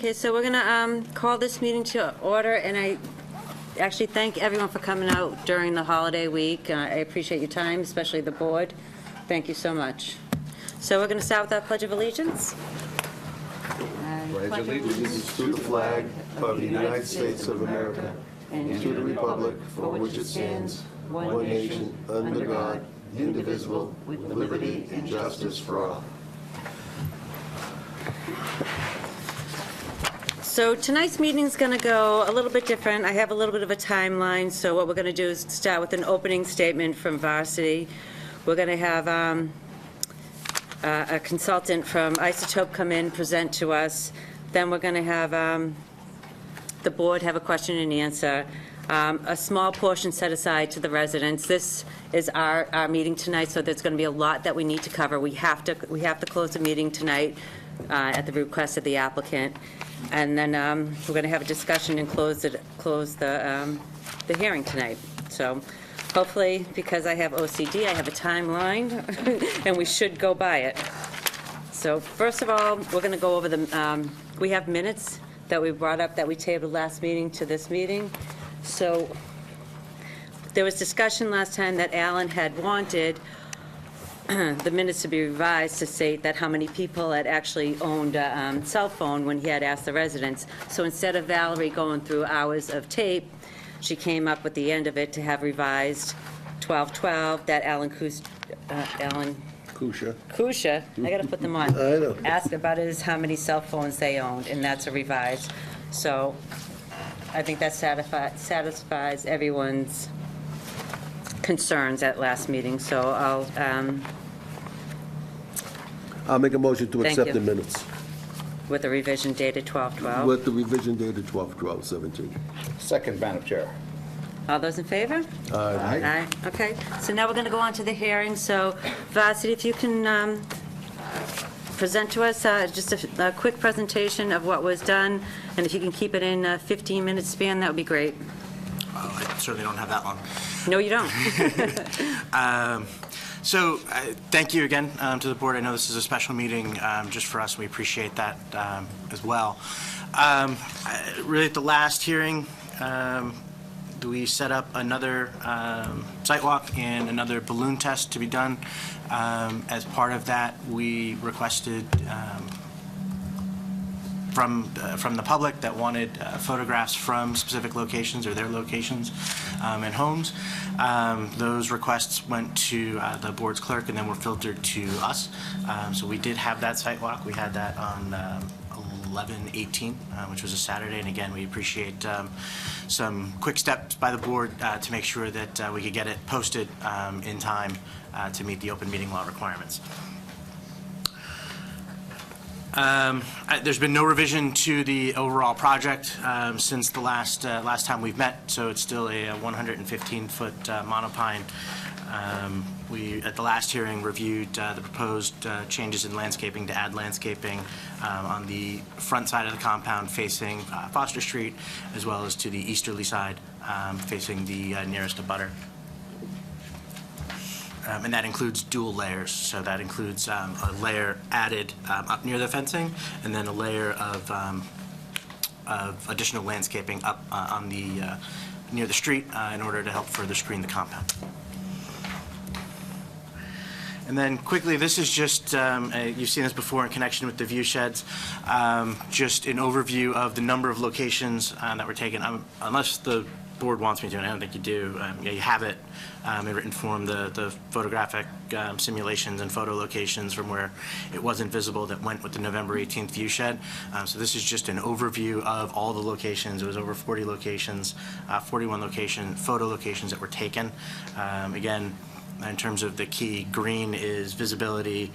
Okay, so we're going to call this meeting to order, and I actually thank everyone for coming out during the holiday week. I appreciate your time, especially the board. Thank you so much. So we're going to start with our Pledge of Allegiance. Pledge allegiance to the flag of the United States of America and to the republic for which it stands, one nation, under God, indivisible, with liberty and justice for all. So tonight's meeting is going to go a little bit different. I have a little bit of a timeline, so what we're going to do is start with an opening statement from Varsity. We're going to have a consultant from Isotope come in, present to us. Then we're going to have the board have a question and answer. A small portion set aside to the residents. This is our meeting tonight, so there's going to be a lot that we need to cover. We have to close the meeting tonight at the request of the applicant, and then we're going to have a discussion and close the hearing tonight. So hopefully, because I have OCD, I have a timeline, and we should go by it. So first of all, we're going to go over the, we have minutes that we brought up that we tabled last meeting to this meeting. So there was discussion last time that Alan had wanted the minutes to be revised to state that how many people had actually owned a cell phone when he had asked the residents. So instead of Valerie going through hours of tape, she came up with the end of it to have revised 12/12 that Alan Kusha, I got to put them on. I know. Asked about is how many cell phones they owned, and that's a revised. So I think that satisfies everyone's concerns at last meeting. So I'll make a motion to Thank accept you. the minutes with a revision dated 12/12. with the revision dated 12/12/17. Second, Madam Chair. All those in favor? Aye. Aye. Okay, so now we're going to go on to the hearing. So Varsity, if you can present to us just a quick presentation of what was done, and if you can keep it in a 15-minute span, that would be great. I certainly don't have that long. No, you don't. So thank you again to the board. I know this is a special meeting just for us. We appreciate that as well. Really, at the last hearing, we set up another site walk and another balloon test to be done. As part of that, we requested from the public that wanted photographs from specific locations or their locations and homes. Those requests went to the board's clerk and then were filtered to us. So we did have that site walk. We had that on 11/18, which was a Saturday. And again, we appreciate some quick steps by the board to make sure that we could get it posted in time to meet the open meeting law requirements. There's been no revision to the overall project since the last time we've met, so it's still a 115-foot monopine. We, at the last hearing, reviewed the proposed changes in landscaping to add landscaping on the front side of the compound facing Foster Street, as well as to the easterly side facing the nearest abutter. And that includes dual layers, so that includes a layer added up near the fencing, and then a layer of additional landscaping up on the near the street in order to help further screen the compound. And then quickly, this is just, you've seen this before in connection with the view sheds, just an overview of the number of locations that were taken. Unless the board wants me to, and I don't think you do, you have it in written form, the photographic simulations and photo locations from where it wasn't visible that went with the November 18th view shed. So this is just an overview of all the locations. It was over 40 locations, 41 photo locations that were taken. Again, in terms of the key, green is visibility,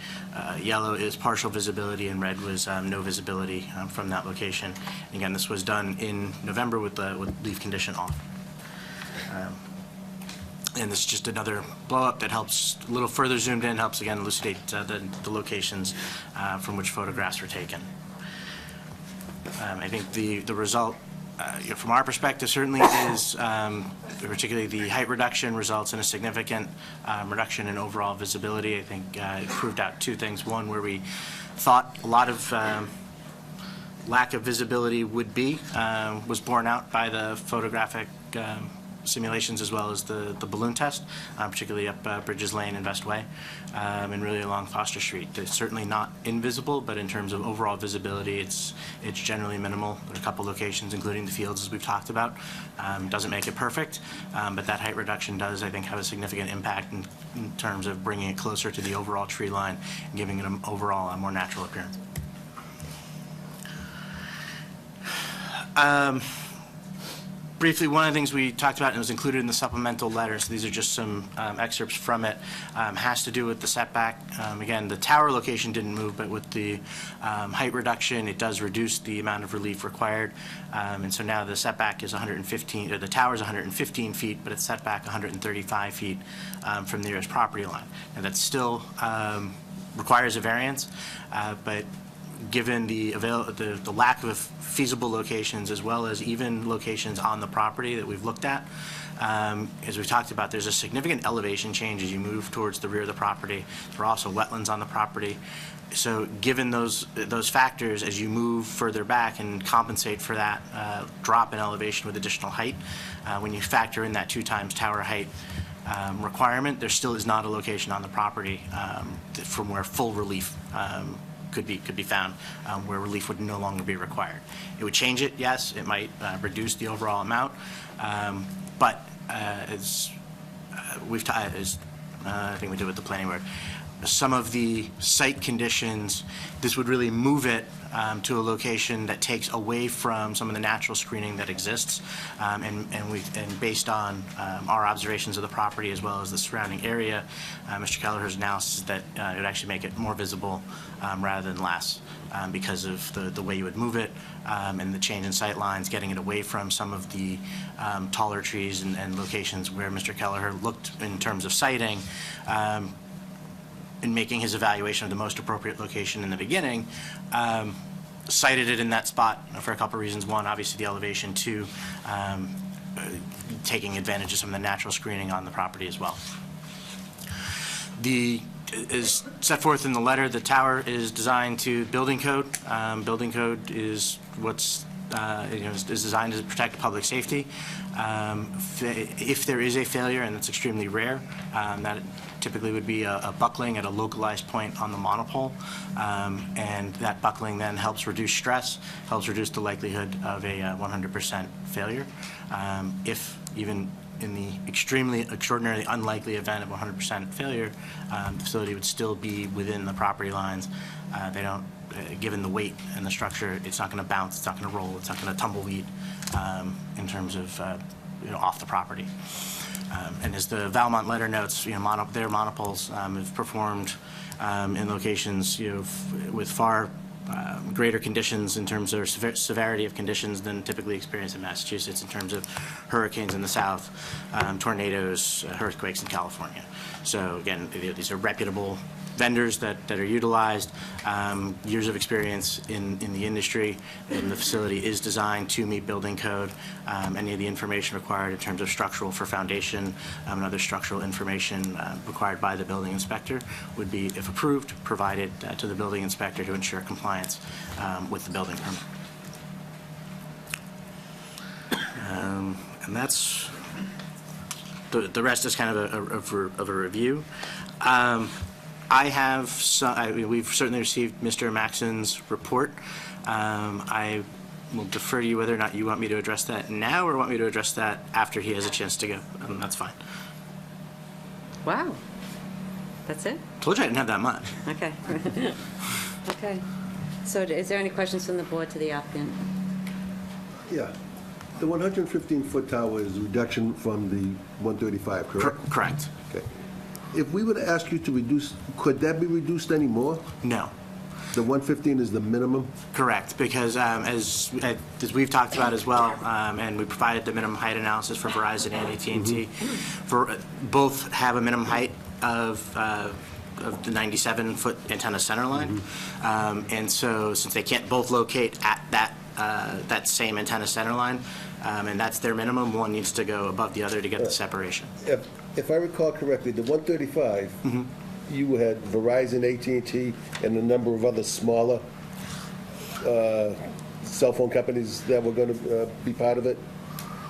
yellow is partial visibility, and red was no visibility from that location. And again, this was done in November with leaf condition off. And this is just another blow-up that helps, a little further zoomed in, helps again elucidate the locations from which photographs were taken. I think the result, from our perspective, certainly is, particularly the height reduction results in a significant reduction in overall visibility. I think it proved out two things. One, where we thought a lot of lack of visibility would be was borne out by the photographic simulations as well as the balloon test, particularly up Bridges Lane and Vest Way, and really along Foster Street. It's certainly not invisible, but in terms of overall visibility, it's generally minimal. There are a couple locations, including the fields, as we've talked about. Doesn't make it perfect, but that height reduction does, I think, have a significant impact in terms of bringing it closer to the overall tree line and giving it an overall a more natural appearance. Briefly, one of the things we talked about, and it was included in the supplemental letter, so these are just some excerpts from it, has to do with the setback. Again, the tower location didn't move, but with the height reduction, it does reduce the amount of relief required. And so now the setback is 115, or the tower is 115 feet, but it's set back 135 feet from the nearest property line. And that still requires a variance, but given the lack of feasible locations as well as even locations on the property that we've looked at, as we've talked about, there's a significant elevation change as you move towards the rear of the property. There are also wetlands on the property. So given those factors, as you move further back and compensate for that drop in elevation with additional height, when you factor in that 2 times tower height requirement, there still is not a location on the property from where full relief could be found, where relief would no longer be required. It would change it, yes. It might reduce the overall amount, but as I think we did with the planning board, some of the site conditions, this would really move it to a location that takes away from some of the natural screening that exists, and based on our observations of the property as well as the surrounding area, Mr. Kelleher's analysis that it would actually make it more visible rather than less, because of the way you would move it and the change in sight lines, getting it away from some of the taller trees and locations where Mr. Kelleher looked in terms of siting. In making his evaluation of the most appropriate location in the beginning, cited it in that spot for a couple of reasons. One, obviously the elevation. 2, taking advantage of some of the natural screening on the property as well. As set forth in the letter, the tower is designed to building code. Building code is what's is designed to protect public safety. If there is a failure, and it's extremely rare, that typically would be a buckling at a localized point on the monopole, and that buckling then helps reduce stress, helps reduce the likelihood of a 100% failure. If even in the extraordinarily unlikely event of 100% failure, the facility would still be within the property lines. They don't, given the weight and the structure, it's not going to bounce, it's not going to roll, it's not going to tumbleweed in terms of off the property. And as the Valmont letter notes, their monopoles have performed in locations with far greater conditions in terms of severity of conditions than typically experienced in Massachusetts in terms of hurricanes in the south, tornadoes, earthquakes in California. So again, these are reputable vendors that are utilized, years of experience in the industry, and the facility is designed to meet building code. Any of the information required in terms of structural for foundation and other structural information required by the building inspector would be, if approved, provided to the building inspector to ensure compliance with the building permit. And that's, the rest is kind of a review. We've certainly received Mr. Maxon's report. I will defer to you whether or not you want me to address that now or want me to address that after he has a chance to go. That's fine. Wow. That's it? Told you I didn't have that much. Okay. Okay. So is there any questions from the board to the applicant? Yeah. The 115-foot tower is a reduction from the 135, correct? Correct. Okay. If we were to ask you to reduce, could that be reduced any more? No. The 115 is the minimum? Correct, because as we've talked about as well, and we provided the minimum height analysis for Verizon and AT&T, for both have a minimum height of the 97-foot antenna center line, and so since they can't both locate at that same antenna center line, and that's their minimum, one needs to go above the other to get the separation. If I recall correctly, the 135, you had Verizon, AT&T, and a number of other smaller cell phone companies that were going to be part of it?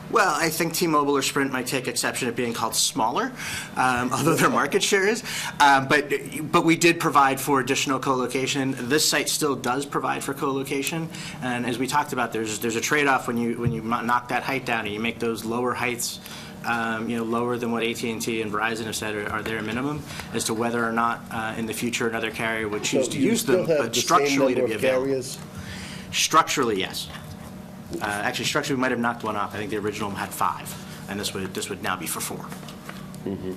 Well, I think T-Mobile or Sprint might take exception at being called smaller, although their market share is. But we did provide for additional co-location. This site still does provide for co-location, and as we talked about, there's a trade-off when you knock that height down and you make those lower heights, lower than what AT&T and Verizon have said are their minimum, as to whether or not in the future another carrier would choose to use them, but structurally to be available. Structurally, yes. Actually, structurally, we might have knocked one off. I think the original had 5, and this would now be for 4. Mm-hmm.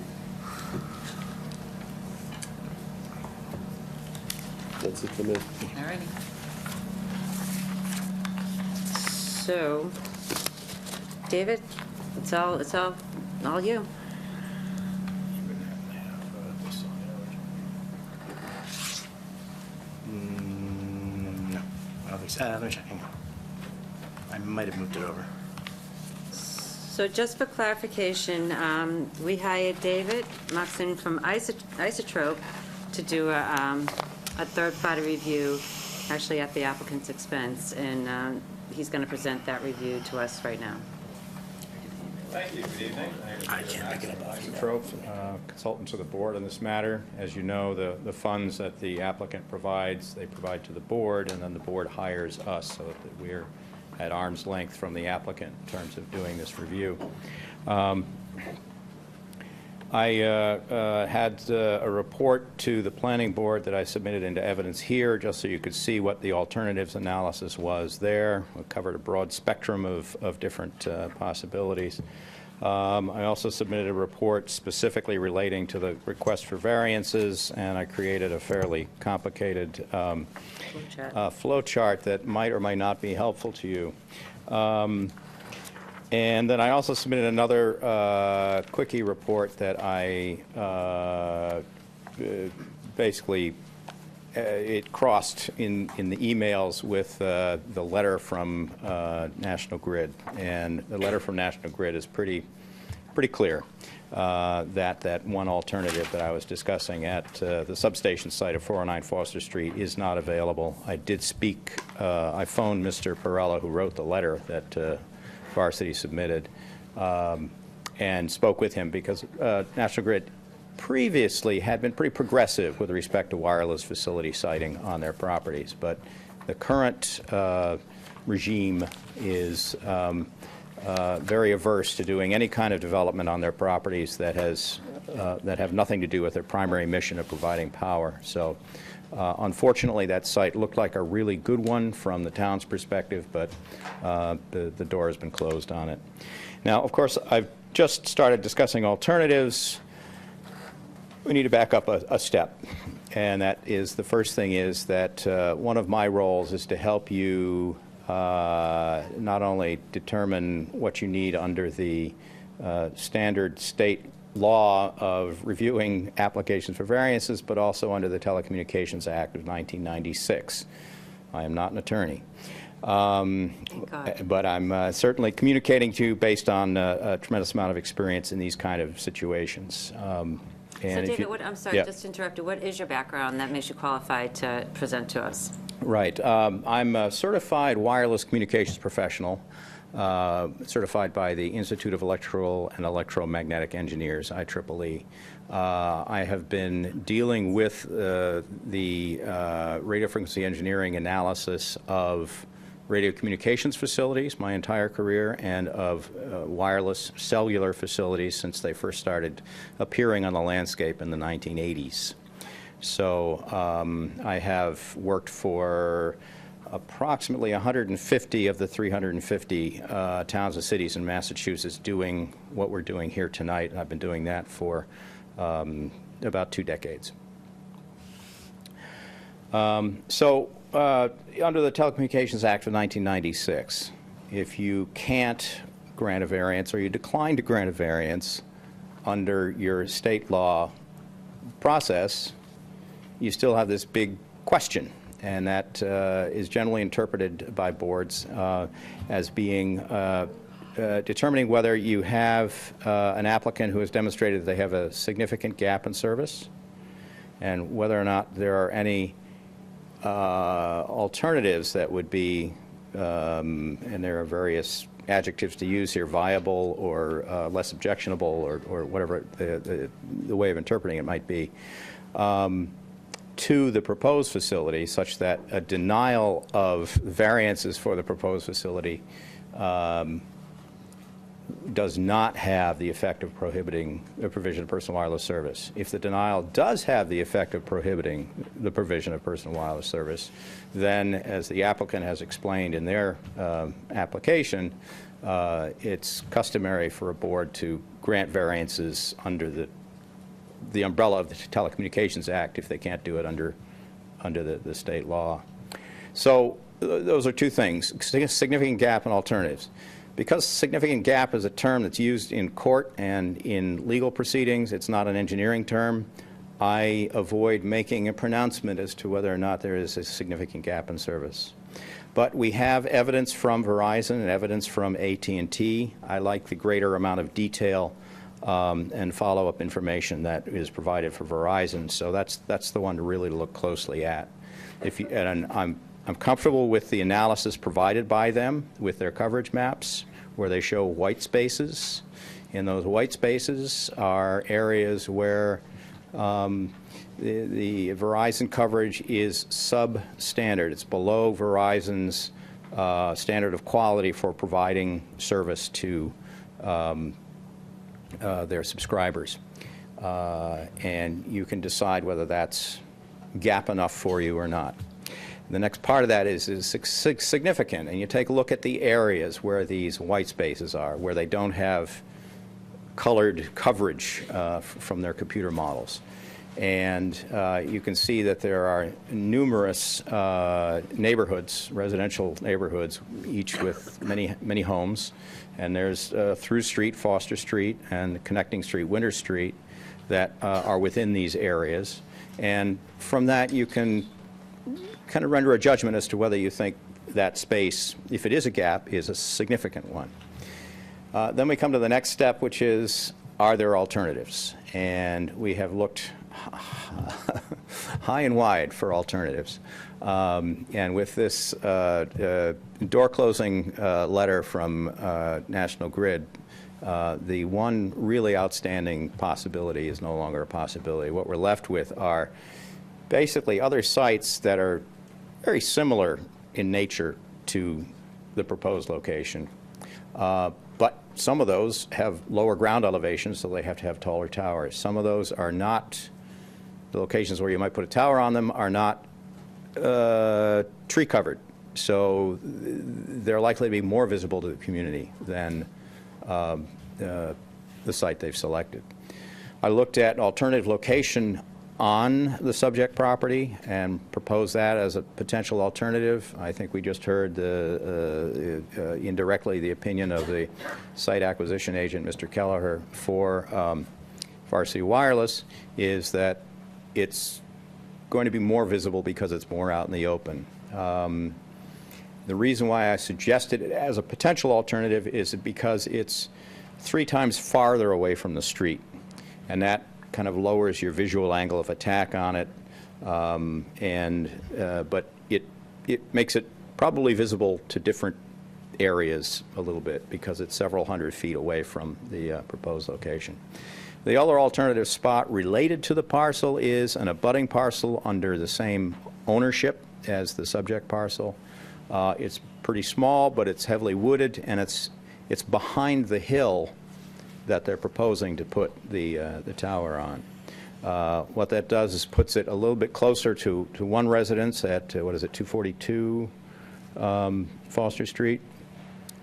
That's it for me. All righty. So, David, it's all you. No, I don't think so. Let me check. Hang on. I might have moved it over. So just for clarification, we hired David Moxon from Isotrope to do a third-party review, actually at the applicant's expense, and he's going to present that review to us right now. Thank you. Good evening. I can't make it up. Isotrope, consultant to the board on this matter. As you know, the funds that the applicant provides, they provide to the board, and then the board hires us so that we're at arm's length from the applicant in terms of doing this review. I had a report to the planning board that I submitted into evidence here just so you could see what the alternatives analysis was there. We covered a broad spectrum of different possibilities. I also submitted a report specifically relating to the request for variances, and I created a fairly complicated flow chart that might or might not be helpful to you. And then I also submitted another quickie report that I basically it crossed in the emails with the letter from National Grid, and the letter from National Grid is pretty clear that one alternative that I was discussing at the substation site of 409 Foster Street is not available. I did speak. I phoned Mr. Perella, who wrote the letter that Varsity submitted, and spoke with him because National Grid previously had been pretty progressive with respect to wireless facility siting on their properties, but the current regime is very averse to doing any kind of development on their properties that have nothing to do with their primary mission of providing power. So unfortunately, that site looked like a really good one from the town's perspective, but the door has been closed on it. Now, of course, I've just started discussing alternatives. We need to back up a step, and that is, the first thing is that one of my roles is to help you not only determine what you need under the standard state law of reviewing applications for variances, but also under the Telecommunications Act of 1996. I am not an attorney. But I'm certainly communicating to you based on a tremendous amount of experience in these kind of situations. So David, I'm sorry, just to interrupt you. What is your background that makes you qualified to present to us? Right. I'm a certified wireless communications professional, certified by the Institute of Electrical and Electromagnetic Engineers, IEEE. I have been dealing with the radio frequency engineering analysis of radio communications facilities my entire career, and of wireless cellular facilities since they first started appearing on the landscape in the 1980s. So I have worked for approximately 150 of the 350 towns and cities in Massachusetts doing what we're doing here tonight. I've been doing that for about 2 decades. Under the Telecommunications Act of 1996, if you can't grant a variance or you decline to grant a variance under your state law process, you still have this big question, and that is generally interpreted by boards as being determining whether you have an applicant who has demonstrated that they have a significant gap in service, and whether or not there are any alternatives that would be and there are various adjectives to use here, viable or less objectionable or whatever the way of interpreting it might be, to the proposed facility, such that a denial of variances for the proposed facility does not have the effect of prohibiting the provision of personal wireless service. If the denial does have the effect of prohibiting the provision of personal wireless service, then, as the applicant has explained in their application, it's customary for a board to grant variances under the umbrella of the Telecommunications Act if they can't do it under the state law. So those are two things: significant gap and alternatives. Because significant gap is a term that's used in court and in legal proceedings, it's not an engineering term, I avoid making a pronouncement as to whether or not there is a significant gap in service. But we have evidence from Verizon and evidence from AT&T. I like the greater amount of detail and follow-up information that is provided for Verizon, so that's the one to really look closely at. And I'm comfortable with the analysis provided by them with their coverage maps, where they show white spaces. And those white spaces are areas where the Verizon coverage is substandard. It's below Verizon's standard of quality for providing service to their subscribers. And you can decide whether that's gap enough for you or not. The next part of that is significant, and you take a look at the areas where these white spaces are, where they don't have colored coverage from their computer models. And you can see that there are numerous neighborhoods, residential neighborhoods, each with many homes. And there's Through Street, Foster Street, and Connecting Street, Winter Street, that are within these areas. And from that, you can kind of render a judgment as to whether you think that space, if it is a gap, is a significant one. Then we come to the next step, which is, are there alternatives? And we have looked high and wide for alternatives. And with this door-closing letter from National Grid, the one really outstanding possibility is no longer a possibility. What we're left with are basically other sites that are very similar in nature to the proposed location. But some of those have lower ground elevations, so they have to have taller towers. Some of those are not, the locations where you might put a tower on them are not tree covered. So they're likely to be more visible to the community than the site they've selected. I looked at an alternative location on the subject property and propose that as a potential alternative. I think we just heard indirectly the opinion of the site acquisition agent, Mr. Kelleher, for Varsity Wireless, is that it's going to be more visible because it's more out in the open. The reason why I suggested it as a potential alternative is because it's 3 times farther away from the street, and that kind of lowers your visual angle of attack on it, but it makes it probably visible to different areas a little bit because it's several hundred feet away from the proposed location. The other alternative spot related to the parcel is an abutting parcel under the same ownership as the subject parcel. It's pretty small, but it's heavily wooded, and it's behind the hill that they're proposing to put the tower on. What that does is puts it a little bit closer to one residence at, what is it, 242 Foster Street,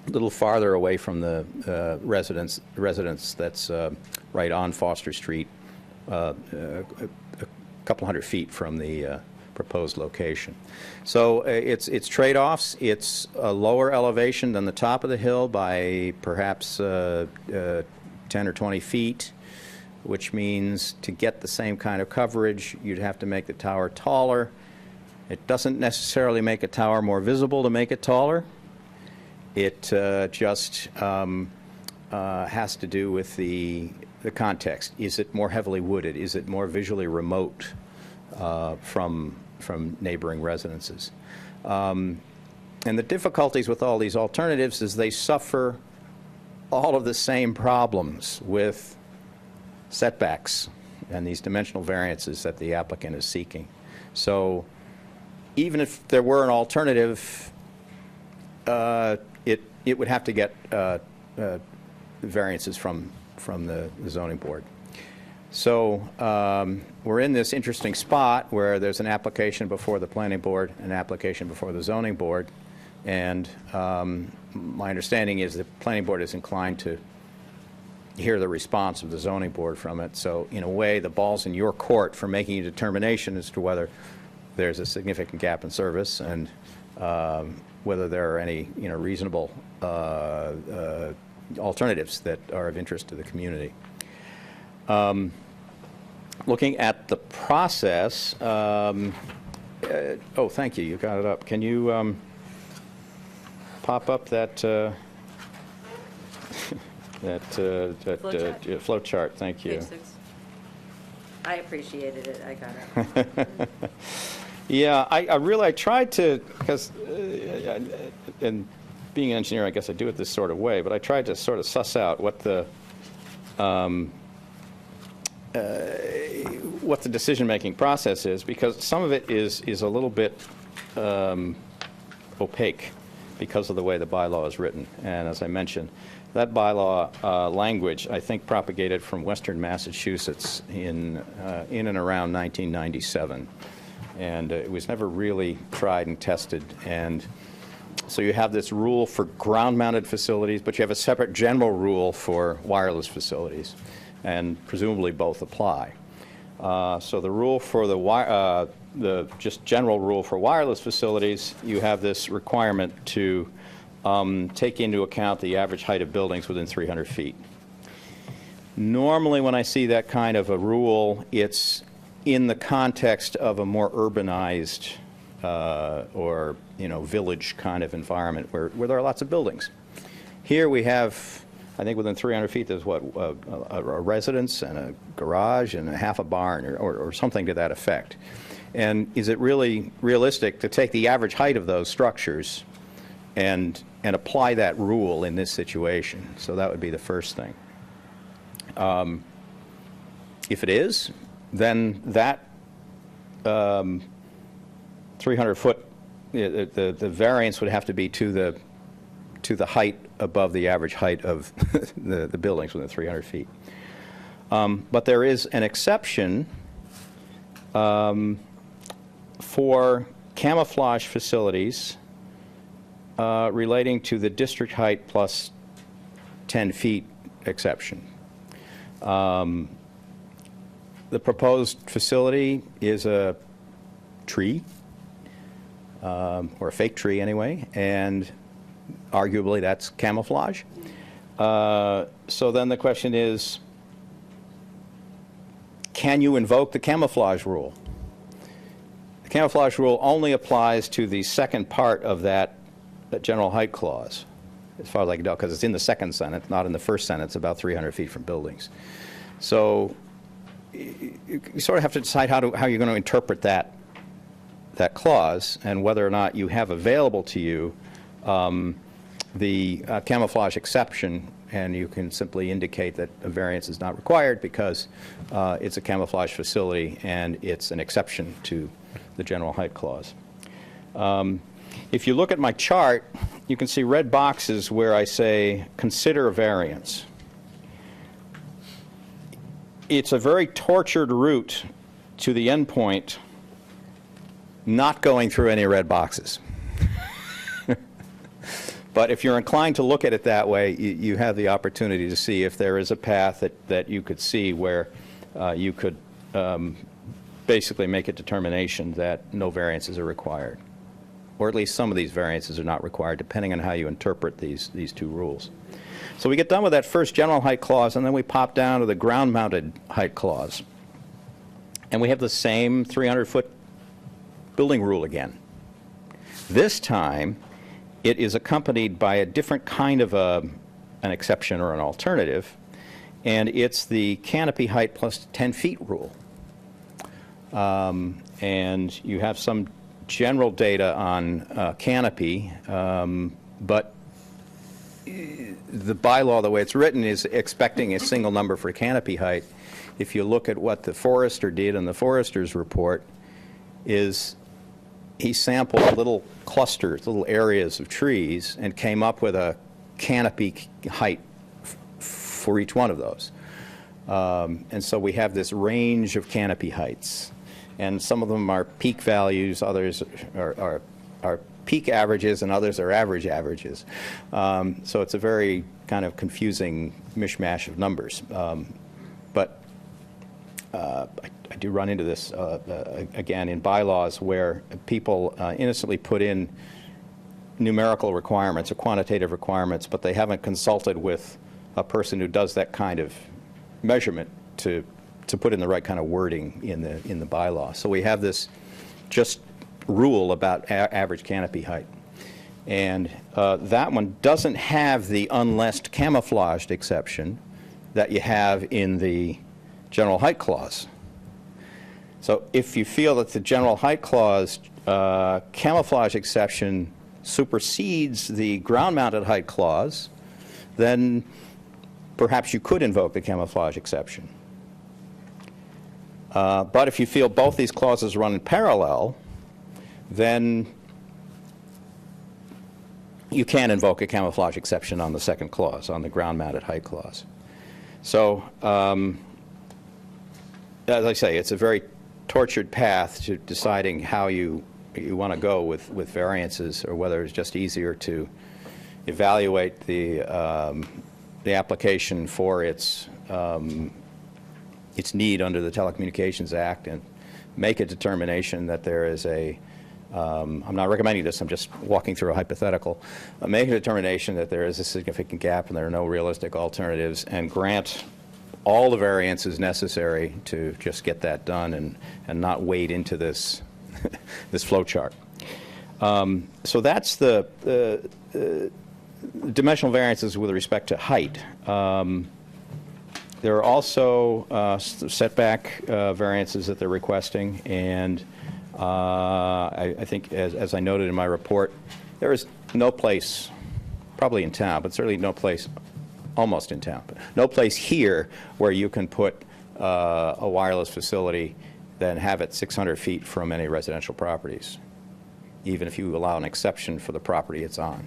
a little farther away from the residence that's right on Foster Street, a couple hundred feet from the proposed location. So it's trade-offs. It's a lower elevation than the top of the hill by perhaps 10 or 20 feet, which means to get the same kind of coverage, you'd have to make the tower taller. It doesn't necessarily make a tower more visible to make it taller. It just has to do with the context. Is it more heavily wooded? Is it more visually remote from neighboring residences? And the difficulties with all these alternatives is they suffer all of the same problems with setbacks and these dimensional variances that the applicant is seeking. So even if there were an alternative, it would have to get variances from the zoning board. So we're in this interesting spot where there's an application before the planning board, an application before the zoning board, and my understanding is the planning board is inclined to hear the response of the zoning board from it. So in a way, the ball's in your court for making a determination as to whether there's a significant gap in service and whether there are any reasonable alternatives that are of interest to the community. Looking at the process, oh, thank you, you got it up. Can you pop up that flow chart? Thank you. Page 6. I appreciated it. I got it. Yeah, I tried to, because, and being an engineer, I guess I do it this sort of way, but I tried to sort of suss out what the decision-making process is, because some of it is a little bit opaque because of the way the bylaw is written. And as I mentioned, that bylaw language, I think, propagated from Western Massachusetts in and around 1997. And it was never really tried and tested. And so you have this rule for ground-mounted facilities, but you have a separate general rule for wireless facilities. And presumably both apply. So the rule for the just general rule for wireless facilities, you have this requirement to take into account the average height of buildings within 300 feet. Normally when I see that kind of a rule, it's in the context of a more urbanized or village kind of environment where there are lots of buildings. Here we have, I think within 300 feet there's what, a residence and a garage and a half a barn or something to that effect. And is it really realistic to take the average height of those structures and apply that rule in this situation? So that would be the first thing. If it is, then that 300-foot, the variance would have to be to the height above the average height of the buildings within 300 feet. But there is an exception for camouflage facilities relating to the district height plus 10 feet exception. The proposed facility is a tree, or a fake tree anyway, and arguably that's camouflage. So then the question is, can you invoke the camouflage rule? The camouflage rule only applies to the second part of that general height clause, as far as I can tell, because it's in the second sentence, not in the first sentence, about 300 feet from buildings. So you sort of have to decide how you're going to interpret that clause and whether or not you have available to you the camouflage exception, and you can simply indicate that a variance is not required because it's a camouflage facility and it's an exception to the general height clause. If you look at my chart, you can see red boxes where I say consider a variance. It's a very tortured route to the end point, not going through any red boxes. But if you're inclined to look at it that way, you have the opportunity to see if there is a path that you could see where you could basically make a determination that no variances are required. Or at least some of these variances are not required, depending on how you interpret these two rules. So we get done with that first general height clause, and then we pop down to the ground-mounted height clause. And we have the same 300-foot building rule again. This time, it is accompanied by a different kind of an exception or an alternative, and it's the canopy height plus 10 feet rule. And you have some general data on canopy, but the bylaw, the way it's written, is expecting a single number for canopy height. If you look at what the forester did in the forester's report, is he sampled little clusters, little areas of trees, and came up with a canopy height for each one of those. And so we have this range of canopy heights. And some of them are peak values, others are peak averages, and others are average averages. So it's a very kind of confusing mishmash of numbers. But I do run into this, again, in bylaws where people innocently put in numerical requirements or quantitative requirements, but they haven't consulted with a person who does that kind of measurement to put in the right kind of wording in the bylaw. So we have this just rule about average canopy height. And that one doesn't have the unless camouflaged exception that you have in the general height clause. So if you feel that the general height clause camouflage exception supersedes the ground-mounted height clause, then perhaps you could invoke the camouflage exception. But if you feel both these clauses run in parallel, then you can invoke a camouflage exception on the second clause, on the ground-mounted height clause. So, as I say, it's a very tortured path to deciding how you want to go with variances, or whether it's just easier to evaluate the application for its need under the Telecommunications Act and make a determination that there is a, I'm not recommending this, I'm just walking through a hypothetical, make a determination that there is a significant gap and there are no realistic alternatives, and grant all the variances necessary to just get that done and not wade into this, this flow chart. So that's the dimensional variances with respect to height. There are also setback variances that they're requesting, and I think, as I noted in my report, there is no place, probably in town, but certainly no place, almost in town, but no place here where you can put a wireless facility, then have it 600 feet from any residential properties, even if you allow an exception for the property it's on.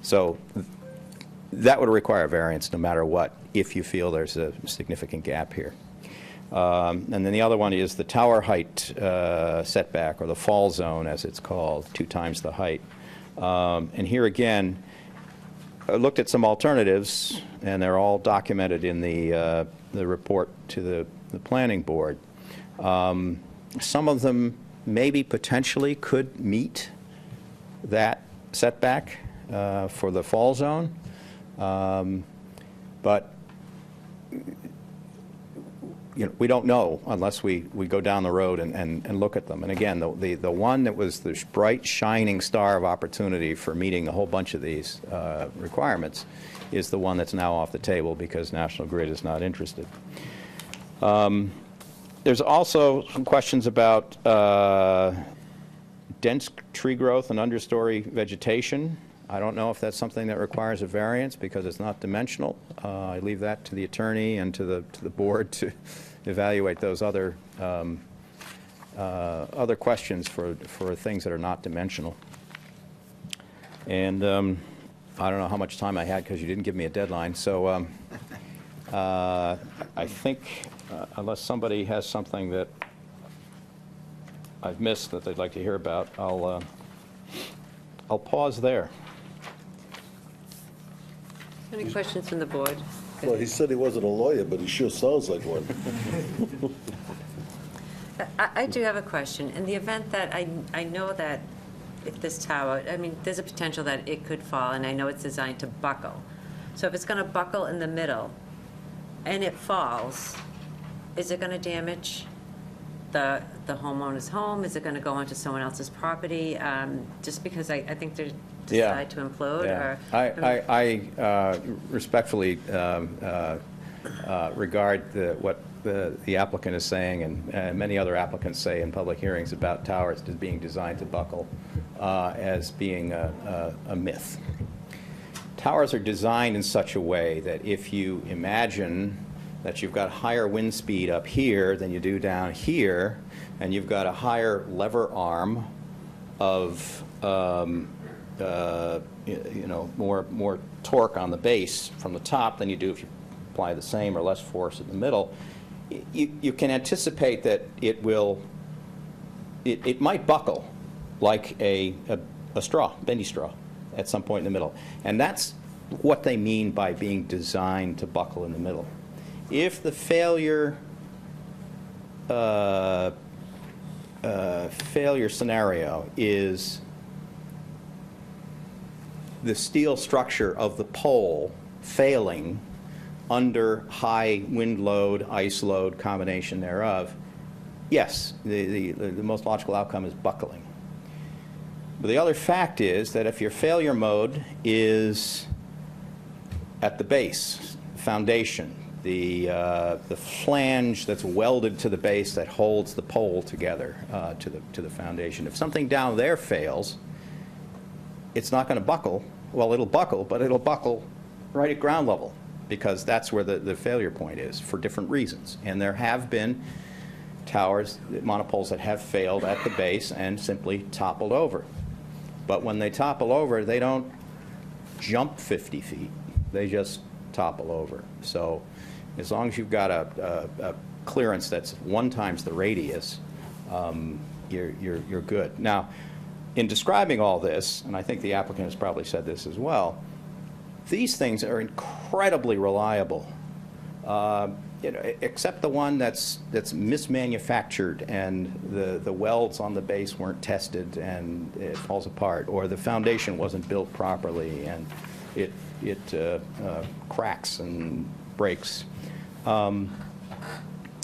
So that would require variance no matter what, if you feel there's a significant gap here. And then the other one is the tower height setback, or the fall zone, as it's called, 2 times the height. And here again, I looked at some alternatives, and they're all documented in the report to the planning board. Some of them maybe potentially could meet that setback for the fall zone, but we don't know unless we go down the road and look at them. And again, the one that was the bright, shining star of opportunity for meeting a whole bunch of these requirements is the one that's now off the table because National Grid is not interested. There's also some questions about dense tree growth and understory vegetation. I don't know if that's something that requires a variance because it's not dimensional. I leave that to the attorney and to the board to evaluate those other questions for things that are not dimensional. And I don't know how much time I had because you didn't give me a deadline. So I think unless somebody has something that I've missed that they'd like to hear about, I'll pause there. Any questions from the board? Well, he said he wasn't a lawyer, but he sure sounds like one. I do have a question. In the event that I know that if this tower, I mean, there's a potential that it could fall, and I know it's designed to buckle. So if it's going to buckle in the middle and it falls, is it going to damage the homeowner's home? Is it going to go onto someone else's property? Just because I think they decide to implode? Yeah. Or, I respectfully regard what the applicant is saying, and many other applicants say in public hearings about towers as being designed to buckle, as being a myth. Towers are designed in such a way that if you imagine that you've got higher wind speed up here than you do down here, and you've got a higher lever arm of more torque on the base from the top than you do if you apply the same or less force in the middle, you can anticipate that it might buckle like a straw, bendy straw, at some point in the middle. And that's what they mean by being designed to buckle in the middle. If the failure scenario is the steel structure of the pole failing under high wind load, ice load, combination thereof, yes, the most logical outcome is buckling. But the other fact is that if your failure mode is at the base, foundation, the flange that's welded to the base that holds the pole together to the foundation, if something down there fails, it's not going to buckle. Well, it'll buckle, but it'll buckle right at ground level, because that's where the failure point is for different reasons. And there have been towers, monopoles, that have failed at the base and simply toppled over. But when they topple over, they don't jump 50 feet. They just topple over. So as long as you've got a clearance that's 1 times the radius, you're good. Now, in describing all this, and I think the applicant has probably said this as well, these things are incredibly reliable, except the one that's mismanufactured and the welds on the base weren't tested and it falls apart, or the foundation wasn't built properly and it cracks and breaks.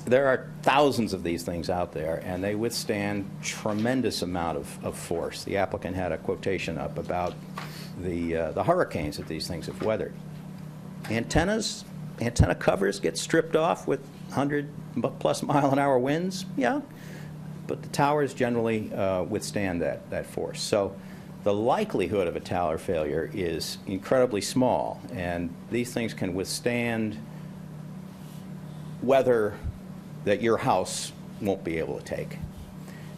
There are thousands of these things out there, and they withstand tremendous amount of force. The applicant had a quotation up about the hurricanes that these things have weathered. Antenna covers get stripped off with 100+ mile-an-hour winds, yeah, but the towers generally withstand that force. So the likelihood of a tower failure is incredibly small, and these things can withstand weather that your house won't be able to take.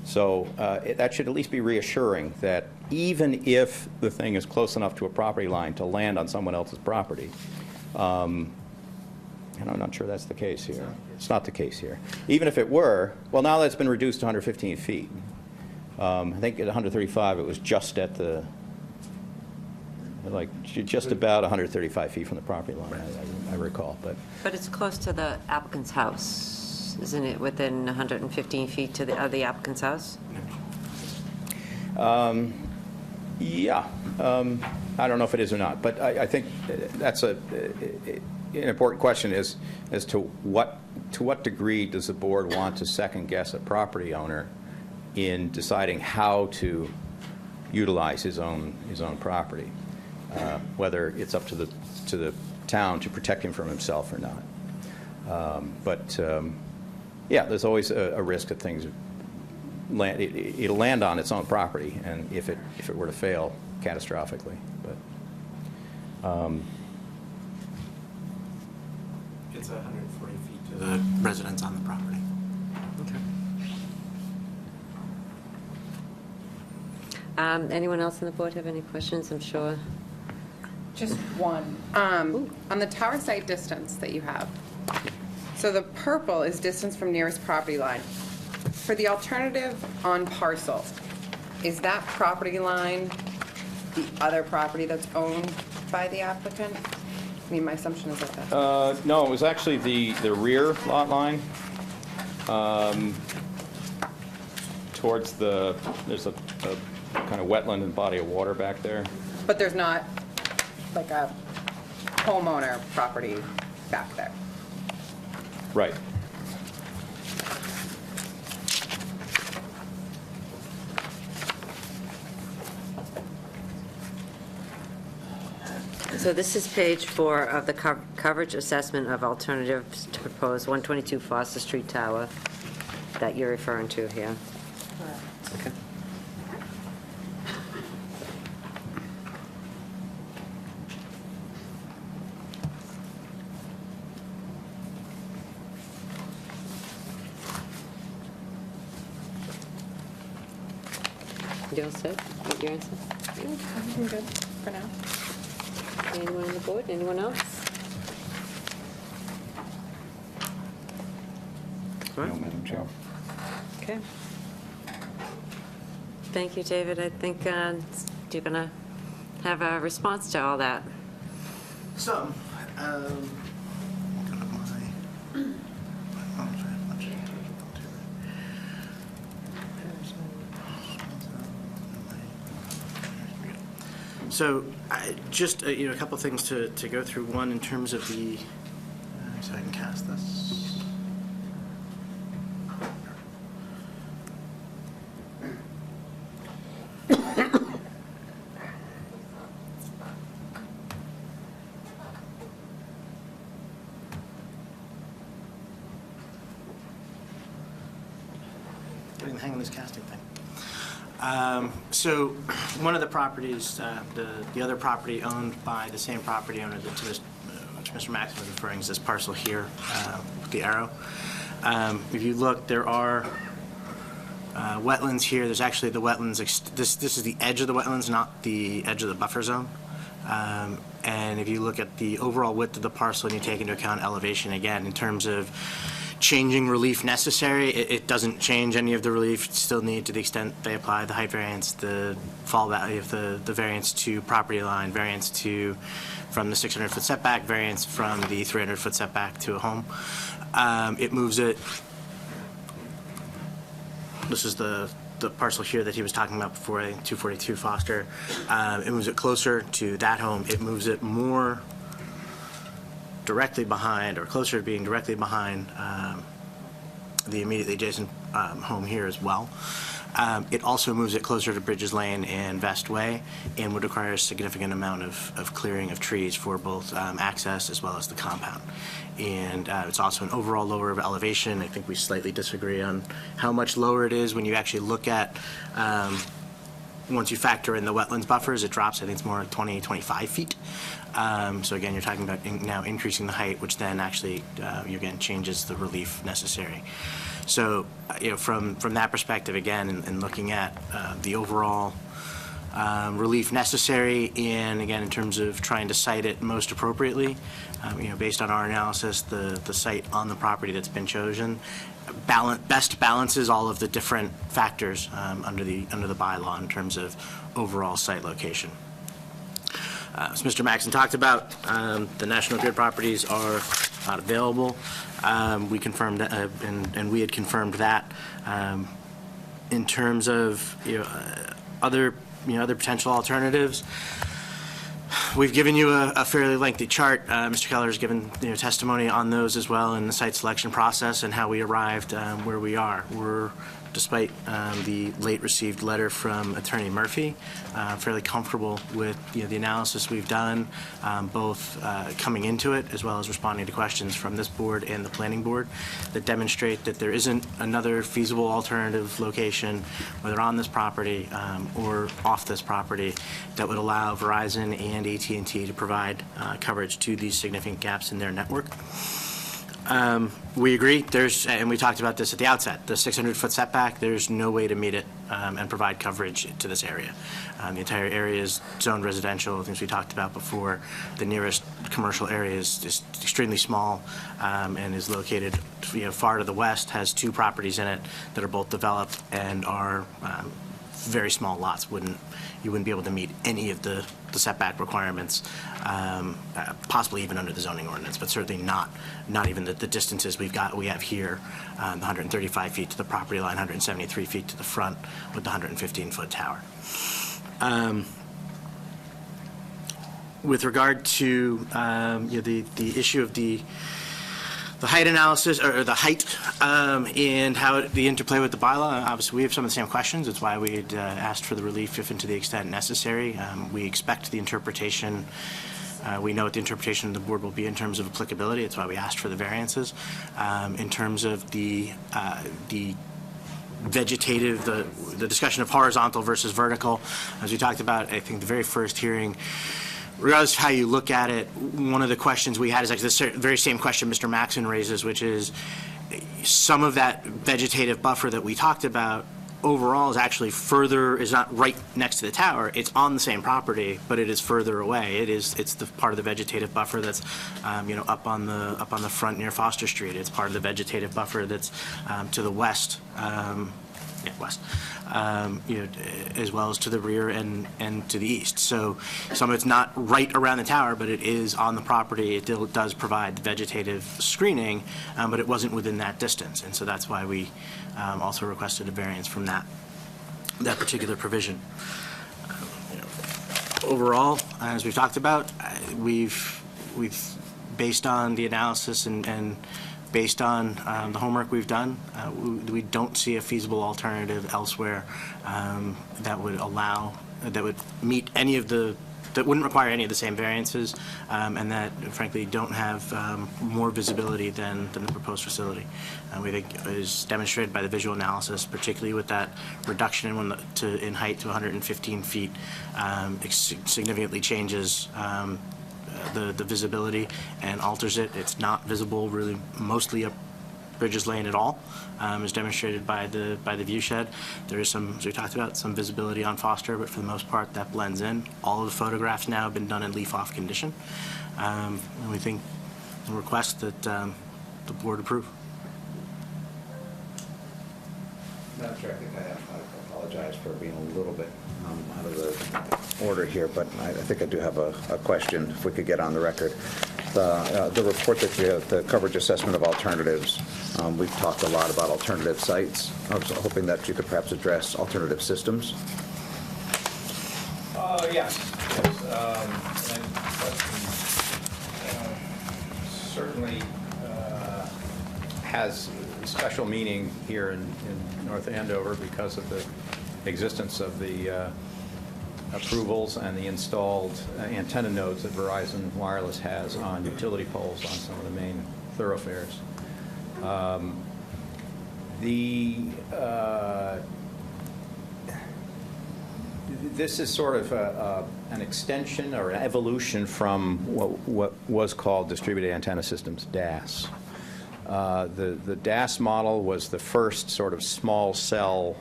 So that should at least be reassuring that even if the thing is close enough to a property line to land on someone else's property, and I'm not sure that's the case here. It's not the case here. Even if it were, well, now that's been reduced to 115 feet. I think at 135 it was just at the, just about 135 feet from the property line, I recall. But it's close to the applicant's house, isn't it? Within 115 feet of the applicant's house? Yeah. I don't know if it is or not, but I think that's an important question, is as to what degree does the board want to second guess a property owner in deciding how to utilize his own property, whether it's up to the town to protect him from himself or not. Yeah, there's always a risk that things land. It'll land on its own property, and if it were to fail catastrophically. But it's 140 feet to the residents on the property. Okay. Anyone else on the board have any questions? I'm sure. Just one. On the tower site distance that you have, so the purple is distance from nearest property line. For the alternative on parcel, is that property line the other property that's owned by the applicant? I mean, my assumption is that no, it was actually the rear lot line. Towards there's a kind of wetland and body of water back there. But there's not like a homeowner property back there. Right. So this is page 4 of the coverage assessment of alternatives to propose 122 Foster Street Tower that you're referring to here. Okay. You all set with your answer? I'm good for now. Anyone on the board? Anyone else? All right. No, Madam Chair. Okay. Thank you, David. I think you're going to have a response to all that. So, So, just a couple things to go through. One, in terms of the, so I can cast this. Getting the hang of this casting thing. So one of the properties, the other property owned by the same property owner to this, which Mr. Maxim was referring, is this parcel here with the arrow. If you look, there are wetlands here. There's actually the wetlands. This is the edge of the wetlands, not the edge of the buffer zone. And if you look at the overall width of the parcel and you take into account elevation, again, in terms of changing relief necessary, it doesn't change any of the relief. Still need, to the extent they apply the height variance, the fall value of the variance to property line, variance to from the 600-foot setback, variance from the 300-foot setback to a home. It moves it. This is the parcel here that he was talking about before, 242 Foster. It moves it closer to that home. It moves it more directly behind, or closer to being directly behind the immediately adjacent home here as well. It also moves it closer to Bridges Lane and Vest Way, and would require a significant amount of clearing of trees for both access as well as the compound. And it's also an overall lower of elevation. I think we slightly disagree on how much lower it is. When you actually look at, once you factor in the wetlands buffers, it drops, I think it's more like 20, 25 feet. So again, you're talking about now increasing the height, which then actually, again, changes the relief necessary. So, from that perspective, again, and looking at the overall relief necessary, and again, in terms of trying to site it most appropriately, based on our analysis, the site on the property that's been chosen best balances all of the different factors under the bylaw in terms of overall site location. As Mr. Maxon talked about, the National Grid properties are not available. We confirmed that, and we had confirmed that. In terms of other potential alternatives, we've given you a fairly lengthy chart. Mr. Keller has given testimony on those as well in the site selection process and how we arrived where we are. We're, despite the late received letter from Attorney Murphy, fairly comfortable with the analysis we've done, both coming into it as well as responding to questions from this board and the planning board that demonstrate that there isn't another feasible alternative location, whether on this property or off this property, that would allow Verizon and AT&T to provide coverage to these significant gaps in their network. We agree, and we talked about this at the outset, the 600-foot setback, there's no way to meet it and provide coverage to this area. The entire area is zoned residential, things we talked about before. The nearest commercial area is extremely small and is located far to the west, has 2 properties in it that are both developed and are very small lots. You wouldn't be able to meet any of the setback requirements, possibly even under the zoning ordinance, but certainly not even the distances we have here, the 135 feet to the property line, 173 feet to the front with the 115-foot tower. With regard to the issue of the height analysis, or the height, and how the interplay with the bylaw, obviously we have some of the same questions. It's why we asked for the relief if and to the extent necessary. We expect the interpretation We know what the interpretation of the board will be in terms of applicability. It's why we asked for the variances. In terms of the vegetative, the discussion of horizontal versus vertical, as we talked about, I think the very first hearing, regardless of how you look at it, one of the questions we had is actually the very same question Mr. Maxon raises, which is some of that vegetative buffer that we talked about overall is actually further, is not right next to the tower. It's on the same property, but it is further away. It's the part of the vegetative buffer that's, up on the front near Foster Street. It's part of the vegetative buffer that's to the west, west, as well as to the rear and to the east. So some of it's not right around the tower, but it is on the property. It does provide the vegetative screening, but it wasn't within that distance. And so that's why we also requested a variance from that particular provision. Overall, as we've talked about, we've based on the analysis and based on the homework we've done, we don't see a feasible alternative elsewhere that would meet any of the, that wouldn't require any of the same variances, and that frankly don't have more visibility than the proposed facility. We think is demonstrated by the visual analysis, particularly with that reduction in height to 115 feet, significantly changes the visibility and alters it. It's not visible really mostly up Bridges Lane at all, as demonstrated by the view shed. There is some, as we talked about, some visibility on Foster, but for the most part that blends in. All of the photographs now have been done in leaf-off condition, and we think and request that the board approve. Madam Chair, I apologize for being a little bit out of the order here, but I think I do have a question, if we could get on the record. The report that you have, the coverage assessment of alternatives, we've talked a lot about alternative sites. I was hoping that you could perhaps address alternative systems. Yes. And certainly has special meaning here in North Andover because of the existence of the approvals and the installed antenna nodes that Verizon Wireless has on utility poles on some of the main thoroughfares. This is sort of an extension or an evolution from what was called Distributed Antenna Systems, DAS. The DAS model was the first sort of small cell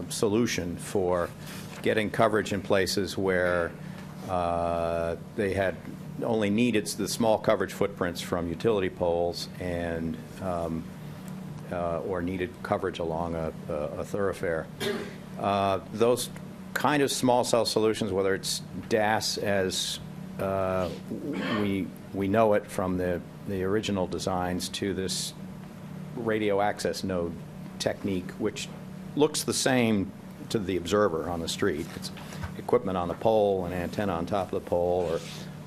solution for getting coverage in places where they had only needed the small coverage footprints from utility poles and or needed coverage along a thoroughfare. Those kind of small cell solutions, whether it's DAS as we know it from the original designs, to this radio access node technique, which looks the same to the observer on the street. It's equipment on the pole, an antenna on top of the pole,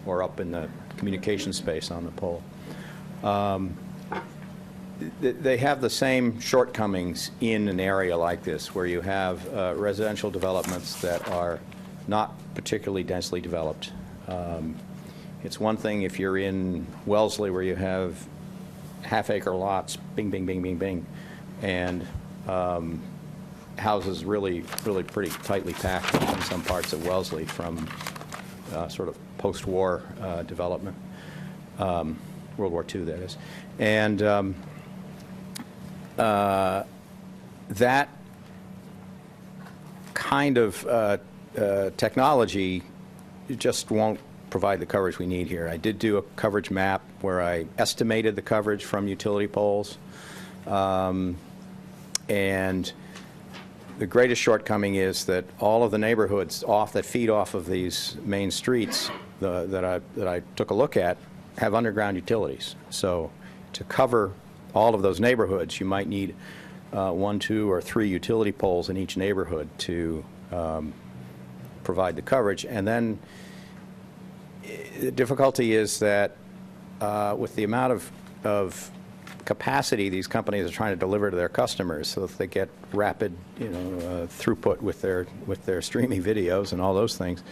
or up in the communication space on the pole. They have the same shortcomings in an area like this, where you have residential developments that are not particularly densely developed. It's one thing if you're in Wellesley, where you have half-acre lots, bing, bing, bing, bing, bing, and houses really pretty tightly packed in some parts of Wellesley from sort of post-war development, World War II, that is. And that kind of technology just won't provide the coverage we need here. I did do a coverage map where I estimated the coverage from utility poles, and the greatest shortcoming is that all of the neighborhoods that feed off of these main streets that I took a look at have underground utilities. So to cover all of those neighborhoods, you might need 1, 2, or 3 utility poles in each neighborhood to provide the coverage. And then the difficulty is that with the amount of capacity these companies are trying to deliver to their customers, so that they get rapid, throughput with their streaming videos and all those things,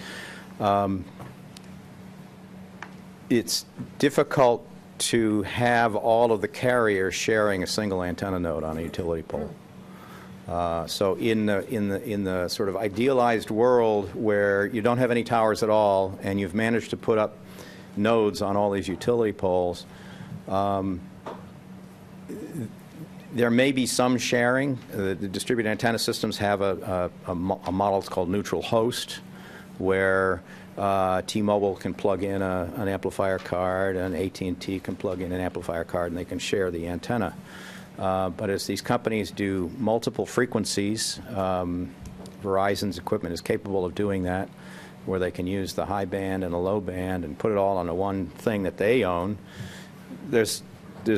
it's difficult to have all of the carriers sharing a single antenna node on a utility pole. So in the sort of idealized world where you don't have any towers at all and you've managed to put up nodes on all these utility poles, there may be some sharing. The distributed antenna systems have a model that's called neutral host, where T-Mobile can plug in an amplifier card, and AT&T can plug in an amplifier card, and they can share the antenna. But as these companies do multiple frequencies, Verizon's equipment is capable of doing that, where they can use the high band and the low band and put it all on the one thing that they own. There's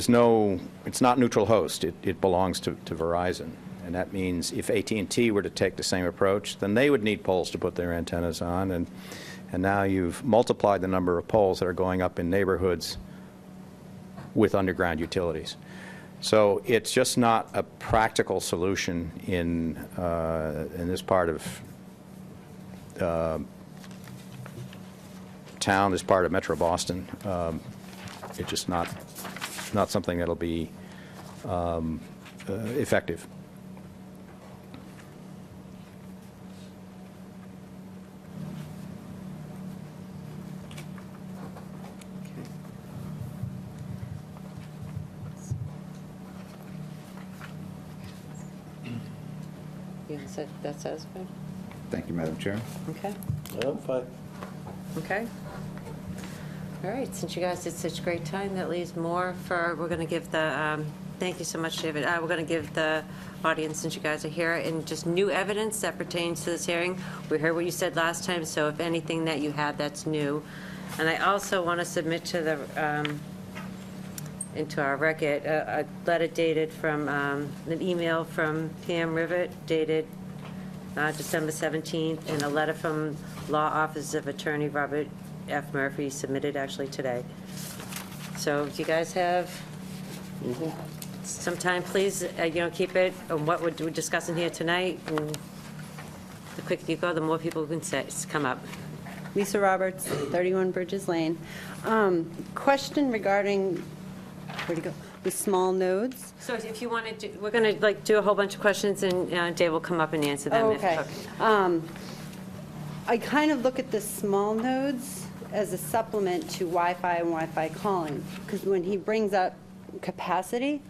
no, it's not neutral host. It belongs to Verizon. And that means if AT&T were to take the same approach, then they would need poles to put their antennas on. And now you've multiplied the number of poles that are going up in neighborhoods with underground utilities. So it's just not a practical solution in this part of town, this part of Metro Boston. It's just not something that'll be effective. You said that satisfied? Thank you, Madam Chair. Okay. I'm fine. Okay. All right, since you guys did such great time, that leaves more for, we're going to give the, thank you so much, David. We're going to give the audience, since you guys are here, and just new evidence that pertains to this hearing. We heard what you said last time, so if anything that you have that's new. And I also want to submit to the, into our record, a letter dated from, an email from Pam Rivet dated December 17th, and a letter from Law Office of Attorney Robert F. Murphy submitted actually today. So do you guys have some time, please, keep it on what we're discussing here tonight, and the quicker you go, the more people can come up. Lisa Roberts, 31 Bridges Lane. Question regarding, where'd it go? The small nodes. So if you wanted to, we're going to do a whole bunch of questions, and Dave will come up and answer them. Oh, okay. I kind of look at the small nodes as a supplement to Wi-Fi and Wi-Fi calling, because when he brings up capacity,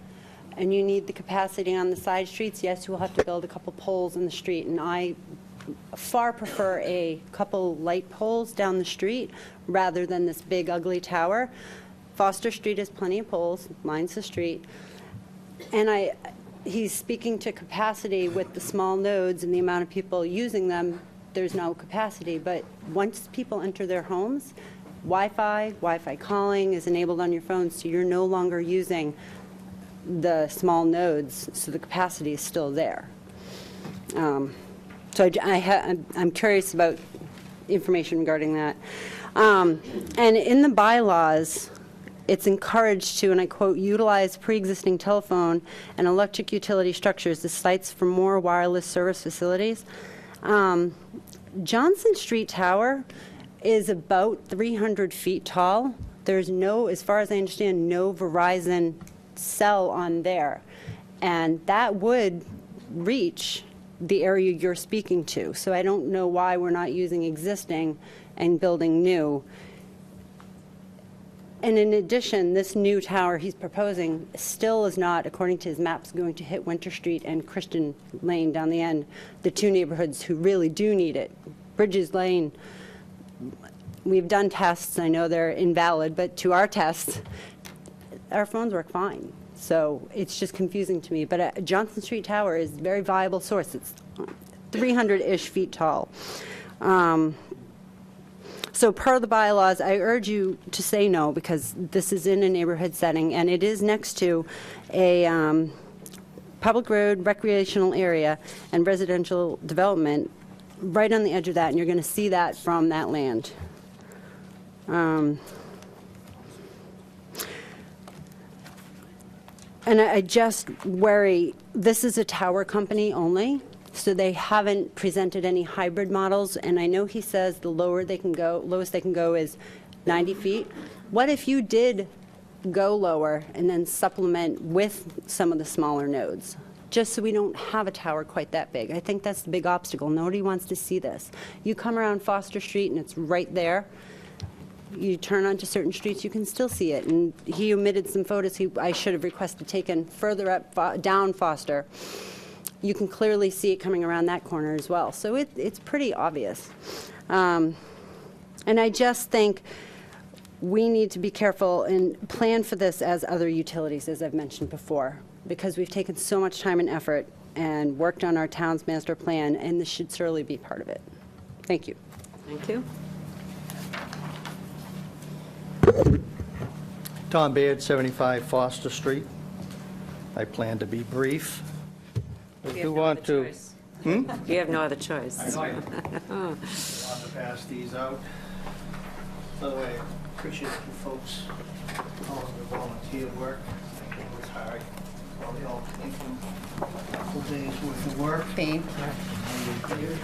and you need the capacity on the side streets, yes, you will have to build a couple poles in the street, and I far prefer a couple light poles down the street rather than this big ugly tower. Foster Street has plenty of poles, line's the street, and he's speaking to capacity with the small nodes and the amount of people using them. There's no capacity, but once people enter their homes, Wi-Fi calling is enabled on your phone, so you're no longer using the small nodes, so the capacity is still there. So I'm curious about information regarding that. And in the bylaws, it's encouraged to, and I quote, utilize pre-existing telephone and electric utility structures as sites for more wireless service facilities. Johnson Street Tower is about 300 feet tall. There's no, as far as I understand, no Verizon cell on there. And that would reach the area you're speaking to. So I don't know why we're not using existing and building new. And in addition, this new tower he's proposing still is not, according to his maps, going to hit Winter Street and Christian Lane down the end, the two neighborhoods who really do need it. Bridges Lane, we've done tests. I know they're invalid, but to our tests, our phones work fine. So it's just confusing to me. But Johnson Street Tower is a very viable source. It's 300-ish feet tall. So per the bylaws, I urge you to say no, because this is in a neighborhood setting, and it is next to a public road, recreational area, and residential development right on the edge of that, and you're going to see that from that land. And I just worry, this is a tower company only, so they haven't presented any hybrid models, and I know he says the lowest they can go is 90 feet. What if you did go lower and then supplement with some of the smaller nodes? Just so we don't have a tower quite that big. I think that's the big obstacle. Nobody wants to see this. You come around Foster Street and it's right there. You turn onto certain streets, you can still see it. And he omitted some photos I should have requested taken further up, down Foster. You can clearly see it coming around that corner as well. So it's pretty obvious. And I just think we need to be careful and plan for this as other utilities, as I've mentioned before, because we've taken so much time and effort and worked on our town's master plan, and this should certainly be part of it. Thank you. Thank you. Tom Baird, 75 Foster Street. I plan to be brief. I You do have no want other to... choice. You have no other choice. I want to pass these out. By the way, I appreciate you folks, all of the volunteer work. I think it was hard. Probably all came from a couple days worth of work. Thank you.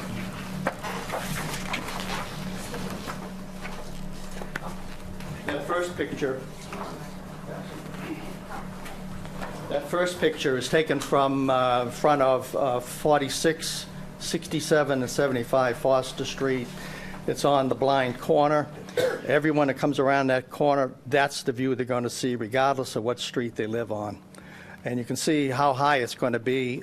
That first picture is taken from front of 46, 67, and 75 Foster Street. It's on the blind corner. Everyone that comes around that corner, that's the view they're going to see, regardless of what street they live on. And you can see how high it's going to be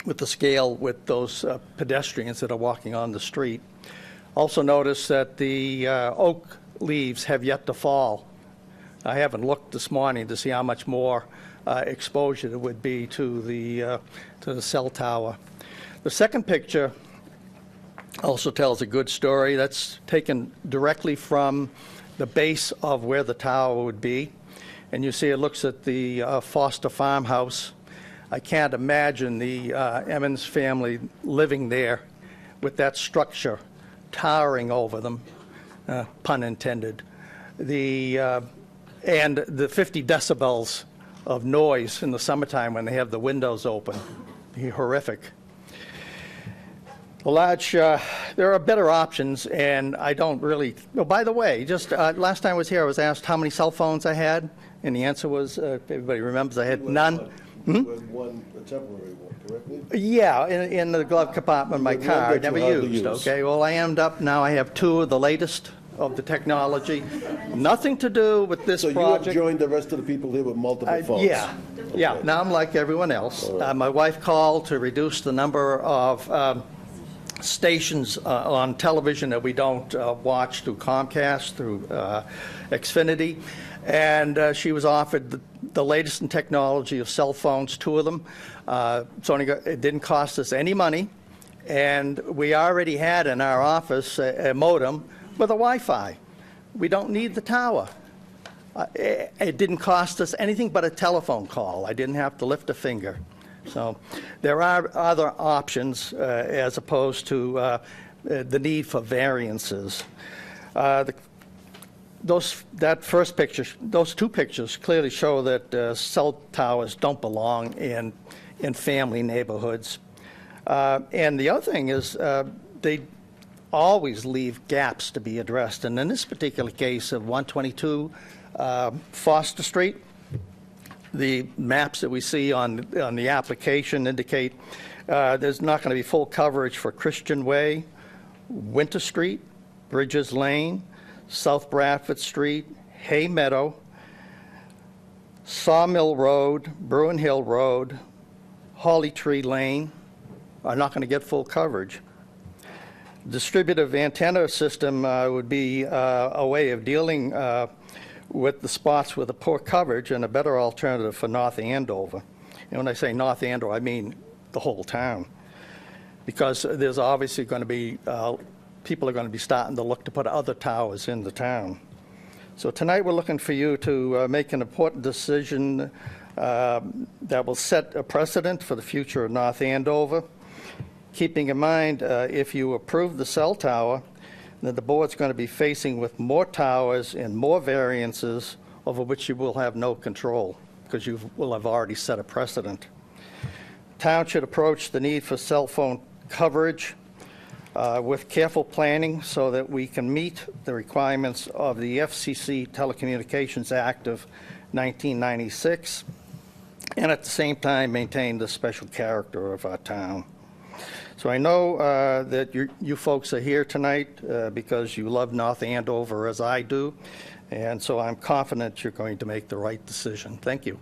with the scale with those pedestrians that are walking on the street. Also notice that the oak leaves have yet to fall. I haven't looked this morning to see how much more exposure there would be to the cell tower. The second picture also tells a good story. That's taken directly from the base of where the tower would be. And you see it looks at the Foster farmhouse. I can't imagine the Emmons family living there with that structure towering over them, pun intended. And the 50 decibels of noise in the summertime when they have the windows open. Be horrific. There are better options, and I don't really... Oh, by the way, just last time I was here, I was asked how many cell phones I had, and the answer was, everybody remembers, I had none. One, a temporary one, correctly? Yeah, in the glove compartment of my One car, I that never you hardly used, use. okay? Well, I end up, now I have two of the latest of the technology. Nothing to do with this So you project. have joined the rest of the people here with multiple phones? Yeah. Now I'm like everyone else. My wife called to reduce the number of stations on television that we don't watch through Comcast, through Xfinity, and she was offered the latest in technology of cell phones, two of them. It didn't cost us any money, and we already had in our office a modem with a Wi-Fi. We don't need the tower. It didn't cost us anything but a telephone call. I didn't have to lift a finger. So there are other options as opposed to the need for variances. Those two pictures clearly show that cell towers don't belong in family neighborhoods. And the other thing is they always leave gaps to be addressed. And in this particular case of 122 Foster Street, the maps that we see on the application indicate there's not going to be full coverage for Christian Way, Winter Street, Bridges Lane, South Bradford Street, Hay Meadow, Sawmill Road, Bruin Hill Road, Holly Tree Lane are not going to get full coverage. Distributive antenna system would be a way of dealing with the spots with the poor coverage and a better alternative for North Andover. And when I say North Andover, I mean the whole town. Because there's obviously going to be, people are going to be starting to look to put other towers in the town. So tonight we're looking for you to make an important decision that will set a precedent for the future of North Andover. Keeping in mind, if you approve the cell tower, that the board's going to be facing with more towers and more variances over which you will have no control because you will have already set a precedent. Town should approach the need for cell phone coverage with careful planning so that we can meet the requirements of the FCC Telecommunications Act of 1996, and at the same time maintain the special character of our town. So I know that you folks are here tonight because you love North Andover as I do, and so I'm confident you're going to make the right decision. Thank you.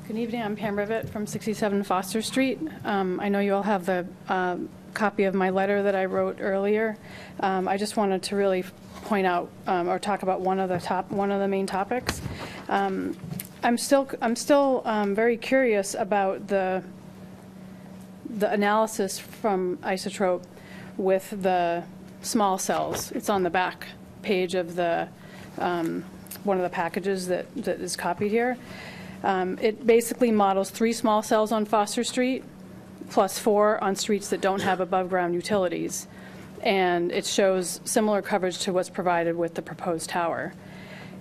Good evening, I'm Pam Rivet from 67 Foster Street. I know you all have the copy of my letter that I wrote earlier. I just wanted to really point out or talk about one of the main topics. I'm still very curious about the analysis from Isotope with the small cells. It's on the back page of the one of the packages that is copied here. It basically models 3 small cells on Foster Street, plus 4 on streets that don't have above-ground utilities. And it shows similar coverage to what's provided with the proposed tower.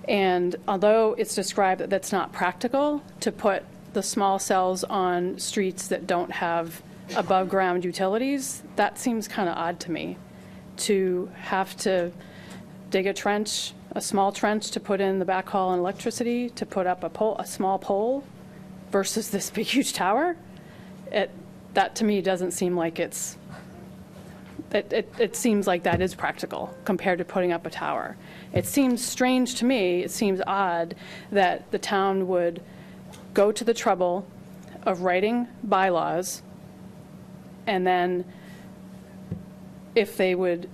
And although it's described that that's not practical to put the small cells on streets that don't have above-ground utilities, that seems kind of odd to me, to have to dig a small trench to put in the backhaul and electricity, to put up a small pole versus this big, huge tower. That to me doesn't seem like it seems like that is practical compared to putting up a tower. It seems strange to me, it seems odd that the town would go to the trouble of writing bylaws, and then if they would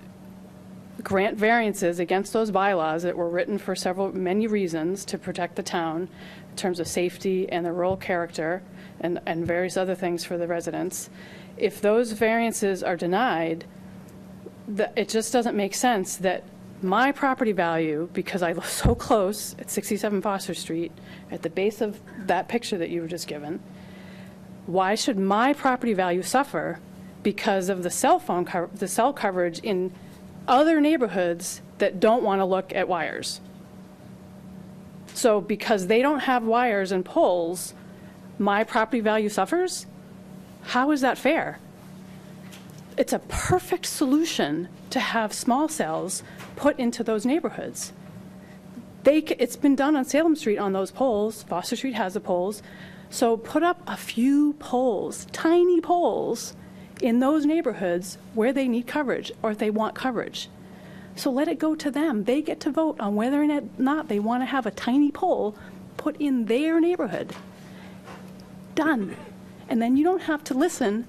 grant variances against those bylaws that were written for many reasons to protect the town in terms of safety and the rural character and various other things for the residents. If those variances are denied, it just doesn't make sense that my property value, because I live so close at 67 Foster Street, at the base of that picture that you were just given, why should my property value suffer because of the cell coverage in other neighborhoods that don't want to look at wires? So because they don't have wires and poles, my property value suffers? How is that fair? It's a perfect solution to have small cells put into those neighborhoods. It's been done on Salem Street on those poles. Foster Street has the poles. So put up a few poles, tiny poles, in those neighborhoods where they need coverage or if they want coverage. So let it go to them. They get to vote on whether or not they want to have a tiny pole put in their neighborhood. Done. And then you don't have to listen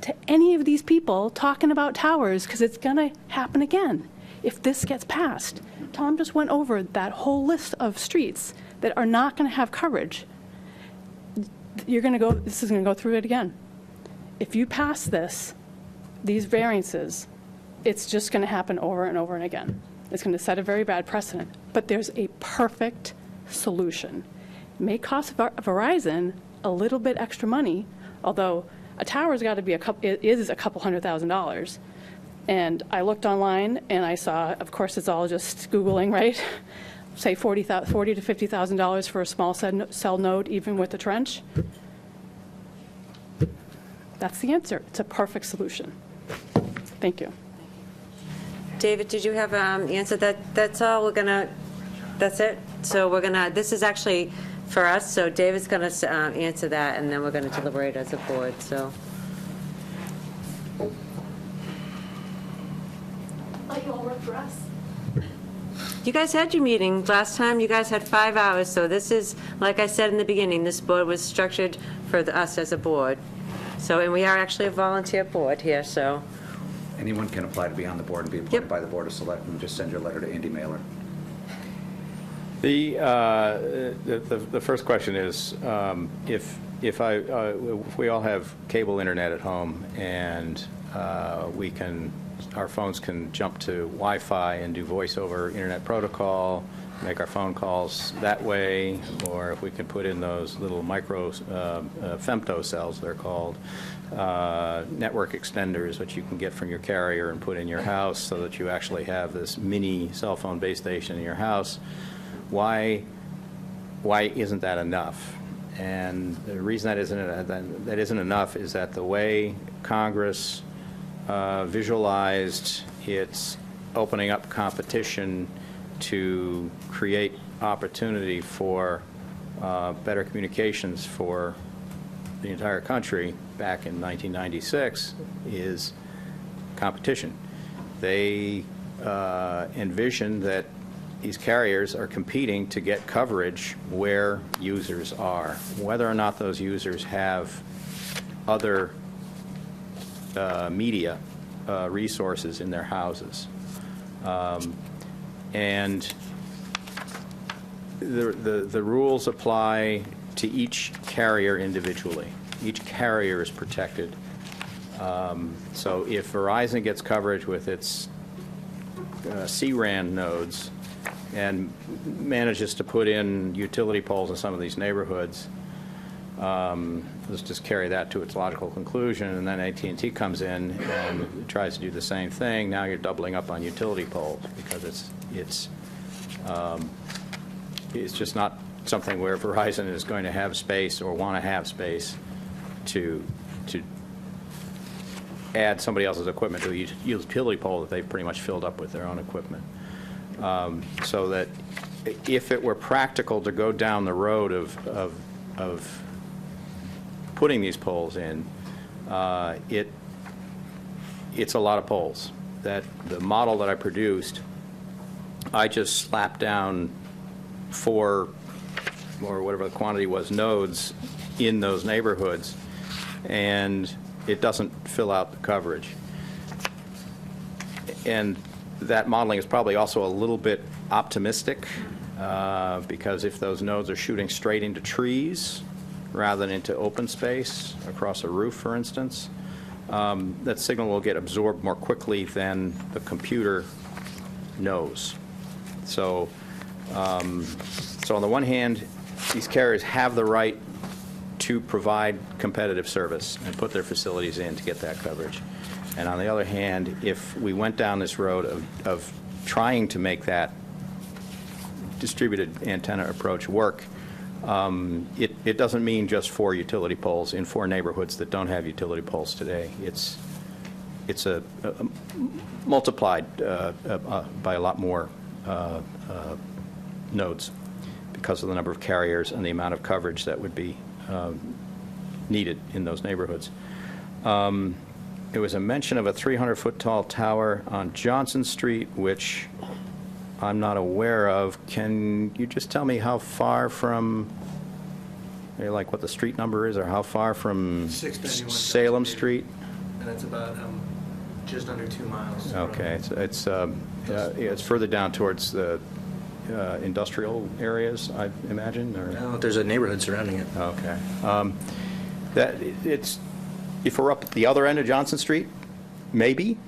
to any of these people talking about towers, because it's going to happen again if this gets passed. Tom just went over that whole list of streets that are not going to have coverage. This is going to go through it again. If you pass these variances, it's just going to happen over and over and again. It's going to set a very bad precedent. But there's a perfect solution. It may cost Verizon a little bit extra money, although a tower's got to be a couple $100,000. And I looked online and I saw, of course, it's all just Googling, right? Say $40,000 to $50,000 for a small cell node, even with the trench. That's the answer. It's a perfect solution. Thank you. David, did you have an answer? That's all that's it? So this is actually for us, so David's going to answer that, and then we're going to deliberate as a board, so. Like you all work for us. You guys had your meeting last time. You guys had 5 hours, so this is, like I said in the beginning, this board was structured for us as a board. So, and we are actually a volunteer board here, so. Anyone can apply to be on the board and be appointed by the Board of Selectmen. Just send your letter to Andy Mailer. The first question is, if we all have cable internet at home and our phones can jump to Wi-Fi and do voice over internet protocol, make our phone calls that way, or if we can put in those little micro femto cells, they're called, network extenders, which you can get from your carrier and put in your house so that you actually have this mini cell phone base station in your house. Why isn't that enough? And the reason that isn't enough is that the way Congress visualized its opening up competition to create opportunity for better communications for the entire country back in 1996 is competition. They envisioned that these carriers are competing to get coverage where users are, whether or not those users have other media resources in their houses. And the rules apply to each carrier individually. Each carrier is protected. So if Verizon gets coverage with its C-RAN nodes and manages to put in utility poles in some of these neighborhoods, let's just carry that to its logical conclusion, and then AT&T comes in and tries to do the same thing. Now you're doubling up on utility poles because it's just not something where Verizon is going to have space or want to have space to add somebody else's equipment to a utility pole that they've pretty much filled up with their own equipment. So that if it were practical to go down the road of putting these poles in, it's a lot of poles. That the model that I produced, I just slapped down 4, or whatever the quantity was, nodes in those neighborhoods, and it doesn't fill out the coverage. And that modeling is probably also a little bit optimistic, because if those nodes are shooting straight into trees rather than into open space, across a roof, for instance, that signal will get absorbed more quickly than the computer knows. So, so on the one hand, these carriers have the right to provide competitive service and put their facilities in to get that coverage. And on the other hand, if we went down this road of trying to make that distributed antenna approach work, it doesn't mean just 4 utility poles in 4 neighborhoods that don't have utility poles today. It's a multiplied by a lot more nodes because of the number of carriers and the amount of coverage that would be needed in those neighborhoods. There was a mention of a 300-foot tall tower on Johnson Street, which I'm not aware of. Can you just tell me how far from, maybe like what the street number is, or how far from 691 Salem Johnson Street? And it's about just under 2 miles. Okay, it's further down towards the industrial areas, I imagine, or? No, there's a neighborhood surrounding it. Okay. If we're up at the other end of Johnson Street, maybe,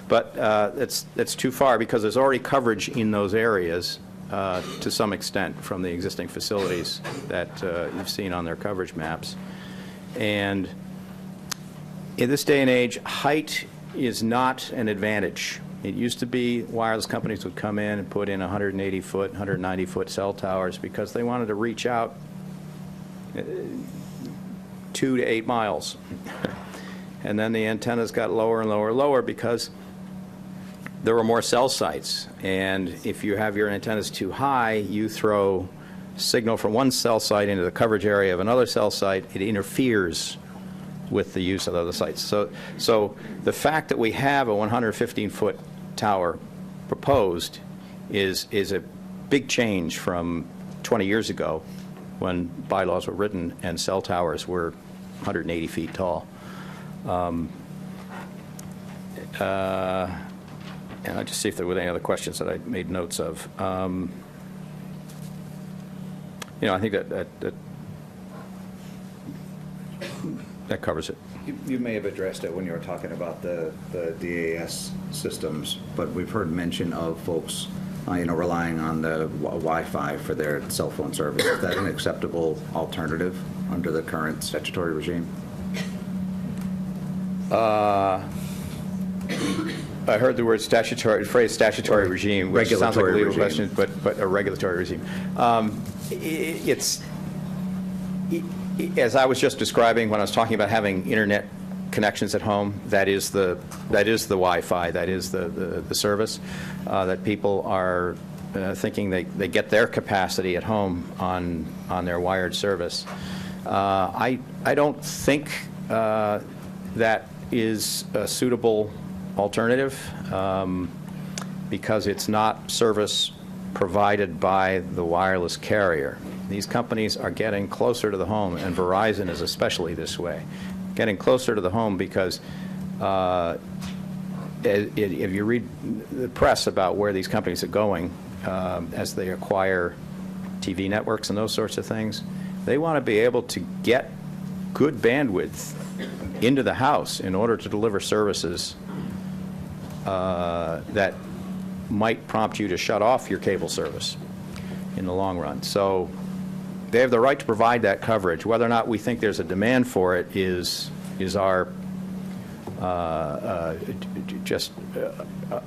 but it's too far because there's already coverage in those areas to some extent from the existing facilities that you've seen on their coverage maps. And in this day and age, height is not an advantage. It used to be wireless companies would come in and put in 180-foot, 190-foot cell towers because they wanted to reach out 2 to 8 miles. And then the antennas got lower and lower and lower because there were more cell sites. And if you have your antennas too high, you throw signal from one cell site into the coverage area of another cell site. It interferes with the use of other sites. So the fact that we have a 115-foot tower proposed is a big change from 20 years ago when bylaws were written and cell towers were 180 feet tall. And I'll just see if there were any other questions that I made notes of. I think that covers it. You may have addressed it when you were talking about the DAS systems, but we've heard mention of folks, relying on the Wi-Fi for their cell phone service. Is that an acceptable alternative under the current statutory regime? I heard the word phrase statutory regime, which sounds like a legal question, but a regulatory regime. As I was just describing when I was talking about having internet connections at home, that is the Wi-Fi, that is the service, that people are thinking they get their capacity at home on their wired service. I don't think that is a suitable alternative because it's not service provided by the wireless carrier. These companies are getting closer to the home, and Verizon is especially this way, getting closer to the home because if you read the press about where these companies are going as they acquire TV networks and those sorts of things, they want to be able to get good bandwidth into the house in order to deliver services that might prompt you to shut off your cable service in the long run. So they have the right to provide that coverage. Whether or not we think there's a demand for it is our just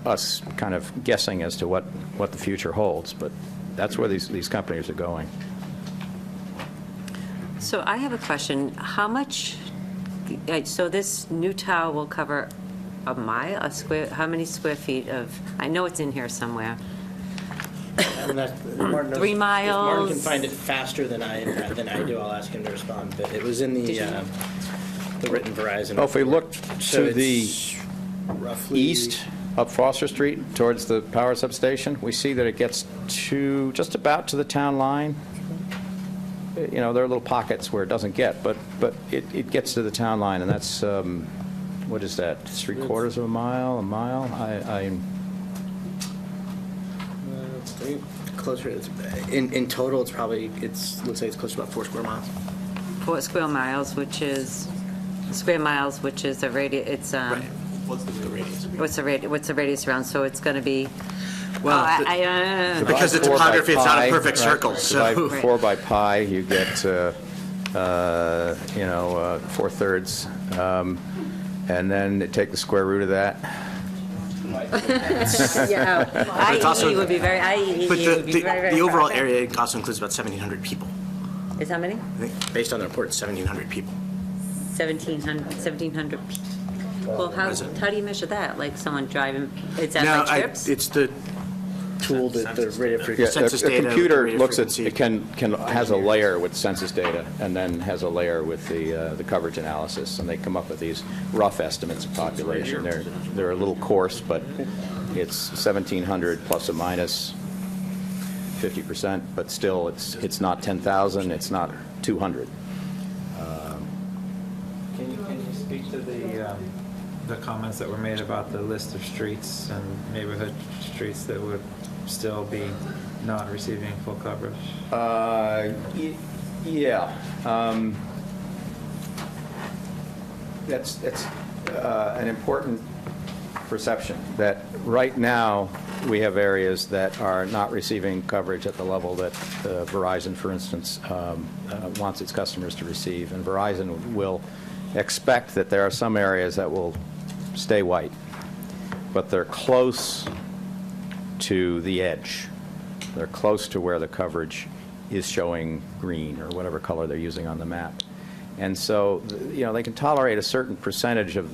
us kind of guessing as to what the future holds. But that's where these companies are going. So I have a question. How much, so this new tower will cover a mile, a square, how many square feet of, I know it's in here somewhere. And Martin knows- 3 miles. If Martin can find it faster than I do, I'll ask him to respond. But it was in the written Verizon. Oh, if we look So to the it's roughly east up Foster Street towards the power substation, we see that it gets to just about to the town line. You know, there are little pockets where it doesn't get, but it gets to the town line, and that's, what is that, 3/4 of a mile, a mile? closer. In total, it's probably looks like it's close to about 4 square miles. 4 square miles, which is a radius, it's, Right. What's the radius? what's the radius around, so it's going to be, Well, because the Divide 4 by topography, it's not a pi, perfect right? circle. So Divide 4 by pi, you get, 4/3, and then take the square root of that. yeah, it's also- IEE would be very, IEE but would be very, very the overall far. area also includes about 1,700 people. Is how many? I think based on the report, it's 1,700 people. 1,700 people. Well, how do you measure that? Like someone driving, is that No, like trips? it's the tool that the radio Yeah, frequency, census a data. computer radio looks at, frequency. has a layer with census data, and then has a layer with the coverage analysis, and they come up with these rough estimates of population. They're a little coarse, but it's 1,700 plus or minus 50%, but still, it's not 10,000, it's not 200. Can you speak to the comments that were made about the list of streets and neighborhood streets that would still be not receiving full coverage? Yeah. That's an important perception, that right now, we have areas that are not receiving coverage at the level that Verizon, for instance, wants its customers to receive. And Verizon will expect that there are some areas that will stay white, but they're close to the edge. They're close to where the coverage is showing green, or whatever color they're using on the map. And so, you know, they can tolerate a certain percentage of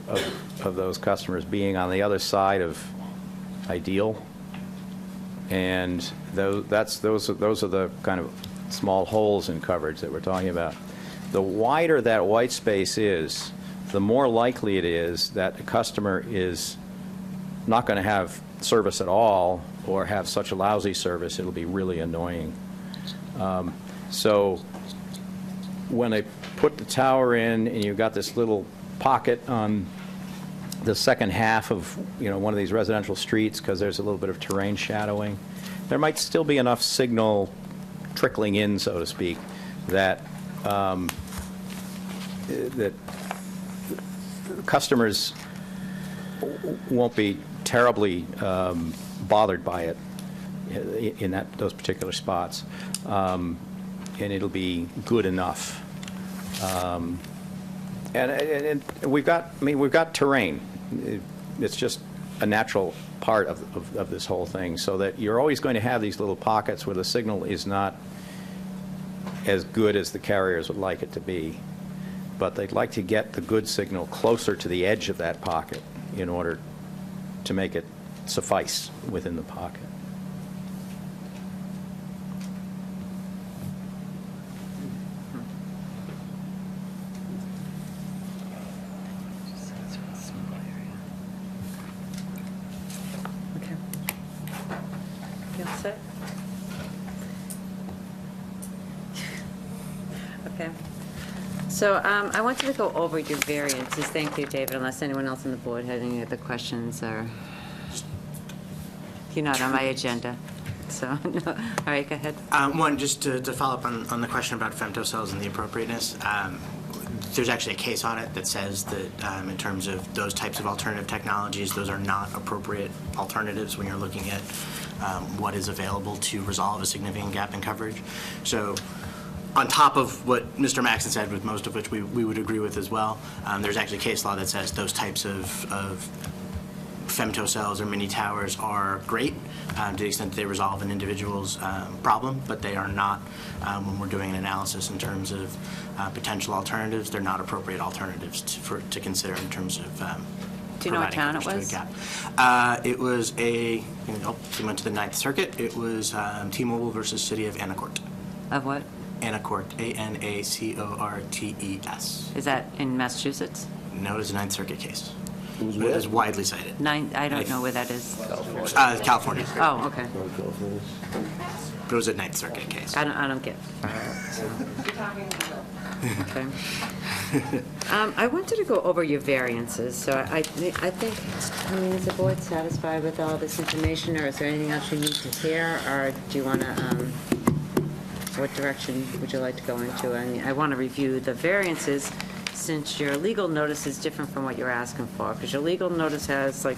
those customers being on the other side of ideal. And those are the kind of small holes in coverage that we're talking about. The wider that white space is, the more likely it is that the customer is not going to have service at all, or have such a lousy service it'll be really annoying. So when they put the tower in and you've got this little pocket on the second half of, you know, one of these residential streets, because there's a little bit of terrain shadowing, there might still be enough signal trickling in, so to speak, that that customers won't be terribly bothered by it in those particular spots, and it'll be good enough. And we've got terrain. It's just a natural part of this whole thing, so that you're always going to have these little pockets where the signal is not as good as the carriers would like it to be, but they'd like to get the good signal closer to the edge of that pocket in order to make it suffice within the pocket. Okay. You all set? Okay. So I wanted to go over your variances. Thank you, David, unless anyone else on the board had any other questions or, you're not on my agenda, so, no. All right, go ahead. One, just to follow up on the question about femtocells and the appropriateness, there's actually a case on it that says that in terms of those types of alternative technologies, those are not appropriate alternatives when you're looking at what is available to resolve a significant gap in coverage. So on top of what Mr. Maxon said, with most of which we would agree with as well, there's actually case law that says those types of femtocells or mini towers are great to the extent that they resolve an individual's problem, but they are not, when we're doing an analysis in terms of potential alternatives, they're not appropriate alternatives to consider in terms of Do you know what town it providing was? coverage to a gap. It was we went to the Ninth Circuit. It was T-Mobile versus City of Anacortes. Of what? Anacortes, Anacortes. Is that in Massachusetts? No, it is a Ninth Circuit case. Who's It where? is widely cited. I don't know where that is. California. Oh, okay. But it was a Ninth Circuit case. I don't get. Okay. I wanted to go over your variances, so I think, is the board satisfied with all this information, or is there anything else you need to hear, or do you want to, what direction would you like to go into? I mean, I want to review the variances, since your legal notice is different from what you're asking for, because your legal notice has like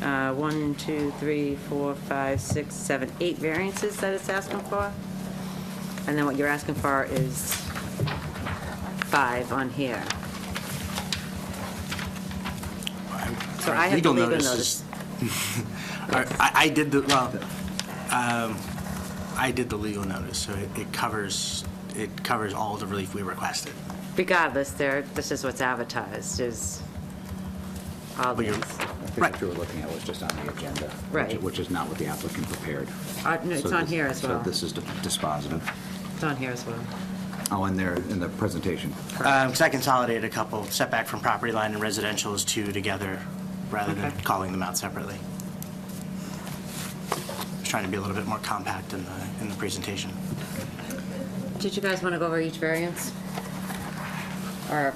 1, 2, 3, 4, 5, 6, 7, 8 variances that it's asking for. And then what you're asking for is 5 on here. So I have the legal notice. I did the, I did the legal notice, so it covers all the relief we requested. Regardless, this is what's advertised, is all But these. you're- I think Right. what you were looking at was just on the agenda. Right. Which is not what the applicant prepared. No, it's So on this- here as well. So this is dispositive. It's on here as well. Oh, in there, in the presentation. Because I consolidated a couple, setback from property line and residential is 2 together, rather than Okay. calling them out separately. Just trying to be a little bit more compact in the presentation. Did you guys want to go over each variance? Or,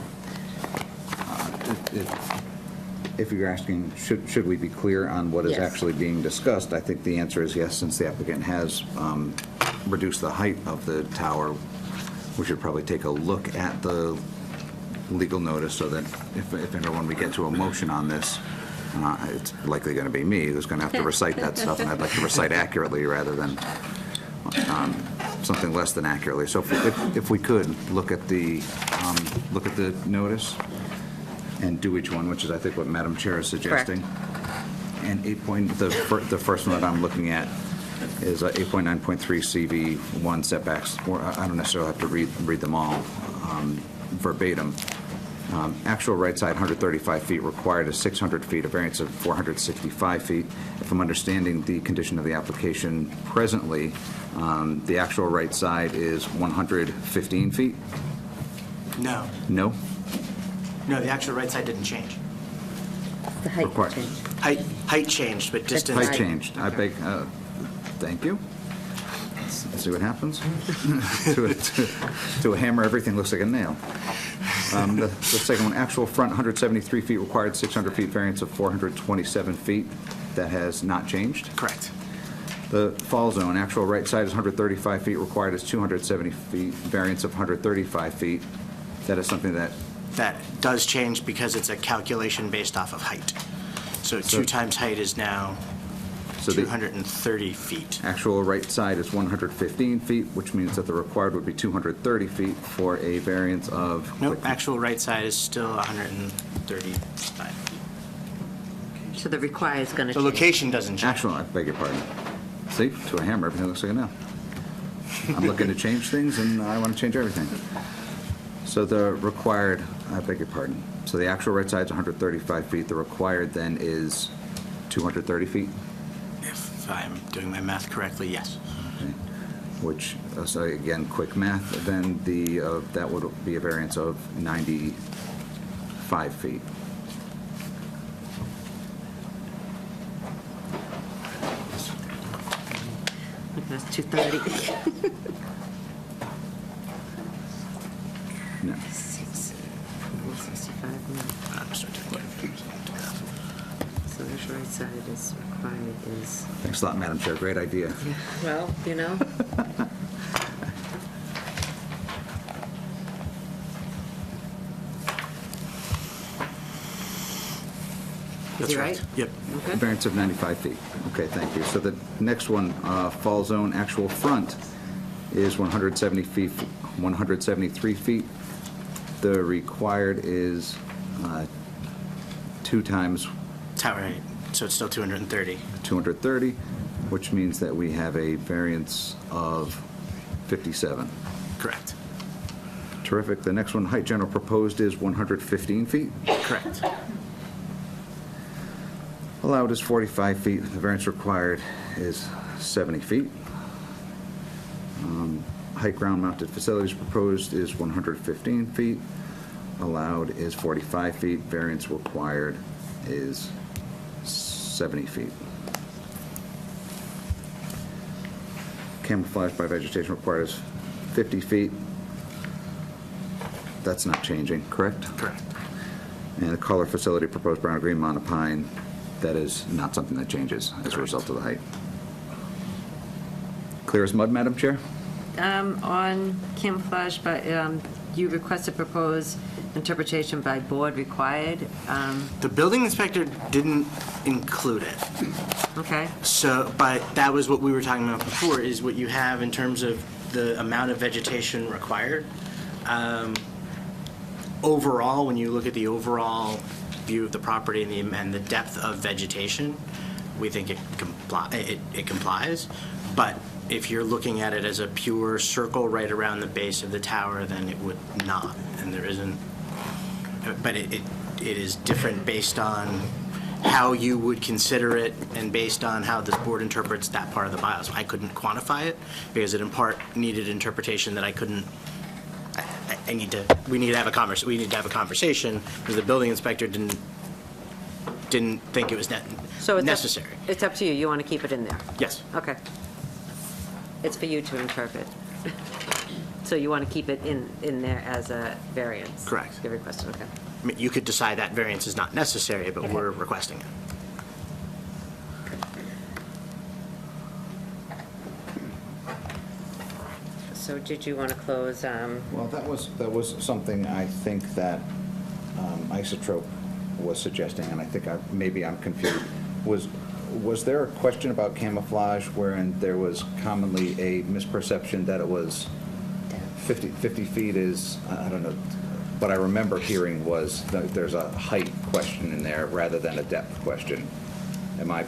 If you're asking, should we be clear on what is Yes. actually being discussed, I think the answer is yes, since the applicant has reduced the height of the tower. We should probably take a look at the legal notice so that if ever when we get to a motion on this, it's likely going to be me who's going to have to recite that stuff, and I'd like to recite accurately rather than something less than accurately. So if we could, look at the notice and do each one, which is, I think, what Madam Chair is suggesting. And the first one that I'm looking at is 8.9.3 CV1 setbacks. I don't necessarily have to read them all verbatim. Actual right side 135 feet, required is 600 feet, a variance of 465 feet. If I'm understanding the condition of the application presently, the actual right side is 115 feet? No. No? No, the actual right side didn't change. the height Required. change. Height changed, but distance. Height changed. I beg, thank you. Let's see what happens. To a hammer, everything looks like a nail. The second one, actual front 173 feet, required 600 feet, variance of 427 feet. That has not changed. Correct. The fall zone, actual right side is 135 feet, required is 270 feet, variance of 135 feet. That is something that, That does change because it's a calculation based off of height. So 2 times height is now so the 230 feet. actual right side is 115 feet, which means that the required would be 230 feet for a variance of... Nope, actual right side is still 135 feet. So the required is going to The change. location doesn't change. Actual, I beg your pardon. See, to a hammer, everything looks like a nail. I'm looking to change things, and I want to change everything. So the required, I beg your pardon, so the actual right side is 135 feet, the required then is 230 feet? If I'm doing my math correctly, yes. Okay. Which, so again, quick math, then that would be a variance of 95 feet. That's 230. No. 65, I'm just trying to take so the right side is required is, Thanks a lot, Madam Chair, great idea. well, you know. Is That's he right. right? Yep. Okay. Variance of 95 feet. Okay, thank you. So the next one, fall zone actual front is 173 feet. The required is 2 times Tower height, so it's still 230. 230, which means that we have a variance of 57. Correct. Terrific. The next one, height general proposed is 115 feet. Correct. Allowed is 45 feet. The variance required is 70 feet. Height ground-mounted facilities proposed is 115 feet. Allowed is 45 feet. Variance required is 70 feet. Camouflage by vegetation required is 50 feet. That's not changing, correct? Correct. And the color facility proposed brown or green monopine, that is not something that changes as a result of the height. Clear as mud, Madam Chair? On camouflage, but you requested proposed interpretation by board required. The building inspector didn't include it. Okay. So, but that was what we were talking about before, is what you have in terms of the amount of vegetation required. Overall, when you look at the overall view of the property and the depth of vegetation, we think it complies. But if you're looking at it as a pure circle right around the base of the tower, then it would not, and there isn't. But it is different based on how you would consider it and based on how this board interprets that part of the bylaws. I couldn't quantify it because it in part needed interpretation that I couldn't. We need to have a conversation because the building inspector didn't think it was So it's necessary. It's up to you. You want to keep it in there? Yes. Okay. It's for you to interpret. So you want to keep it in there as a variance? Correct. You requested, okay. I mean, you could decide that variance is not necessary, but Okay. we're requesting it. So did you want to close? Well, that was something I think that Isotrope was suggesting, and I think maybe I'm confused. Was there a question about camouflage wherein there was commonly a misperception that it was 50 feet is, I don't know, what I remember hearing was that there's a height question in there rather than a depth question. Am I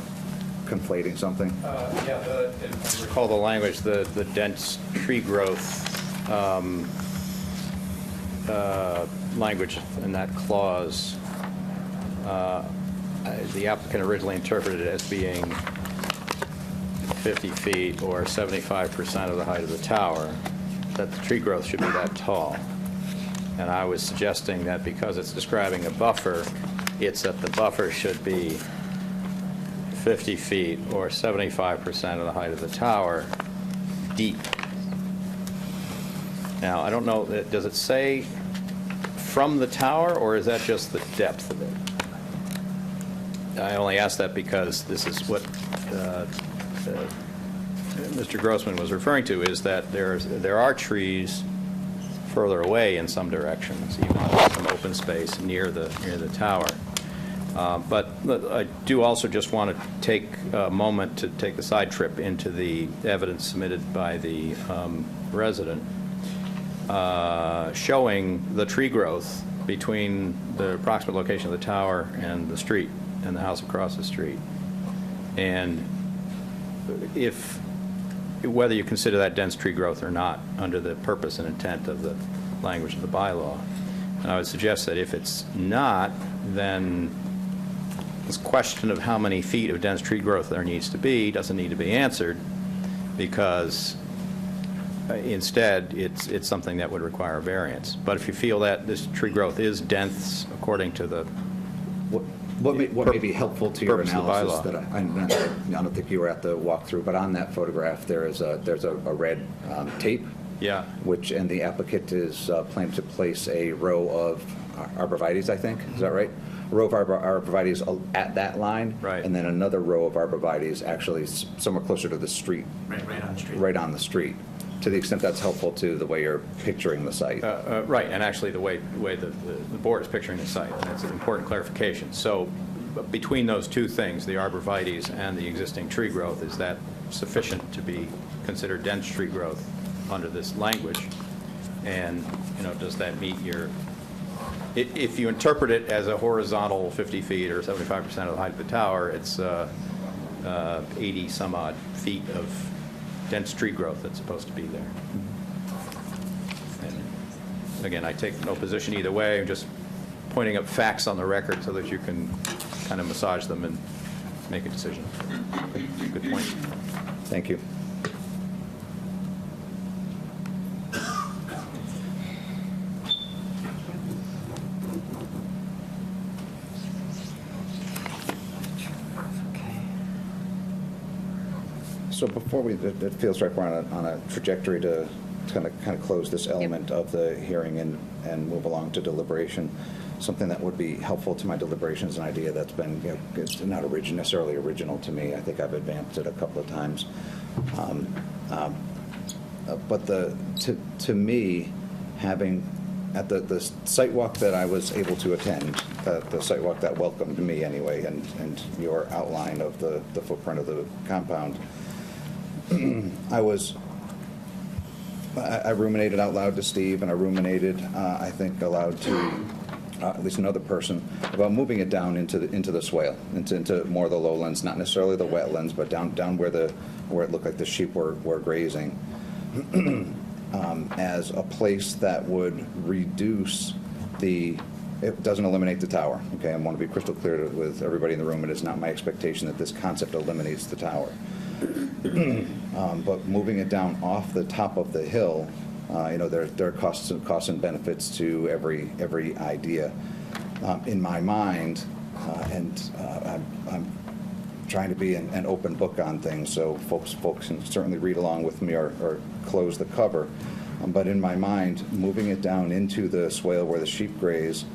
conflating something? If I recall the language, the dense tree growth language in that clause, the applicant originally interpreted it as being 50 feet or 75% of the height of the tower, that the tree growth should be that tall. And I was suggesting that because it's describing a buffer, it's that the buffer should be 50 feet or 75% of the height of the tower deep. Now, I don't know, does it say from the tower, or is that just the depth of it? I only ask that because this is what Mr. Grossman was referring to, is that there are trees further away in some directions, even on some open space near the tower. But I do also just want to take a moment to take the side trip into the evidence submitted by the resident showing the tree growth between the approximate location of the tower and the street and the house across the street. And if whether you consider that dense tree growth or not under the purpose and intent of the language of the bylaw. And I would suggest that if it's not, then this question of how many feet of dense tree growth there needs to be doesn't need to be answered, because instead, it's something that would require a variance. But if you feel that this tree growth is dense according to the What may be helpful to your purpose of the analysis, bylaw. that I don't think you were at the walkthrough, but on that photograph, there's a red tape, Yeah. which, and the applicant is planning to place a row of arborvitaes, I think, is that right? A row of arborvitaes at that line. Right. And then another row of arborvitaes actually somewhere closer to the street. Right on the street. Right on the street, to the extent that's helpful to the way you're picturing the site. Right, and actually the way the board is picturing the site, and that's an important clarification. So between those two things, the arborvitaes and the existing tree growth, is that sufficient to be considered dense tree growth under this language? And, does that meet your, if you interpret it as a horizontal 50 feet or 75% of the height of the tower, it's 80 some odd feet of dense tree growth that's supposed to be there. And again, I take no position either way. I'm just pointing up facts on the record so that you can kind of massage them and make a decision. Good point. Thank you. So before it feels like we're on a trajectory to kind of close this element of the hearing and move along to deliberation. Something that would be helpful to my deliberations, an idea that's been, it's not necessarily original to me. I think I've advanced it a couple of times. But to me, having at the site walk that I was able to attend, the site walk that welcomed me anyway, and your outline of the footprint of the compound, I ruminated out loud to Steve, and I ruminated, I think, aloud to at least another person, about moving it down into the swale, into more of the lowlands, not necessarily the wetlands, but down where it looked like the sheep were grazing, as a place that would reduce it doesn't eliminate the tower. Okay, I want to be crystal clear with everybody in the room. It is not my expectation that this concept eliminates the tower. But moving it down off the top of the hill, there are costs and benefits to every idea. In my mind, and I'm trying to be an open book on things, so folks can certainly read along with me or close the cover. But in my mind, moving it down into the swale where the sheep graze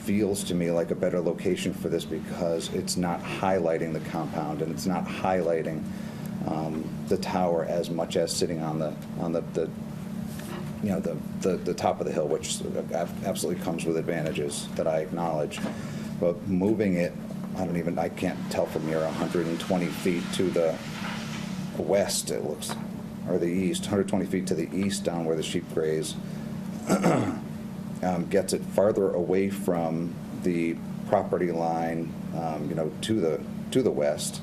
feels to me like a better location for this, because it's not highlighting the compound and it's not highlighting the tower as much as sitting on the top of the hill, which absolutely comes with advantages that I acknowledge. But moving it, I can't tell from here, 120 feet to the west, it looks, or the east, 120 feet to the east down where the sheep graze, gets it farther away from the property line, to the west,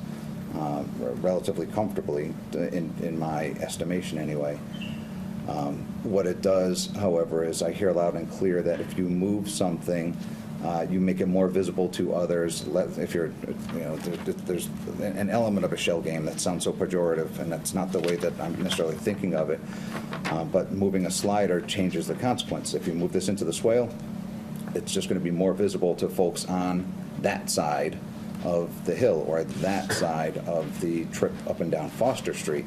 relatively comfortably, in my estimation anyway. What it does, however, is I hear loud and clear that if you move something, you make it more visible to others. If you're, there's an element of a shell game that sounds so pejorative, and that's not the way that I'm necessarily thinking of it. But moving a slider changes the consequence. If you move this into the swale, it's just going to be more visible to folks on that side of the hill or that side of the trip up and down Foster Street.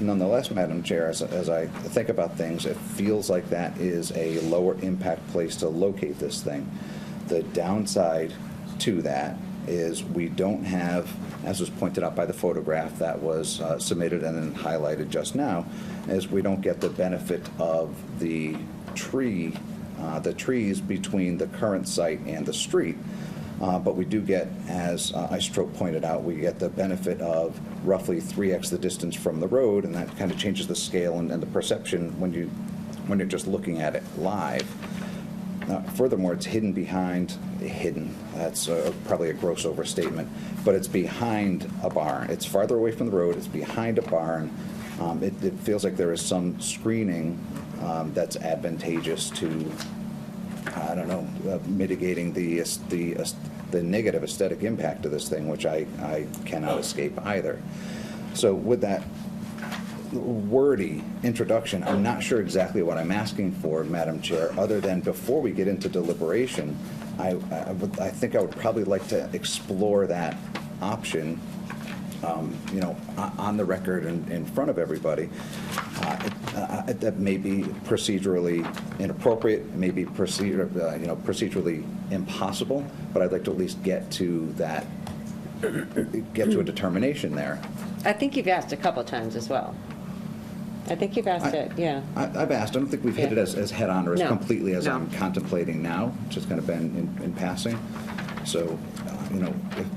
Nonetheless, Madam Chair, as I think about things, it feels like that is a lower impact place to locate this thing. The downside to that is we don't have, as was pointed out by the photograph that was submitted and then highlighted just now, is we don't get the benefit of the trees between the current site and the street. But we do get, as Isotrope pointed out, we get the benefit of roughly 3x the distance from the road, and that kind of changes the scale and the perception when you're just looking at it live. Furthermore, it's hidden, that's probably a gross overstatement, but it's behind a barn. It's farther away from the road, it's behind a barn. It feels like there is some screening that's advantageous to, I don't know, mitigating the negative aesthetic impact of this thing, which I cannot escape either. So with that wordy introduction, I'm not sure exactly what I'm asking for, Madam Chair, other than before we get into deliberation, I think I would probably like to explore that option, on the record and in front of everybody. That may be procedurally inappropriate, may be procedurally impossible, but I'd like to at least get to a determination there. I think you've asked a couple times as well. I think you've asked it, yeah. I've asked. I don't think we've hit it as head-on or as No. completely as No. I'm contemplating now. It's just kind of been in passing. So,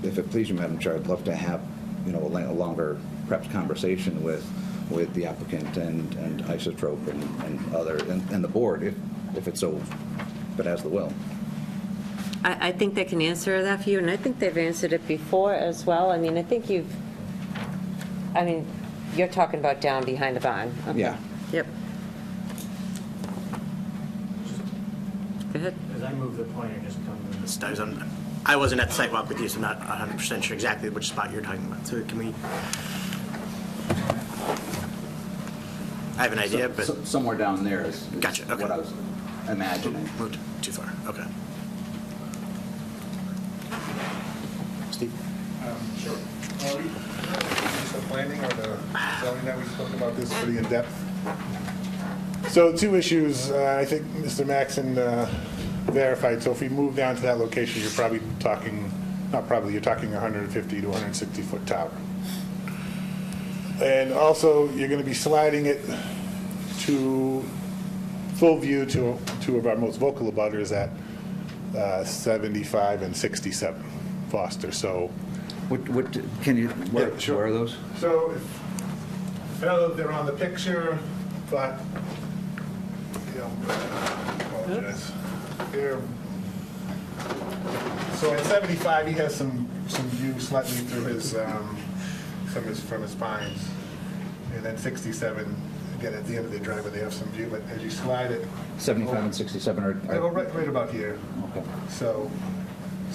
if it pleases you, Madam Chair, I'd love to have, a longer, perhaps, conversation with the applicant and Isotrope and other, and the board, if it has the will. I think they can answer that for you, and I think they've answered it before as well. I mean, you're talking about down behind the barn. Okay. Yeah. Yep. Go ahead. As I move the pointer, just come to the studies. I wasn't at the site walk with you, so I'm not 100% sure exactly which spot you're talking about. So can we? I have an idea, but Somewhere down there is Gotcha, okay. what I was imagining. moved too far. Okay. Steve? Sure. The planning or the zoning that we spoke about this pretty in-depth. So 2 issues, I think Mr. Maxon verified. So if we move down to that location, you're probably talking, you're talking 150 to 160 foot tower. And also, you're going to be sliding it to full view to 2 of our most vocal abutters at 75 and 67 Foster. So Where sure. are those? So, I don't know if they're on the picture, but, apologize. So at 75, he has some view slightly through his, from his pines. And then 67, again, at the end of the driveway, they have some view, but as you slide it. 75 and 67 are... Right about here. Okay. So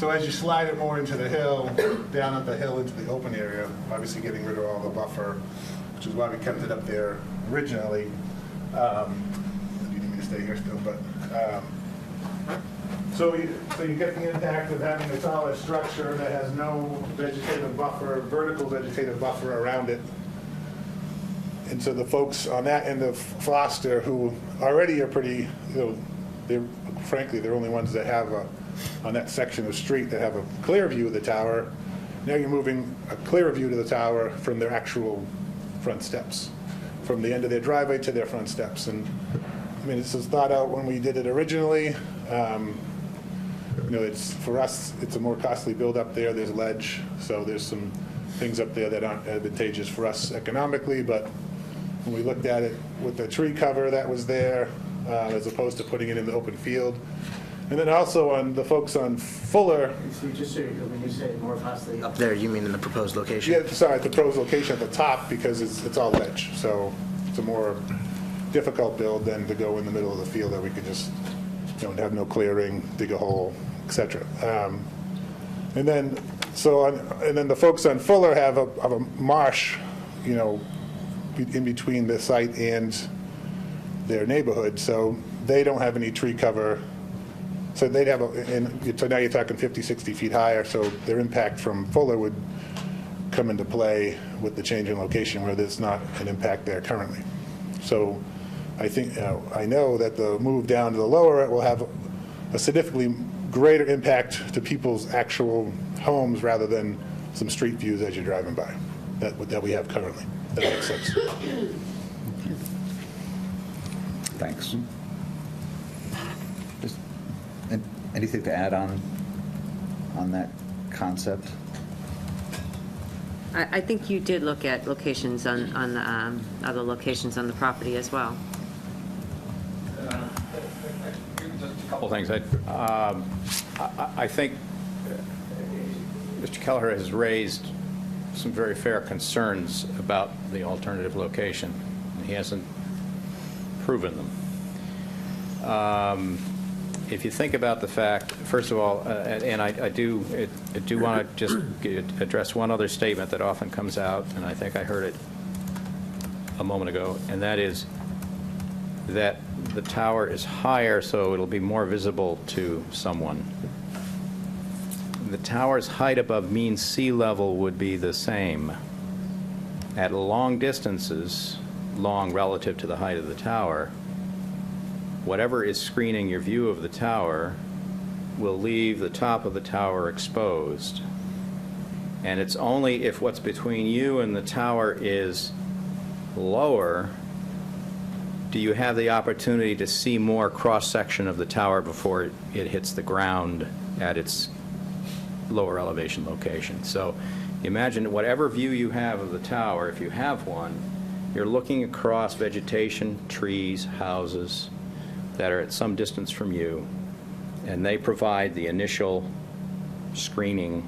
as you slide it more into the hill, down up the hill into the open area, obviously getting rid of all the buffer, which is why we kept it up there originally. You need me to stay here still, but so you get the impact of having a solid structure that has no vegetative buffer, vertical vegetative buffer around it. And so the folks on that end of Foster, who already are pretty, they're only ones that have on that section of street that have a clear view of the tower. Now you're moving a clearer view to the tower from their actual front steps, from the end of their driveway to their front steps. And this was thought out when we did it originally. It's for us, it's a more costly build up there. There's ledge, so there's some things up there that aren't advantageous for us economically. But when we looked at it with the tree cover that was there, as opposed to putting it in the open field. And then also on the folks on Fuller. Just so when you say more costly up there, you mean in the proposed location? Yeah, sorry, the proposed location at the top, because it's all ledge. So it's a more difficult build than to go in the middle of the field that we could just, have no clearing, dig a hole, et cetera. And then the folks on Fuller have a marsh, in between the site and their neighborhood. So they don't have any tree cover. So they'd have, so now you're talking 50, 60 feet higher, so their impact from Fuller would come into play with the change in location where there's not an impact there currently. So I think, I know that the move down to the lower will have a significantly greater impact to people's actual homes rather than some street views as you're driving by that we have currently. That makes sense. Thanks. Anything to add on that concept? I think you did look at locations on the other locations on the property as well. Just a couple things. I think Mr. Kelleher has raised some very fair concerns about the alternative location. He hasn't proven them. If you think about the fact, first of all, and I do want to just address one other statement that often comes out, and I think I heard it a moment ago, and that is that the tower is higher, so it'll be more visible to someone. The tower's height above mean sea level would be the same. At long distances, long relative to the height of the tower, whatever is screening your view of the tower will leave the top of the tower exposed. And it's only if what's between you and the tower is lower do you have the opportunity to see more cross-section of the tower before it hits the ground at its lower elevation location. So imagine whatever view you have of the tower, if you have one, you're looking across vegetation, trees, houses that are at some distance from you, and they provide the initial screening,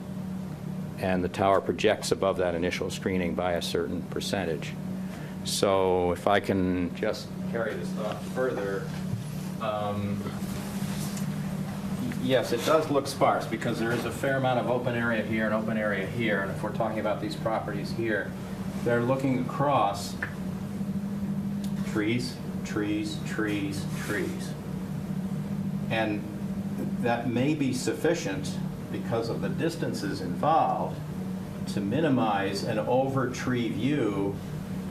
and the tower projects above that initial screening by a certain percentage. So if I can just carry this thought further, yes, it does look sparse because there is a fair amount of open area here and open area here, and if we're talking about these properties here, they're looking across trees, trees, trees, trees. And that may be sufficient because of the distances involved to minimize an over-tree view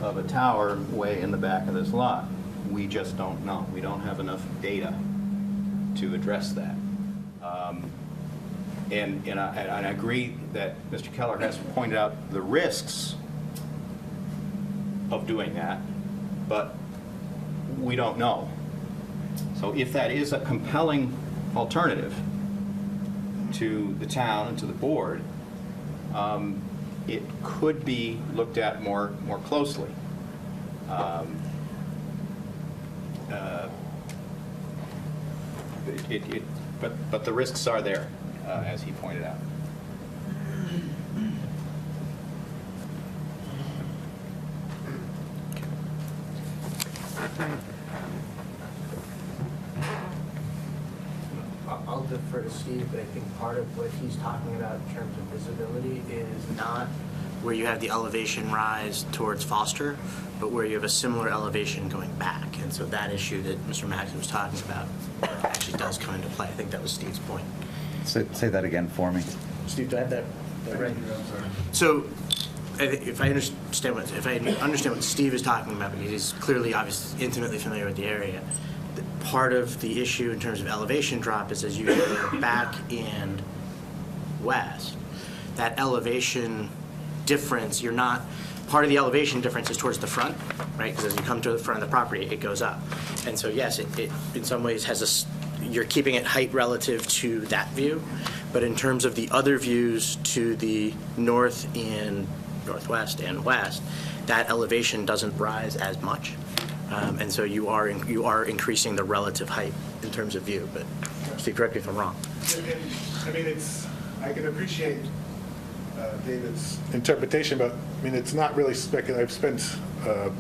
of a tower way in the back of this lot. We just don't know. We don't have enough data to address that. And I agree that Mr. Keller has pointed out the risks of doing that, but we don't know. So if that is a compelling alternative to the town and to the board, it could be looked at more closely. But the risks are there, as he pointed out. I'll defer to Steve, but I think part of what he's talking about in terms of visibility is not Where you have the elevation rise towards Foster, but where you have a similar elevation going back. And so that issue that Mr. Maxson was talking about actually does come into play. I think that was Steve's point. Say that again for me. Steve, do I have that right? So if I understand what Steve is talking about, because he's clearly, obviously, intimately familiar with the area, part of the issue in terms of elevation drop is as you go back and west, that elevation difference, part of the elevation difference is towards the front, right? Because as you come to the front of the property, it goes up. And so yes, it in some ways you're keeping it height relative to that view, but in terms of the other views to the north and northwest and west, that elevation doesn't rise as much. And so you are increasing the relative height in terms of view, but Steve, correct me if I'm wrong. I mean, I can appreciate David's interpretation, but I mean, it's not really speculative. I've spent an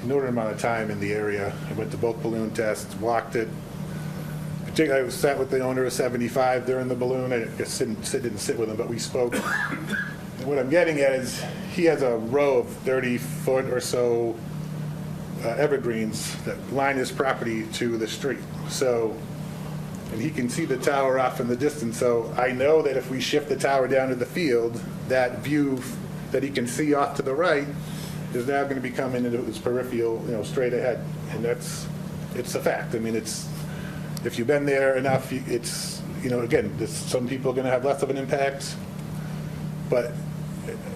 inordinate amount of time in the area. I went to both balloon tests, walked it. Particularly, I sat with the owner of 75 during the balloon. I just didn't sit with him, but we spoke. And what I'm getting at is he has a row of 30-foot or so evergreens that line his property to the street. So, and he can see the tower off in the distance. So I know that if we shift the tower down to the field, that view that he can see off to the right is now going to be coming into his peripheral, straight ahead. And it's a fact. I mean, if you've been there enough, it's, again, some people are going to have less of an impact, but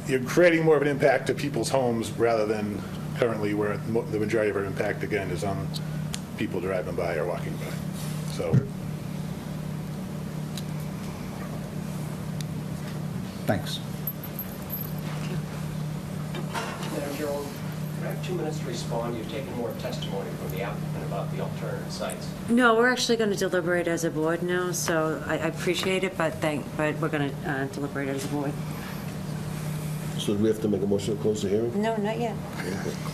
you're creating more of an impact to people's homes rather than currently where the majority of our impact, again, is on people driving by or walking by. So. Thanks. Madam Chairwoman, I have 2 minutes to respond? You've taken more testimony from the applicant about the alternative sites. No, we're actually going to deliberate as a board now, so I appreciate it, but we're going to deliberate as a board. So do we have to make a motion to close the hearing? No, not yet.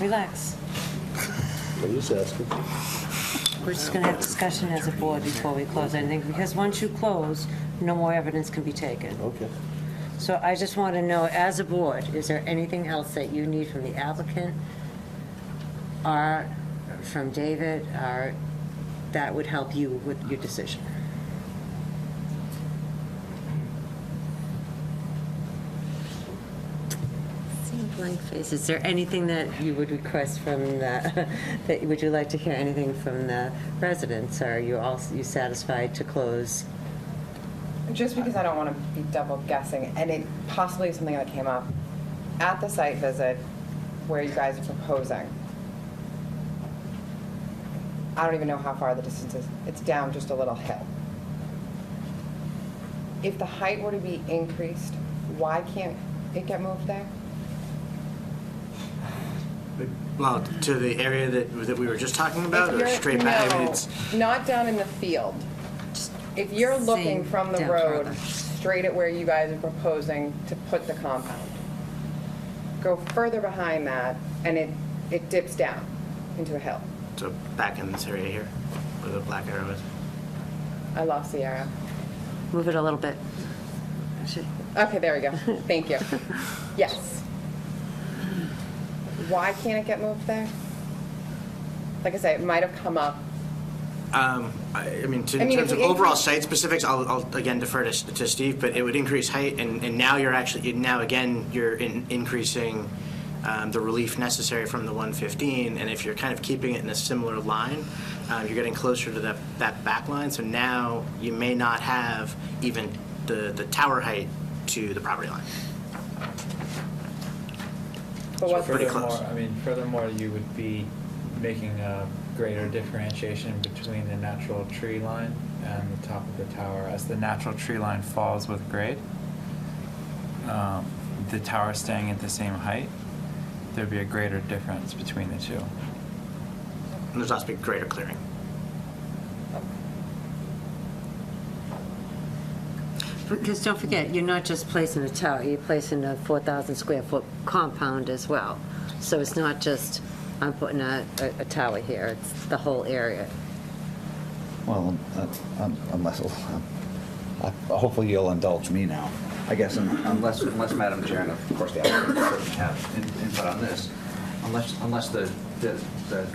Relax. I'm just asking. We're just going to have discussion as a board before we close anything, because once you close, no more evidence can be taken. Okay. So I just want to know, as a board, is there anything else that you need from the applicant or from David, or that would help you with your decision? See a blank face. Is there anything that you would request from the, that would you like to hear anything from the residents? Or are you satisfied to close? Just because I don't want to be double guessing, and it possibly is something that came up at the site visit where you guys are proposing. I don't even know how far the distance is. It's down just a little hill. If the height were to be increased, why can't it get moved there? Well, to the area that we were just talking about, If or you're- straight back? I mean, no, it's, not down in the field. If you're looking Same, from the down road further. straight at where you guys are proposing to put the compound, go further behind that, and it dips down into a hill. so back in this area here, where the black arrow is. I lost the arrow. Move it a little bit. Actually, Okay, there we go. Thank you. Yes. Why can't it get moved there? Like I say, it might have come up. I mean, in I mean, terms if of we overall increase- site specifics, I'll again defer to Steve, but it would increase height, and now you're actually, now again, you're increasing the relief necessary from the 115, and if you're kind of keeping it in a similar line, you're getting closer to that back line, so now you may not have even the tower height to the property line. But what's pretty close. Furthermore, you would be making a greater differentiation between the natural tree line and the top of the tower. As the natural tree line falls with grade, the tower staying at the same height, there'd be a greater difference between the two. And there's also be greater clearing. Because don't forget, you're not just placing a tower, you're placing a 4,000 square foot compound as well. So it's not just, I'm putting a tower here, it's the whole area. Well, unless, hopefully you'll indulge me now. I guess unless Madam Chair, and of course the applicant doesn't have input on this, unless the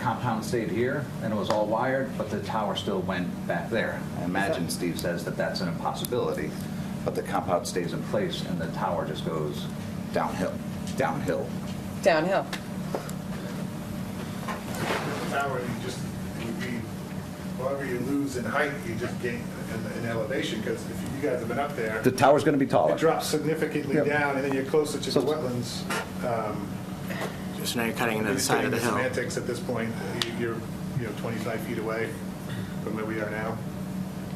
compound stayed here and it was all wired, but the tower still went back there. I imagine Steve says that that's an impossibility, but the compound stays in place and the tower just goes downhill. downhill? Tower, whatever you lose in height, you just gain in elevation, because if you guys have been up there, The tower's going to be taller. it drops significantly Yep. down, and then you're closer to the wetlands. So now you're cutting into We're the just side getting of the hill. semantics at this point. You're 25 feet away from where we are now.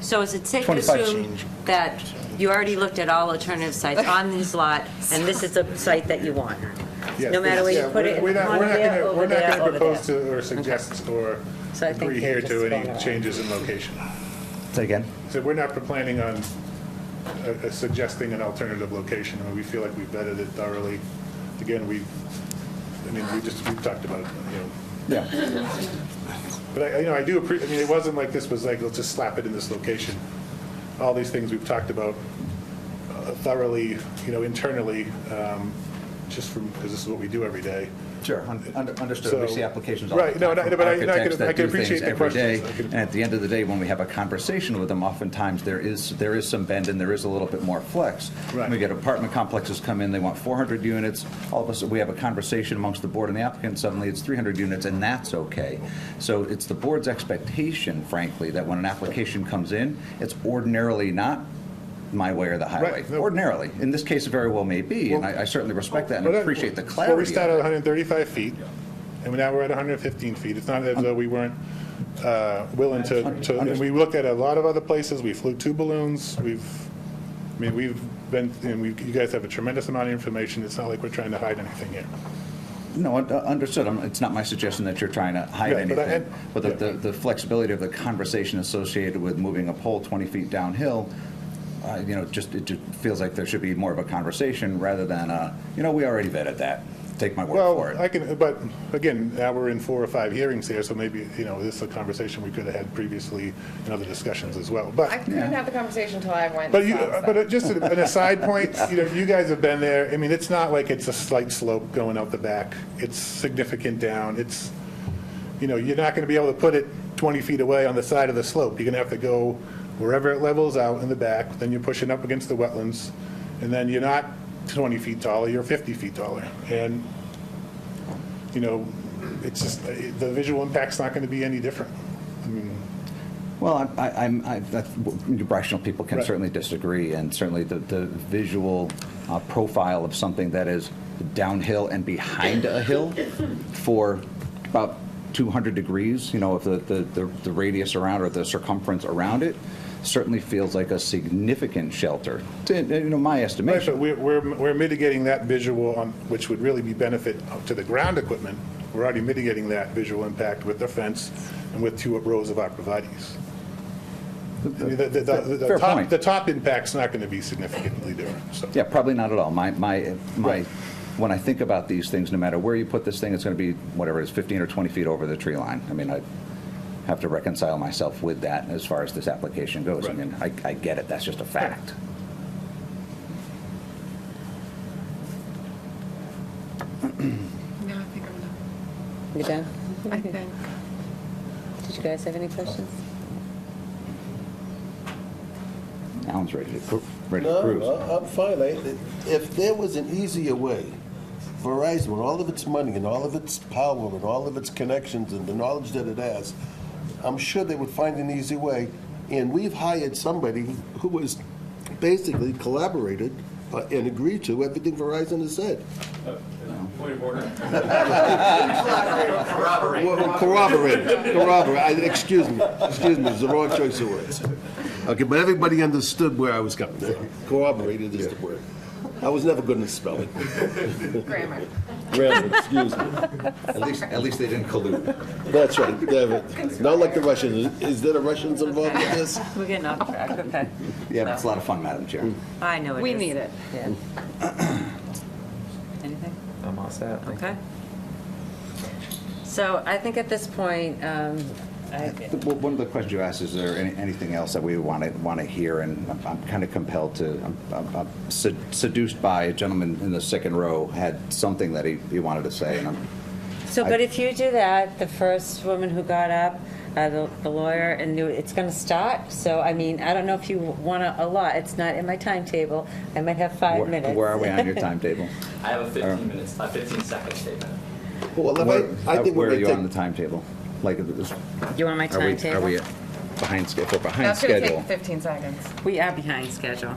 So is it safe to 25 assume that you already looked at all alternative sites on this lot, and this is the site that you want? Yes, No matter where you yeah, put it, we're not one there, over We're not there, going to over propose there. to, or suggest, or So I think agree they're here just to going any around. changes in location. Say again? So we're not planning on suggesting an alternative location. I mean, we feel like we've vetted it thoroughly. Again, we've talked about it, Yeah. But I do appreciate, it wasn't like this was like, let's just slap it in this location. All these things we've talked about thoroughly, internally, just because this is what we do every day. Sure, understood. We So- see applications all the Right, time no, from but I architects can that do appreciate things the every day. questions. And at the end of the day, when we have a conversation with them, oftentimes there is some bend and there is a little bit more flex. Right. We get apartment complexes come in, they want 400 units. All of a sudden, we have a conversation amongst the board and the applicant, suddenly it's 300 units, and that's okay. So it's the board's expectation, frankly, that when an application comes in, it's ordinarily not my way or the highway. Right, no. Ordinarily. In this case, it very well may be, and I certainly respect that and Well, appreciate the Well, clarity we of started at it. 135 feet, and now we're at 115 feet. It's not as though we weren't willing to, and we looked at a lot of other places. We flew 2 balloons. We've been, and you guys have a tremendous amount of information. It's not like we're trying to hide anything here. No, understood. It's not my suggestion that you're trying to hide Yeah, anything. But yeah. the flexibility of the conversation associated with moving a pole 20 feet downhill, it just feels like there should be more of a conversation rather than, we already vetted that. Take my word for it. But again, now we're in 4 or 5 hearings here, so maybe, this is a conversation we could have had previously in other discussions as well. But I couldn't have the conversation until I went. But and saw but just an aside point, you guys have been there. I mean, it's not like it's a slight slope going out the back. It's significant down. It's, you're not going to be able to put it 20 feet away on the side of the slope. You're going to have to go wherever it levels out in the back. Then you're pushing up against the wetlands, and then you're not 20 feet taller. You're 50 feet taller, and it's just the visual impact's not going to be any different. I mean. Well, rational people can Right. certainly disagree, and certainly the visual profile of something that is downhill and behind a hill for about 200 degrees, if the radius around or the circumference around it certainly feels like a significant shelter, my Right, estimation. but we're mitigating that visual, which would really be benefit to the ground equipment. We're already mitigating that visual impact with the fence and with 2 rows of arborvitae's. I mean, Fair point. the top impact's not going to be significantly different, so. Yeah, probably not at all. When I think about these things, no matter where you put this thing, it's going to be, whatever it is, 15 or 20 feet over the tree line. I mean, I have to reconcile myself with that as far as this application goes. I mean, I get it. That's just a fact. No, I think I'm done. You done? I think. Did you guys have any questions? Alan's ready to cruise. No, I'm fine. If there was an easier way, Verizon, with all of its money and all of its power and all of its connections and the knowledge that it has, I'm sure they would find an easy way. And we've hired somebody who has basically collaborated and agreed to everything Verizon has said. Point of order. Corroborate. Excuse me, it's the wrong choice of words. Okay, but everybody understood where I was coming from. Corroborated is the word. I was never good at spelling. Grammar. Grammar, excuse me. At least they didn't collude. That's right. Not like the Russians. Is there the Russians involved with this? We're getting off track, okay. Yeah, but it's a lot of fun, Madam Chair. I know it is. We need it. Yeah. Anything? I'm all set. Thank you. Okay. So I think at this point, One of the questions you asked, is there anything else that we want to hear? And I'm kind of compelled to, I'm seduced by a gentleman in the second row had something that he wanted to say. And but if you do that, the first woman who got up, the lawyer, and it's going to start. So, I mean, I don't know if you want a lot. It's not in my timetable. I might have 5 minutes. Where are we on your timetable? I have a 15-second statement. Well, I think where we're are you going on to the timetable? Like, You want my timetable? Are we behind schedule? We're behind That's going to schedule. take 15 seconds. We are behind schedule.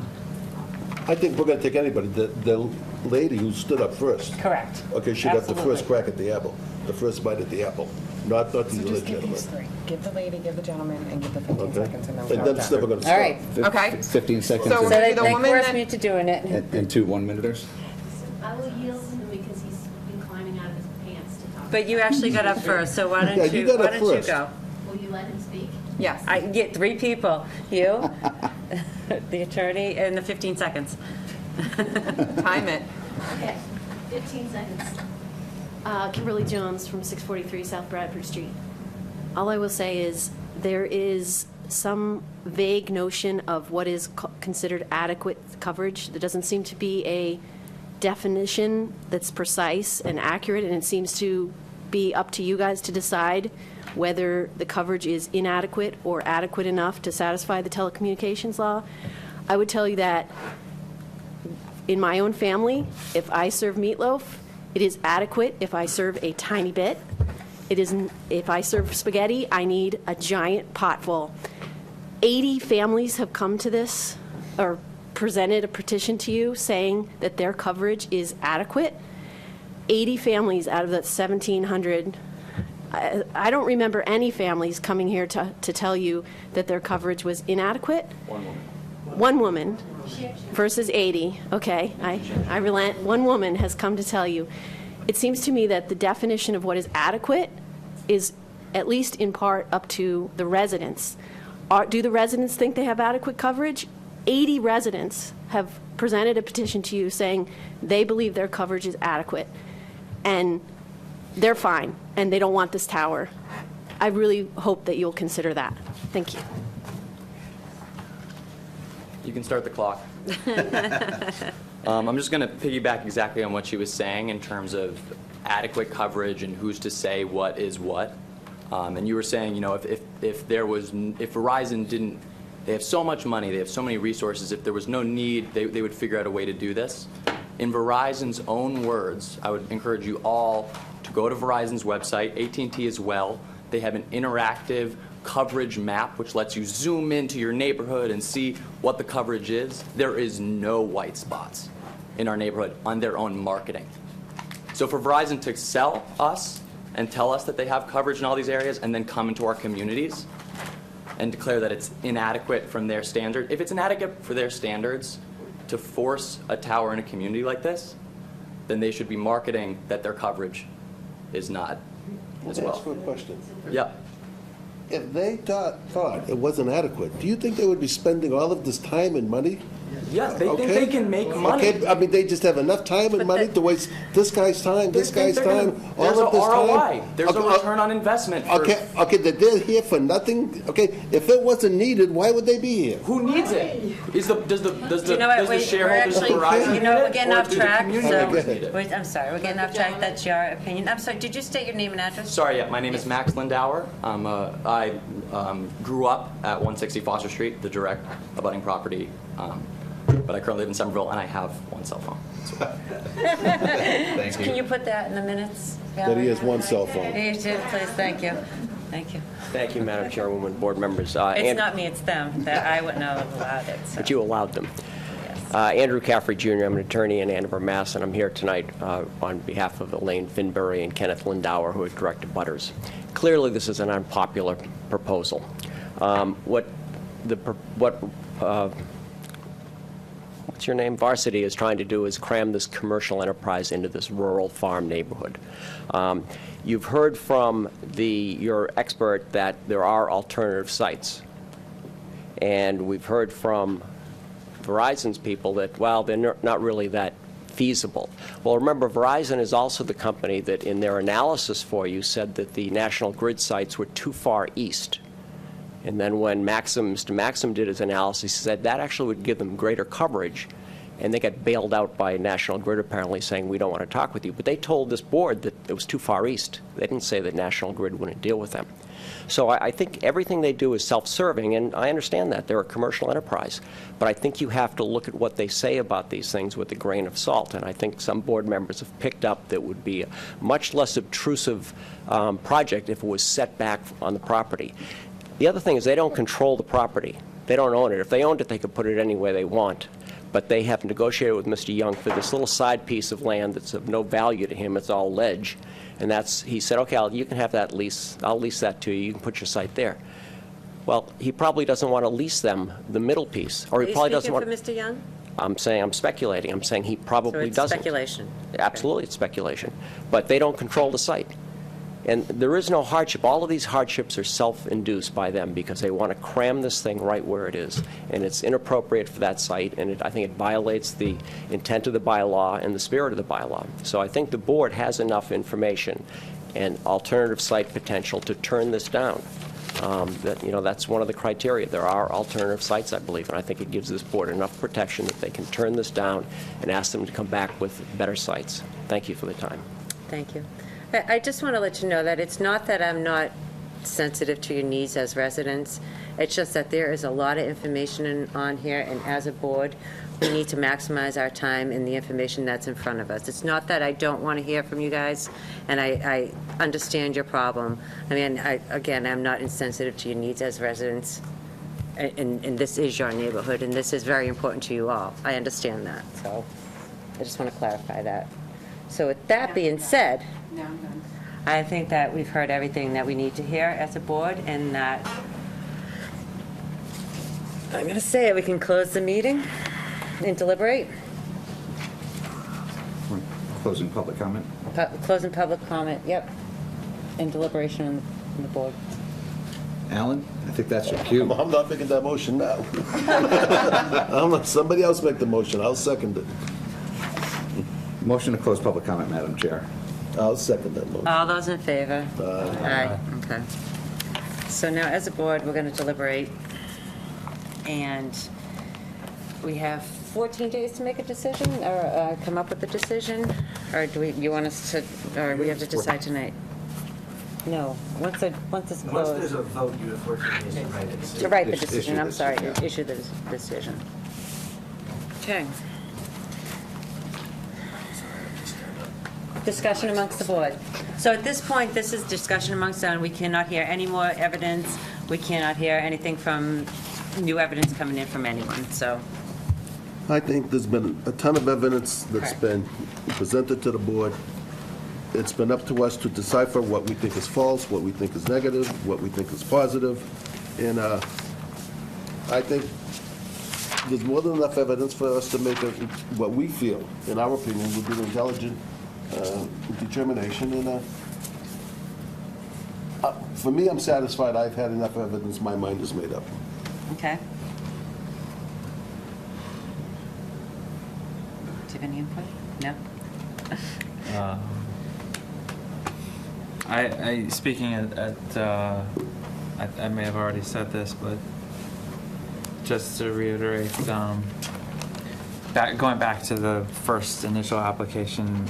I think we're going to take anybody. The lady who stood up first. Correct. Okay, should have the first Absolutely. crack at the apple, the first bite at the apple, not the other So just give gentleman. these 3. Give the lady, give the gentleman, and give the 15 Okay? seconds, and then And we'll then it's never going to All stop. right. Okay. 15 seconds So So and, they the woman forced that- me to doing it. and 2 1-minuters? I will yield to him because he's been climbing out of his pants to talk. But you actually got up first, so why Yeah, don't you you, got why up don't you first. go? Will you let him speak? Yes. I get 3 people, you, the attorney, and the 15 seconds. Time it. Okay, 15 seconds. Kimberly Jones from 643 South Bradford Street. All I will say is there is some vague notion of what is considered adequate coverage. There doesn't seem to be a definition that's precise and accurate, and it seems to be up to you guys to decide whether the coverage is inadequate or adequate enough to satisfy the telecommunications law. I would tell you that in my own family, if I serve meatloaf, it is adequate if I serve a tiny bit. It isn't, if I serve spaghetti, I need a giant pot full. 80 families have come to this or presented a petition to you saying that their coverage is adequate. 80 families out of the 1,700. I don't remember any families coming here to tell you that their coverage was inadequate. One woman versus 80. Okay, I relent. One woman has come to tell you. it seems to me that the definition of what is adequate is at least in part up to the residents. Do the residents think they have adequate coverage? 80 residents have presented a petition to you saying they believe their coverage is adequate, and they're fine, and they don't want this tower. I really hope that you'll consider that. Thank you. You can start the clock. I'm just going to piggyback exactly on what she was saying in terms of adequate coverage and who's to say what is what. And you were saying, you know, if Verizon didn't, they have so much money, they have so many resources, if there was no need, they would figure out a way to do this. In Verizon's own words, I would encourage you all to go to Verizon's website, AT&T as well. They have an interactive coverage map which lets you zoom into your neighborhood and see what the coverage is. There is no white spots in our neighborhood on their own marketing. So for Verizon to sell us and tell us that they have coverage in all these areas and then come into our communities and declare that it's inadequate from their standard, if it's inadequate for their standards to force a tower in a community like this, then they should be marketing that their coverage is not as well. Ask for a question. Yep. If they thought it wasn't adequate, do you think they would be spending all of this time and money? Yes, they think they can make money. Okay, I mean, they just have enough time and money to waste this guy's time, this guy's time, There's all of a this time. ROI. There's a return on investment. Okay, that they're here for nothing. Okay, if it wasn't needed, why would they be here? Who needs it? Does the You know what, shareholders of Verizon you know, need we're it, getting or off do the track, community so, members need it? wait, I'm sorry, we're getting off track, that's your opinion. I'm sorry, did you state your name and address? Sorry, yeah, my name is Max Lindauer. I grew up at 160 Foster Street, the direct abutting property, but I currently live in Somerville, and I have one cell phone. So. Thank you. Can you put that in the minutes? That he has one cell phone. You do, please, thank you. Thank you. Thank you, Madam Chairwoman, board members. It's not me, it's them, that I wouldn't have allowed it, so. But you allowed them. Yes. Andrew Caffrey Jr., I'm an attorney in Andover, Mass., and I'm here tonight on behalf of Elaine Finbury and Kenneth Lindauer, who are direct abutters. Clearly, this is an unpopular proposal. What's your name? Varsity is trying to do is cram this commercial enterprise into this rural farm neighborhood. You've heard from your expert that there are alternative sites. And we've heard from Verizon's people that, well, they're not really that feasible. Well, remember, Verizon is also the company that in their analysis for you said that the National Grid sites were too far east. And then when Mr. Maxim did his analysis, he said that actually would give them greater coverage. And they got bailed out by National Grid apparently saying, we don't want to talk with you. But they told this board that it was too far east. They didn't say that National Grid wouldn't deal with them. So I think everything they do is self-serving, and I understand that. They're a commercial enterprise. But I think you have to look at what they say about these things with a grain of salt. And I think some board members have picked up that would be a much less obtrusive project if it was set back on the property. The other thing is they don't control the property. They don't own it. If they owned it, they could put it any way they want. But they have negotiated with Mr. Young for this little side piece of land that's of no value to him. It's all ledge. And he said, okay, you can have that lease. I'll lease that to you. You can put your site there. Well, he probably doesn't want to lease them the middle piece. Or he probably doesn't want. Are you speaking for Mr. Young? I'm speculating. I'm saying he probably doesn't. So it's speculation. Absolutely, it's speculation. But they don't control the site. And there is no hardship. All of these hardships are self-induced by them because they want to cram this thing right where it is. And it's inappropriate for that site, and I think it violates the intent of the bylaw and the spirit of the bylaw. So I think the board has enough information and alternative site potential to turn this down. That's one of the criteria. There are alternative sites, I believe, and I think it gives this board enough protection that they can turn this down and ask them to come back with better sites. Thank you for the time. Thank you. I just want to let you know that it's not that I'm not sensitive to your needs as residents. It's just that there is a lot of information on here, and as a board, we need to maximize our time in the information that's in front of us. It's not that I don't want to hear from you guys, and I understand your problem. I mean, again, I'm not insensitive to your needs as residents, and this is your neighborhood, and this is very important to you all. I understand that, so I just want to clarify that. So with that being said, I think that we've heard everything that we need to hear as a board, and that I'm going to say it, we can close the meeting and deliberate. Closing public comment. Closing public comment, yep, and deliberation on the board. Alan, I think that's your cue. I'm not making that motion now. I'll let somebody else make the motion. I'll second it. Motion to close public comment, Madam Chair. I'll second that motion. All those in favor? Aye. Okay. So now, as a board, we're going to deliberate, and we have 14 days to make a decision, or come up with a decision, or you want us to, or we have to decide tonight? No, once it's Once there's closed. a vote, you have 14 days to write it. To write the Issue decision, I'm this, sorry, yeah. issue the decision. Okay. Discussion amongst the board. So at this point, this is discussion amongst them. We cannot hear any more evidence. We cannot hear anything from, new evidence coming in from anyone, so. I think there's been a ton of evidence that's Correct. been presented to the board. It's been up to us to decipher what we think is false, what we think is negative, what we think is positive. And I think there's more than enough evidence for us to make what we feel, in our opinion, would be an intelligent determination. And for me, I'm satisfied. I've had enough evidence. My mind is made up. Okay. Do you have any input? No? I speaking I may have already said this, but just to reiterate, going back to the first initial application,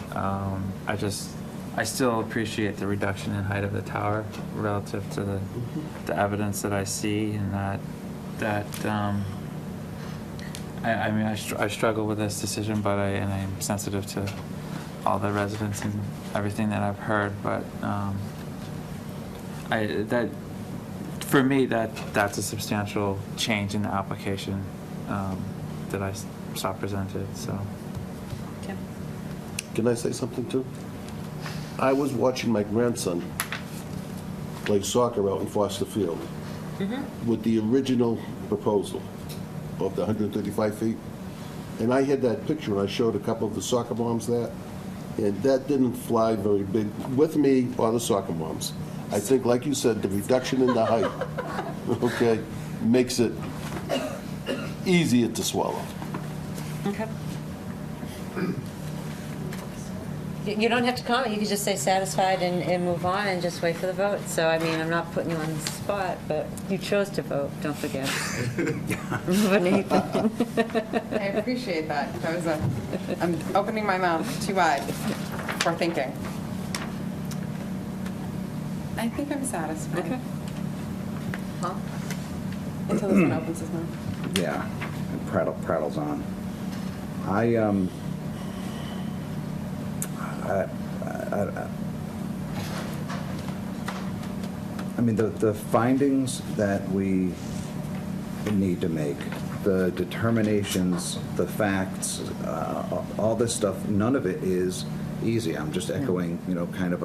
I still appreciate the reduction in height of the tower relative to the evidence that I see, and I struggle with this decision, but I'm sensitive to all the residents and everything that I've heard, but for me, that's a substantial change in the application that I saw presented, so. Okay. Can I say something, too? I was watching my grandson play soccer out in Foster Field with the original proposal of the 135 feet. And I had that picture, and I showed a couple of the soccer moms that, and that didn't fly very big with me or the soccer moms. I think, like you said, the reduction in the height, okay, makes it easier to swallow. Okay. You don't have to comment, you can just say satisfied and move on and just wait for the vote. So, I mean, I'm not putting you on the spot, but you chose to vote, don't forget. I appreciate that. I'm opening my mouth too wide for thinking. I think I'm satisfied. Okay. Huh? Until this one opens his mouth. Yeah, and prattles on. I mean, the findings that we need to make, the determinations, the facts, all this stuff, none of it is easy. I'm just echoing, kind of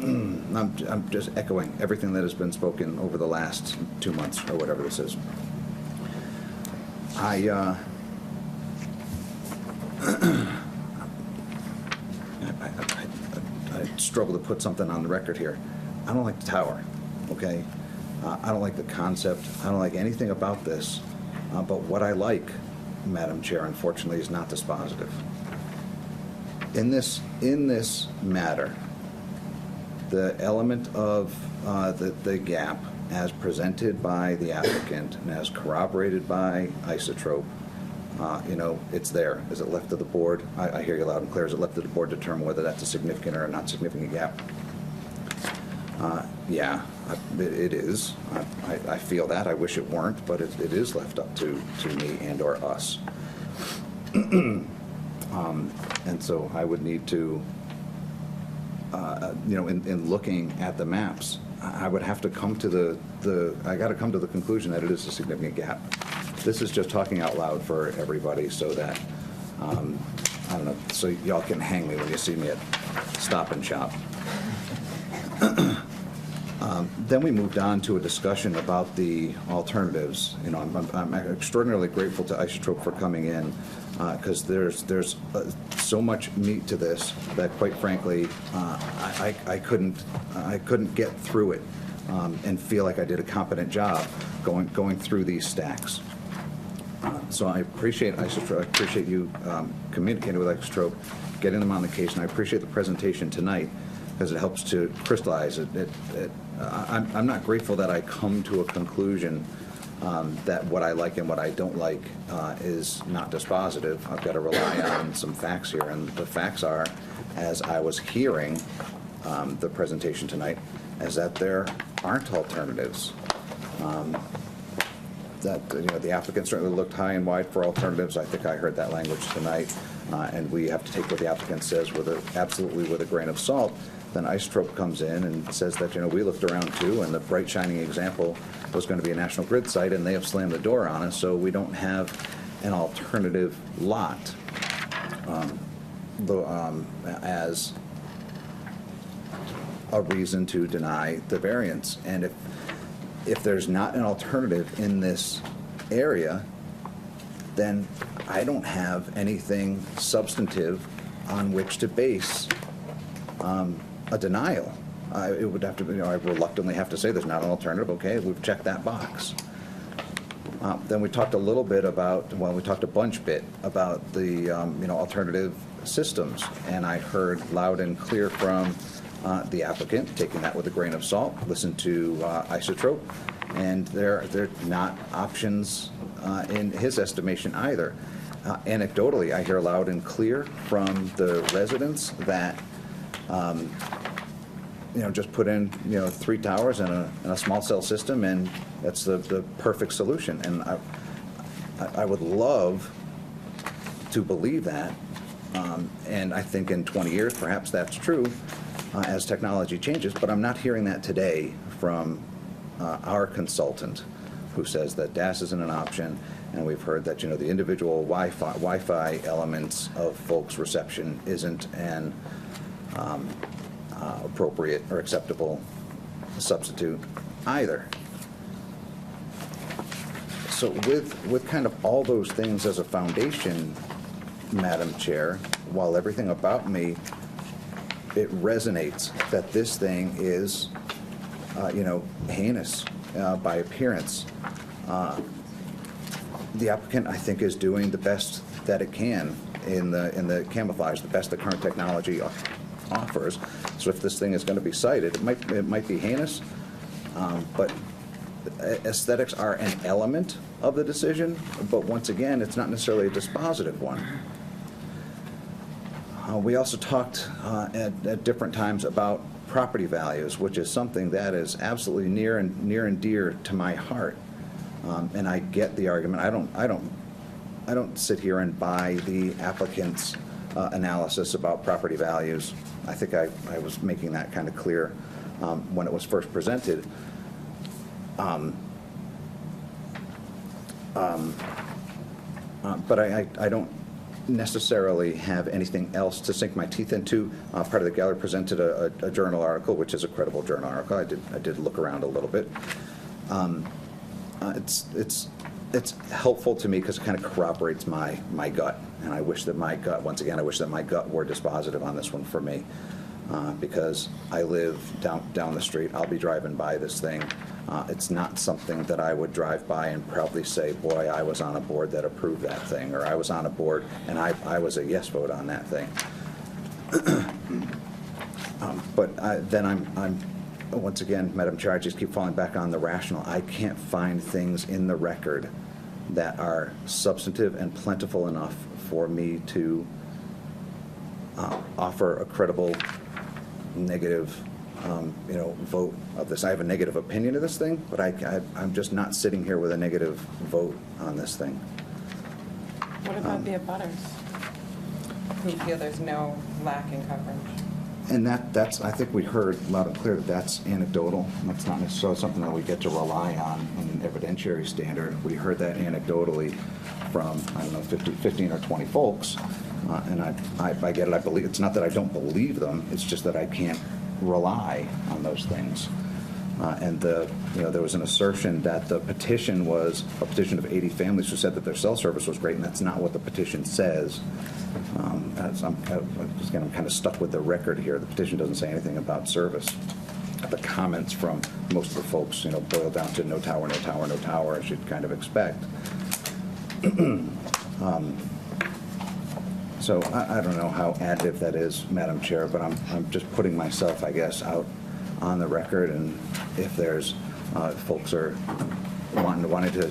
I'm just echoing everything that has been spoken over the last 2 months or whatever this is. I struggle to put something on the record here. I don't like the tower, okay? I don't like the concept. I don't like anything about this. But what I like, Madam Chair, unfortunately, is not dispositive. In this matter, the element of the gap as presented by the applicant and as corroborated by Isotrope, it's there. Is it left to the board? I hear you loud and clear. Is it left to the board to determine whether that's a significant or a not significant gap? Yeah, it is. I feel that. I wish it weren't, but it is left up to me and or us. And so I would need to, in looking at the maps, I would have to come to I got to come to the conclusion that it is a significant gap. This is just talking out loud for everybody so that, I don't know, so y'all can hang me when you see me at Stop and Shop. Then we moved on to a discussion about the alternatives. I'm extraordinarily grateful to Isotrope for coming in because there's so much meat to this that, quite frankly, I couldn't get through it and feel like I did a competent job going through these stacks. So I appreciate you communicating with Isotrope, getting them on the case, and I appreciate the presentation tonight because it helps to crystallize it. I'm not grateful that I come to a conclusion that what I like and what I don't like is not dispositive. I've got to rely on some facts here, and the facts are, as I was hearing the presentation tonight, is that there aren't alternatives. That the applicant certainly looked high and wide for alternatives. I think I heard that language tonight, and we have to take what the applicant says absolutely with a grain of salt. Then Isotrope comes in and says that we looked around too, and the bright shining example was going to be a National Grid site, and they have slammed the door on us, so we don't have an alternative lot as a reason to deny the variance. And if there's not an alternative in this area, then I don't have anything substantive on which to base a denial. It would have to, I reluctantly have to say there's not an alternative. Okay, we've checked that box. Then we talked a little bit about, we talked a bunch bit about the alternative systems, and I heard loud and clear from the applicant, taking that with a grain of salt, listen to Isotrope, and they're not options in his estimation either. Anecdotally, I hear loud and clear from the residents that just put in 3 towers and a small cell system, and that's the perfect solution. And I would love to believe that, and I think in 20 years perhaps that's true as technology changes, but I'm not hearing that today from our consultant, who says that DAS isn't an option, and we've heard that the individual Wi-Fi elements of folks' reception isn't an appropriate or acceptable substitute either. So with kind of all those things as a foundation, Madam Chair, while everything about me, it resonates that this thing is, heinous by appearance. The applicant, I think, is doing the best that it can in the camouflage, the best the current technology offers. So if this thing is going to be cited, it might be heinous, but aesthetics are an element of the decision. But once again, it's not necessarily a dispositive one. We also talked at different times about property values, which is something that is absolutely near and dear to my heart. And I get the argument. I don't sit here and buy the applicant's analysis about property values. I think I was making that kind of clear when it was first presented. But I don't necessarily have anything else to sink my teeth into. Part of the gallery presented a journal article, which is a credible journal article. I did look around a little bit. It's helpful to me because it kind of corroborates my gut, and I wish that my gut, once again, I wish that my gut were dispositive on this one for me, because I live down the street. I'll be driving by this thing. It's not something that I would drive by and proudly say, boy, I was on a board that approved that thing, or I was on a board and I was a yes vote on that thing. But then I'm once again, Madam Chair, I just keep falling back on the rational. I can't find things in the record that are substantive and plentiful enough for me to offer a credible negative vote of this. I have a negative opinion of this thing, but I'm just not sitting here with a negative vote on this thing. What about the abutters who feel there's no lack in coverage? And that's, I think we heard loud and clear that that's anecdotal. That's not necessarily something that we get to rely on in an evidentiary standard. We heard that anecdotally from, 15 or 20 folks. And I get it. I believe, it's not that I don't believe them. It's just that I can't rely on those things. And there was an assertion that the petition was a petition of 80 families who said that their cell service was great, and that's not what the petition says. I'm kind of stuck with the record here. The petition doesn't say anything about service. The comments from most of the folks, boil down to no tower, no tower, no tower, as you'd kind of expect. So I don't know how additive that is, Madam Chair, but I'm just putting myself, I guess, out on the record, and if there's folks are wanting to,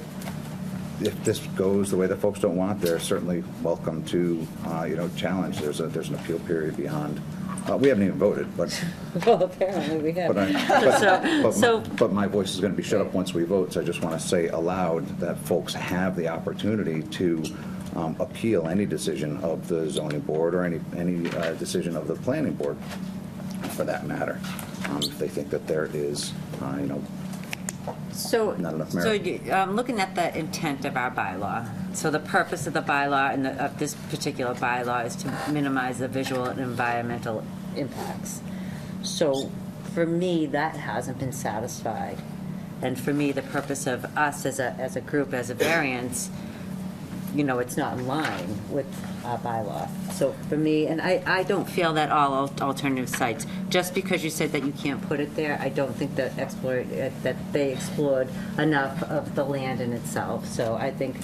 if this goes the way that folks don't want, they're certainly welcome to challenge. There's an appeal period beyond. We haven't even voted, but Well, apparently we have. but my voice is going to be shut up once we vote. So I just want to say aloud that folks have the opportunity to appeal any decision of the zoning board or any decision of the planning board, for that matter, if they think that there is not enough merit. So looking at the intent of our bylaw, so the purpose of the bylaw and of this particular bylaw is to minimize the visual and environmental impacts. So for me, that hasn't been satisfied. And for me, the purpose of us as a group, as a variance, it's not in line with our bylaw. So for me, and I don't feel that all alternative sites, just because you said that you can't put it there, I don't think that they explored enough of the land in itself. So I think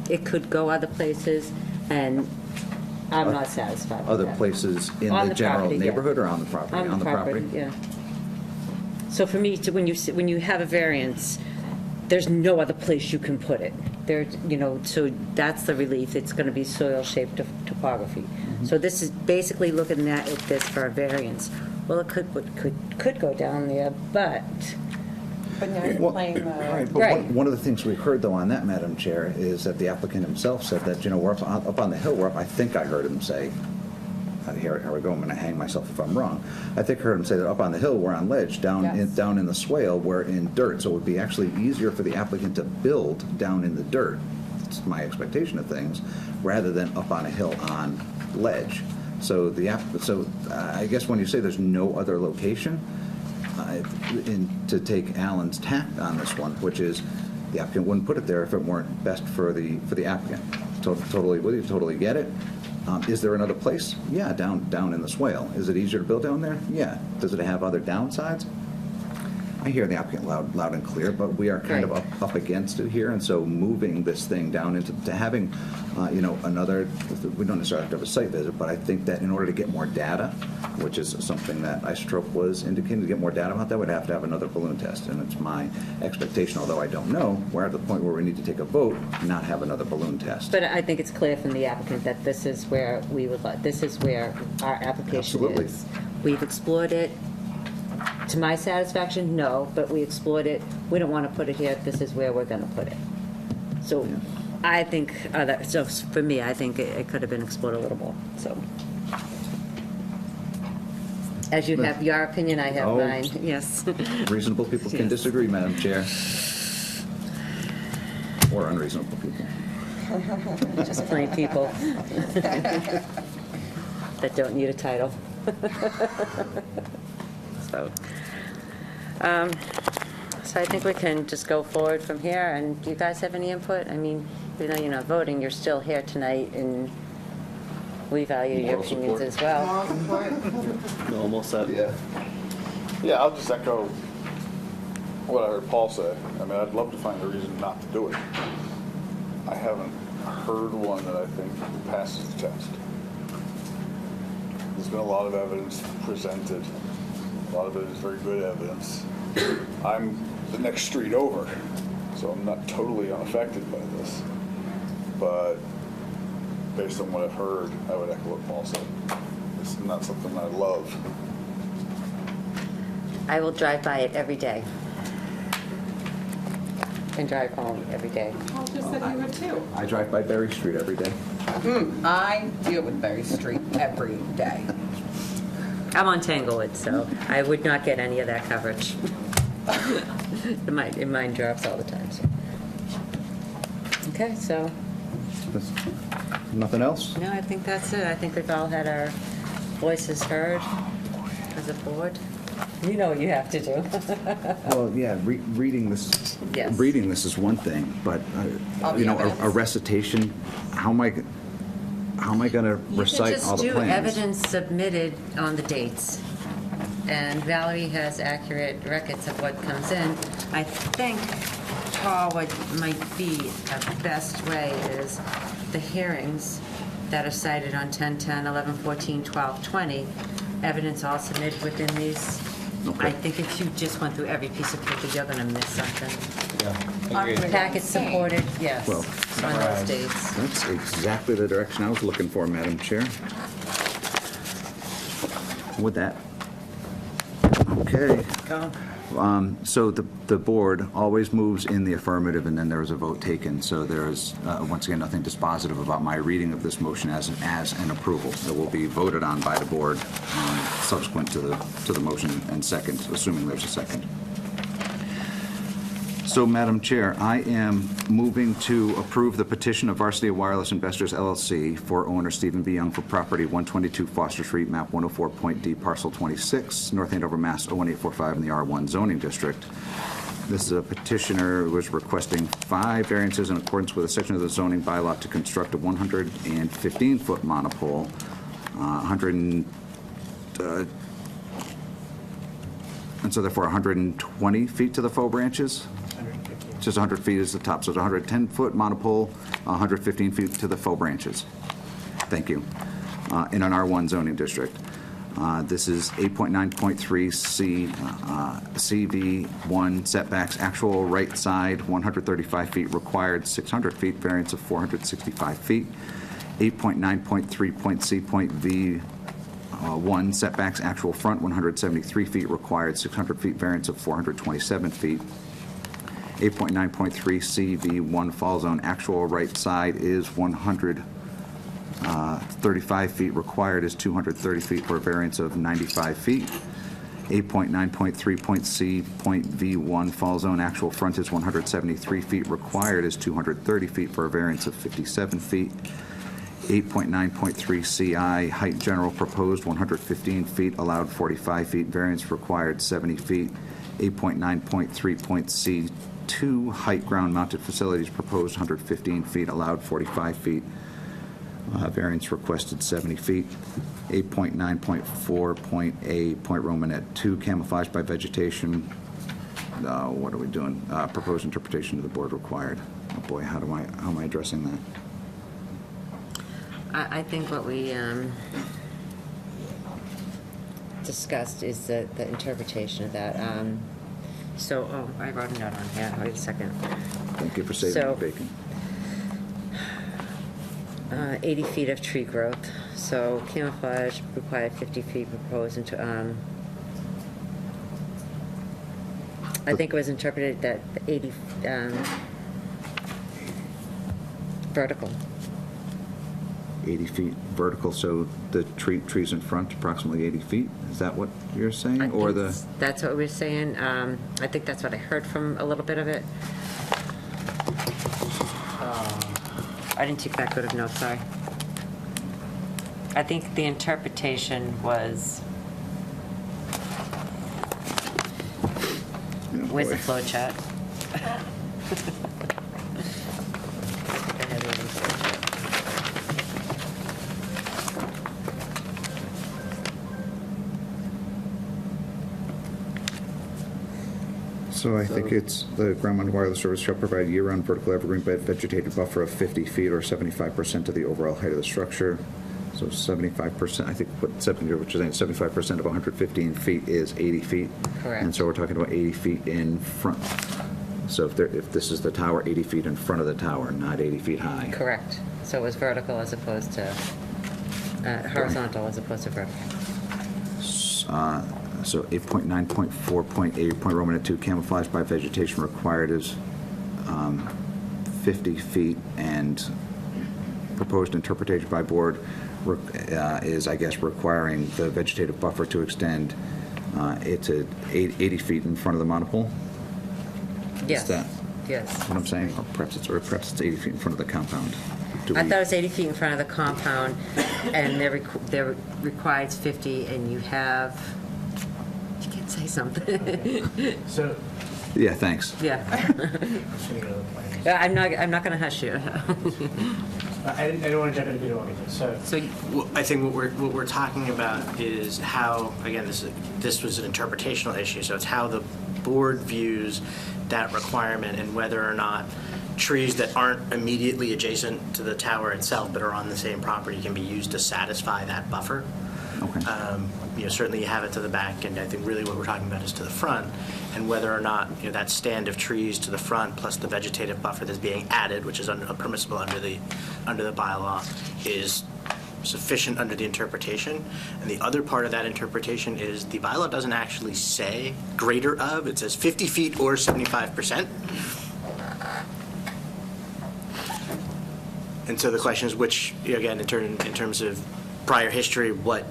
it could go other places, and I'm not satisfied with Other that. places in On the the general property, yeah. neighborhood or on the property? On the property, yeah. So for me, when you have a variance, there's no other place you can put it. So that's the relief. It's going to be soil-shaped topography. So this is basically looking at this for a variance. Well, it could go down there, but now you're playing Right, but Right. one of the things we heard, though, on that, Madam Chair, is that the applicant himself said that, we're up on the hill, I think I heard him say, here we go, I'm going to hang myself if I'm wrong. I think I heard him say that up on the hill, we're on ledge, down in the swale, we're in dirt, so it would be actually easier for the applicant to build down in the dirt, it's my expectation of things, rather than up on a hill on ledge. So I guess when you say there's no other location, to take Alan's tact on this one, which is the applicant wouldn't put it there if it weren't best for the applicant. Totally with you, totally get it. Is there another place? Yeah, down in the swale. Is it easier to build down there? Yeah. Does it have other downsides? I hear the applicant loud and clear, but we are kind of up against it here, and so moving this thing down into having, another. We don't necessarily have to have a site visit, but I think that in order to get more data, which is something that Isotrope was indicating, to get more data about that, would have to have another balloon test, and it's my expectation. Although I don't know, we're at the point where we need to take a vote, not have another balloon test. But I think it's clear from the applicant that this is where this is where our application Absolutely. is. We've explored it. To my satisfaction, no, but we explored it. We don't want to put it here. This is where we're going to put it. So I think, so for me, I think it could have been explored a little more, so. As you have your opinion, I have mine, yes. Reasonable people can disagree, Madam Chair. Or unreasonable people. Just plain people that don't need a title. So I think we can just go forward from here, and do you guys have any input? I mean, even though you're not voting, you're still here tonight, and we value your opinions as well. Almost set. Yeah, I'll just echo what I heard Paul say. I mean, I'd love to find a reason not to do it. I haven't heard one that I think passes the test. There's been a lot of evidence presented. A lot of it is very good evidence. I'm the next street over, so I'm not totally unaffected by this. But based on what I've heard, I would echo what Paul said. It's not something I love. I will drive by it every day and drive home every day. Paul just said you would too. I drive by Berry Street every day. I deal with Berry Street every day. I'm on Tanglewood, so I would not get any of that coverage. Mine drops all the time. So. Okay, so. Nothing else? No, I think that's it. I think we've all had our voices heard as a board. You know what you have to do. Well, yeah, reading this, Yes. reading this is one thing, but, All the you know, evidence? a recitation, how am I going to recite all the You can just do plans? evidence submitted on the dates. And Valerie has accurate records of what comes in. I think, Paul, what might be a best way is the hearings that are cited on 10/10, 11/14, 12/20, evidence all submitted within these. Okay. I think if you just went through every piece of paper, you're going to miss something. Yeah, agreed. Packet supported, yes, Well, on those dates. That's exactly the direction I was looking for, Madam Chair. With that. Okay. So the board always moves in the affirmative, and then there is a vote taken. So there is, once again, nothing dispositive about my reading of this motion as an approval. It will be voted on by the board subsequent to the motion and second, assuming there's a second. So, Madam Chair, I am moving to approve the petition of Varsity Wireless Investors LLC for owner Stephen B. Young for property 122 Foster Street, map 104.D, parcel 26, North Andover, Mass. 01845 in the R1 zoning district. This is a petitioner who was requesting 5 variances in accordance with a section of the zoning bylaw to construct a 115-foot monopole, and so therefore 120 feet to the faux branches. Just 100 feet is the top, so it's a 110-foot monopole, 115 feet to the faux branches. Thank you. In an R1 zoning district. This is 8.9.3 C, CV1 setbacks, actual right side, 135 feet required, 600 feet, variance of 465 feet. 8.9.3.C.V. 1 setbacks, actual front, 173 feet required, 600 feet, variance of 427 feet. 8.9.3 CV1 fall zone, actual right side is 135 feet, required is 230 feet for a variance of 95 feet. 8.9.3.C.V1 fall zone, actual front is 173 feet, required is 230 feet for a variance of 57 feet. 8.9.3 CI, height general proposed 115 feet, allowed 45 feet, variance required 70 feet. 8.9.3.C2, height ground mounted facilities proposed 115 feet, allowed 45 feet, variance requested 70 feet. 8.9.4.A, point Romanet 2, camouflaged by vegetation. What are we doing? Proposed interpretation of the board required. Oh boy, how am I addressing that? I think what we discussed is the interpretation of that. I wrote a note on here. Wait a second. Thank you for saving So- the bacon. 80 feet of tree growth. So camouflage required 50 feet proposed into, I think it was interpreted that 80 vertical. 80 feet vertical, so the trees in front approximately 80 feet? Is that what you're saying? I Or think the, that's what we're saying. I think that's what I heard from a little bit of it. I didn't take that good of notes, sorry. I think the interpretation was, where's the boy. flow chart? So I think it's the ground-mounted wireless service shall provide year-round vertical evergreen vegetated buffer of 50 feet or 75% of the overall height of the structure. So 75%, I think what 70, which is saying 75% of 115 feet is 80 feet. Correct. And so we're talking about 80 feet in front. So if this is the tower, 80 feet in front of the tower, not 80 feet high. Correct. So it was vertical as opposed to, horizontal as opposed to vertical. So 8.9.4.8, point Romanet 2, camouflage by vegetation required is 50 feet, and proposed interpretation by board is, I guess, requiring the vegetative buffer to extend it to 80 feet in front of the monopole? Yes. Is that Yes. what I'm saying? Or perhaps it's 80 feet in front of the compound? Do I we- thought it was 80 feet in front of the compound, and they're required 50, and you have, did you get say something. So, Yeah, thanks. Yeah. I'm just gonna go to the plan. I'm not going to hush you. I didn't want to jump in if you don't want me to, so. Well, I think what we're talking about is how, again, this was an interpretational issue, so it's how the board views that requirement and whether or not trees that aren't immediately adjacent to the tower itself but are on the same property can be used to satisfy that buffer. Okay. Certainly you have it to the back, and I think really what we're talking about is to the front, and whether or not, that stand of trees to the front plus the vegetative buffer that's being added, which is permissible under the bylaw, is sufficient under the interpretation. And the other part of that interpretation is the bylaw doesn't actually say greater of, it says 50 feet or 75%. And so the question is which, again, in terms of prior history, what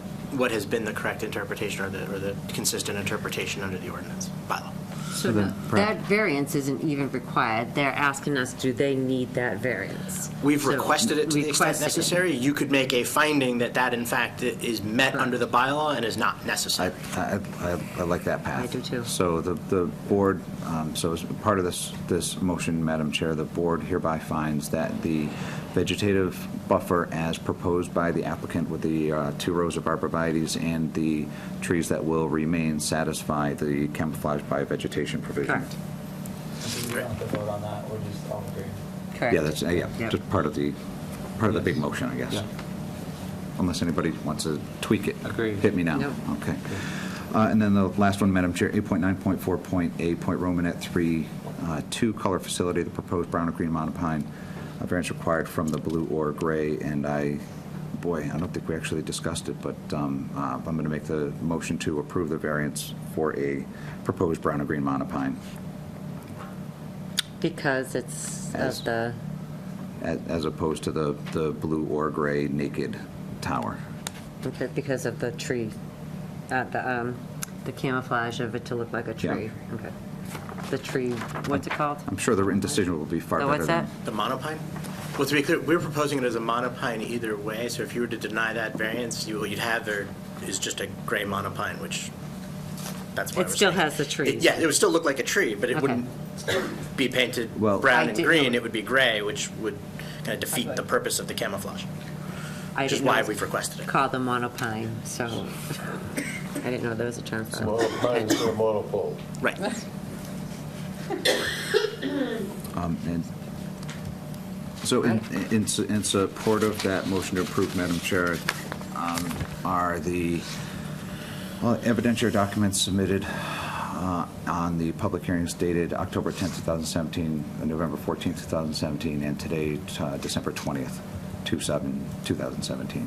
has been the correct interpretation or the consistent interpretation under the ordinance bylaw? So that variance isn't even required. They're asking us, do they need that variance? We've So requested it to the extent requested it. necessary. You could make a finding that in fact is met under the bylaw and is not necessary. I like that path. I do too. So the board, so as part of this motion, Madam Chair, the board hereby finds that the vegetative buffer as proposed by the applicant with the 2 rows of arborvitaes and the trees that will remain satisfy the camouflage by vegetation provision. Correct. We don't have to vote on that, we're just all agreeing. Correct. Yeah, that's, Yep. just part of the big motion, I guess. Yeah. Unless anybody wants to tweak it. Agreed. Hit me now. Nope. Okay. And then the last one, Madam Chair, 8.9.4.A, point Romanet 3, 2 color facility, the proposed brown or green monopine, variance required from the blue or gray, and I don't think we actually discussed it, but I'm going to make the motion to approve the variance for a proposed brown or green monopine. Because it's As- of the, As opposed to the blue or gray naked tower. okay, because of the tree, the camouflage of it to look like a tree. Okay. The tree, what's it called? I'm sure the written decision will be far Oh, better what's than... that? The monopine? Well, to be clear, we're proposing it as a monopine either way, so if you were to deny that variance, what you'd have there is just a gray monopine, which, that's why It we're still saying- has the trees. Yeah, it would still look like a tree, but it Okay. wouldn't be painted Well- brown I and didn't green, know- it would be gray, which would kind of defeat the purpose of the camouflage, I which is didn't know why it's we've requested it. called the monopine, so I didn't know there was a term for it. Monopine instead of monopole. Right. And so in support of that motion to approve, Madam Chair, are the evidentiary documents submitted on the public hearings dated October 10th, 2017, and November 14th, 2017, and today, December 20th, 2017.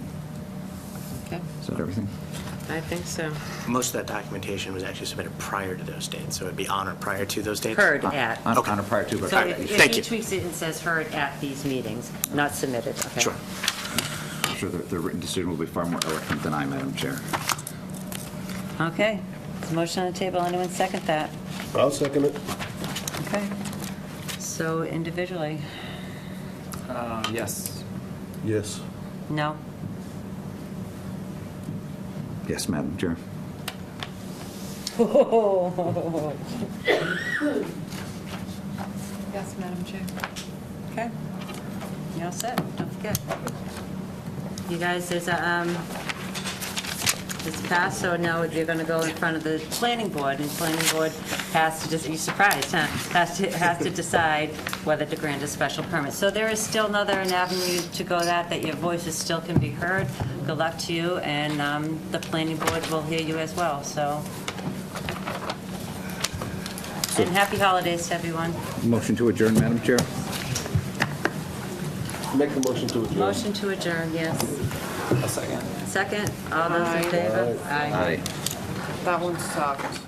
Okay, Is that everything? I think so. Most of that documentation was actually submitted prior to those dates, so it'd be on or prior to those dates? Heard at. On Okay. a prior to, but So I- if Thank he you. tweaks it and says heard at these meetings, not submitted, okay? Sure. I'm sure the written decision will be far more eloquent than I, Madam Chair. Okay, there's a motion on the table, anyone second that? I'll second it. Okay. So individually, Yes. Yes. no? Yes, Madam Chair. Yes, Madam Chair. Okay. You all set? Don't forget. You guys, there's a, it's passed, so now you're going to go in front of the planning board, and planning board has to, you're surprised, huh? Has to decide whether to grant a special permit. So there is still another avenue to go that your voices still can be heard. Good luck to you, and the planning board will hear you as well, so. And happy holidays to everyone. Motion to adjourn, Madam Chair? Make the motion to adjourn. Motion to adjourn, yes. A second. Second, all those in favor? Aye. That one sucked.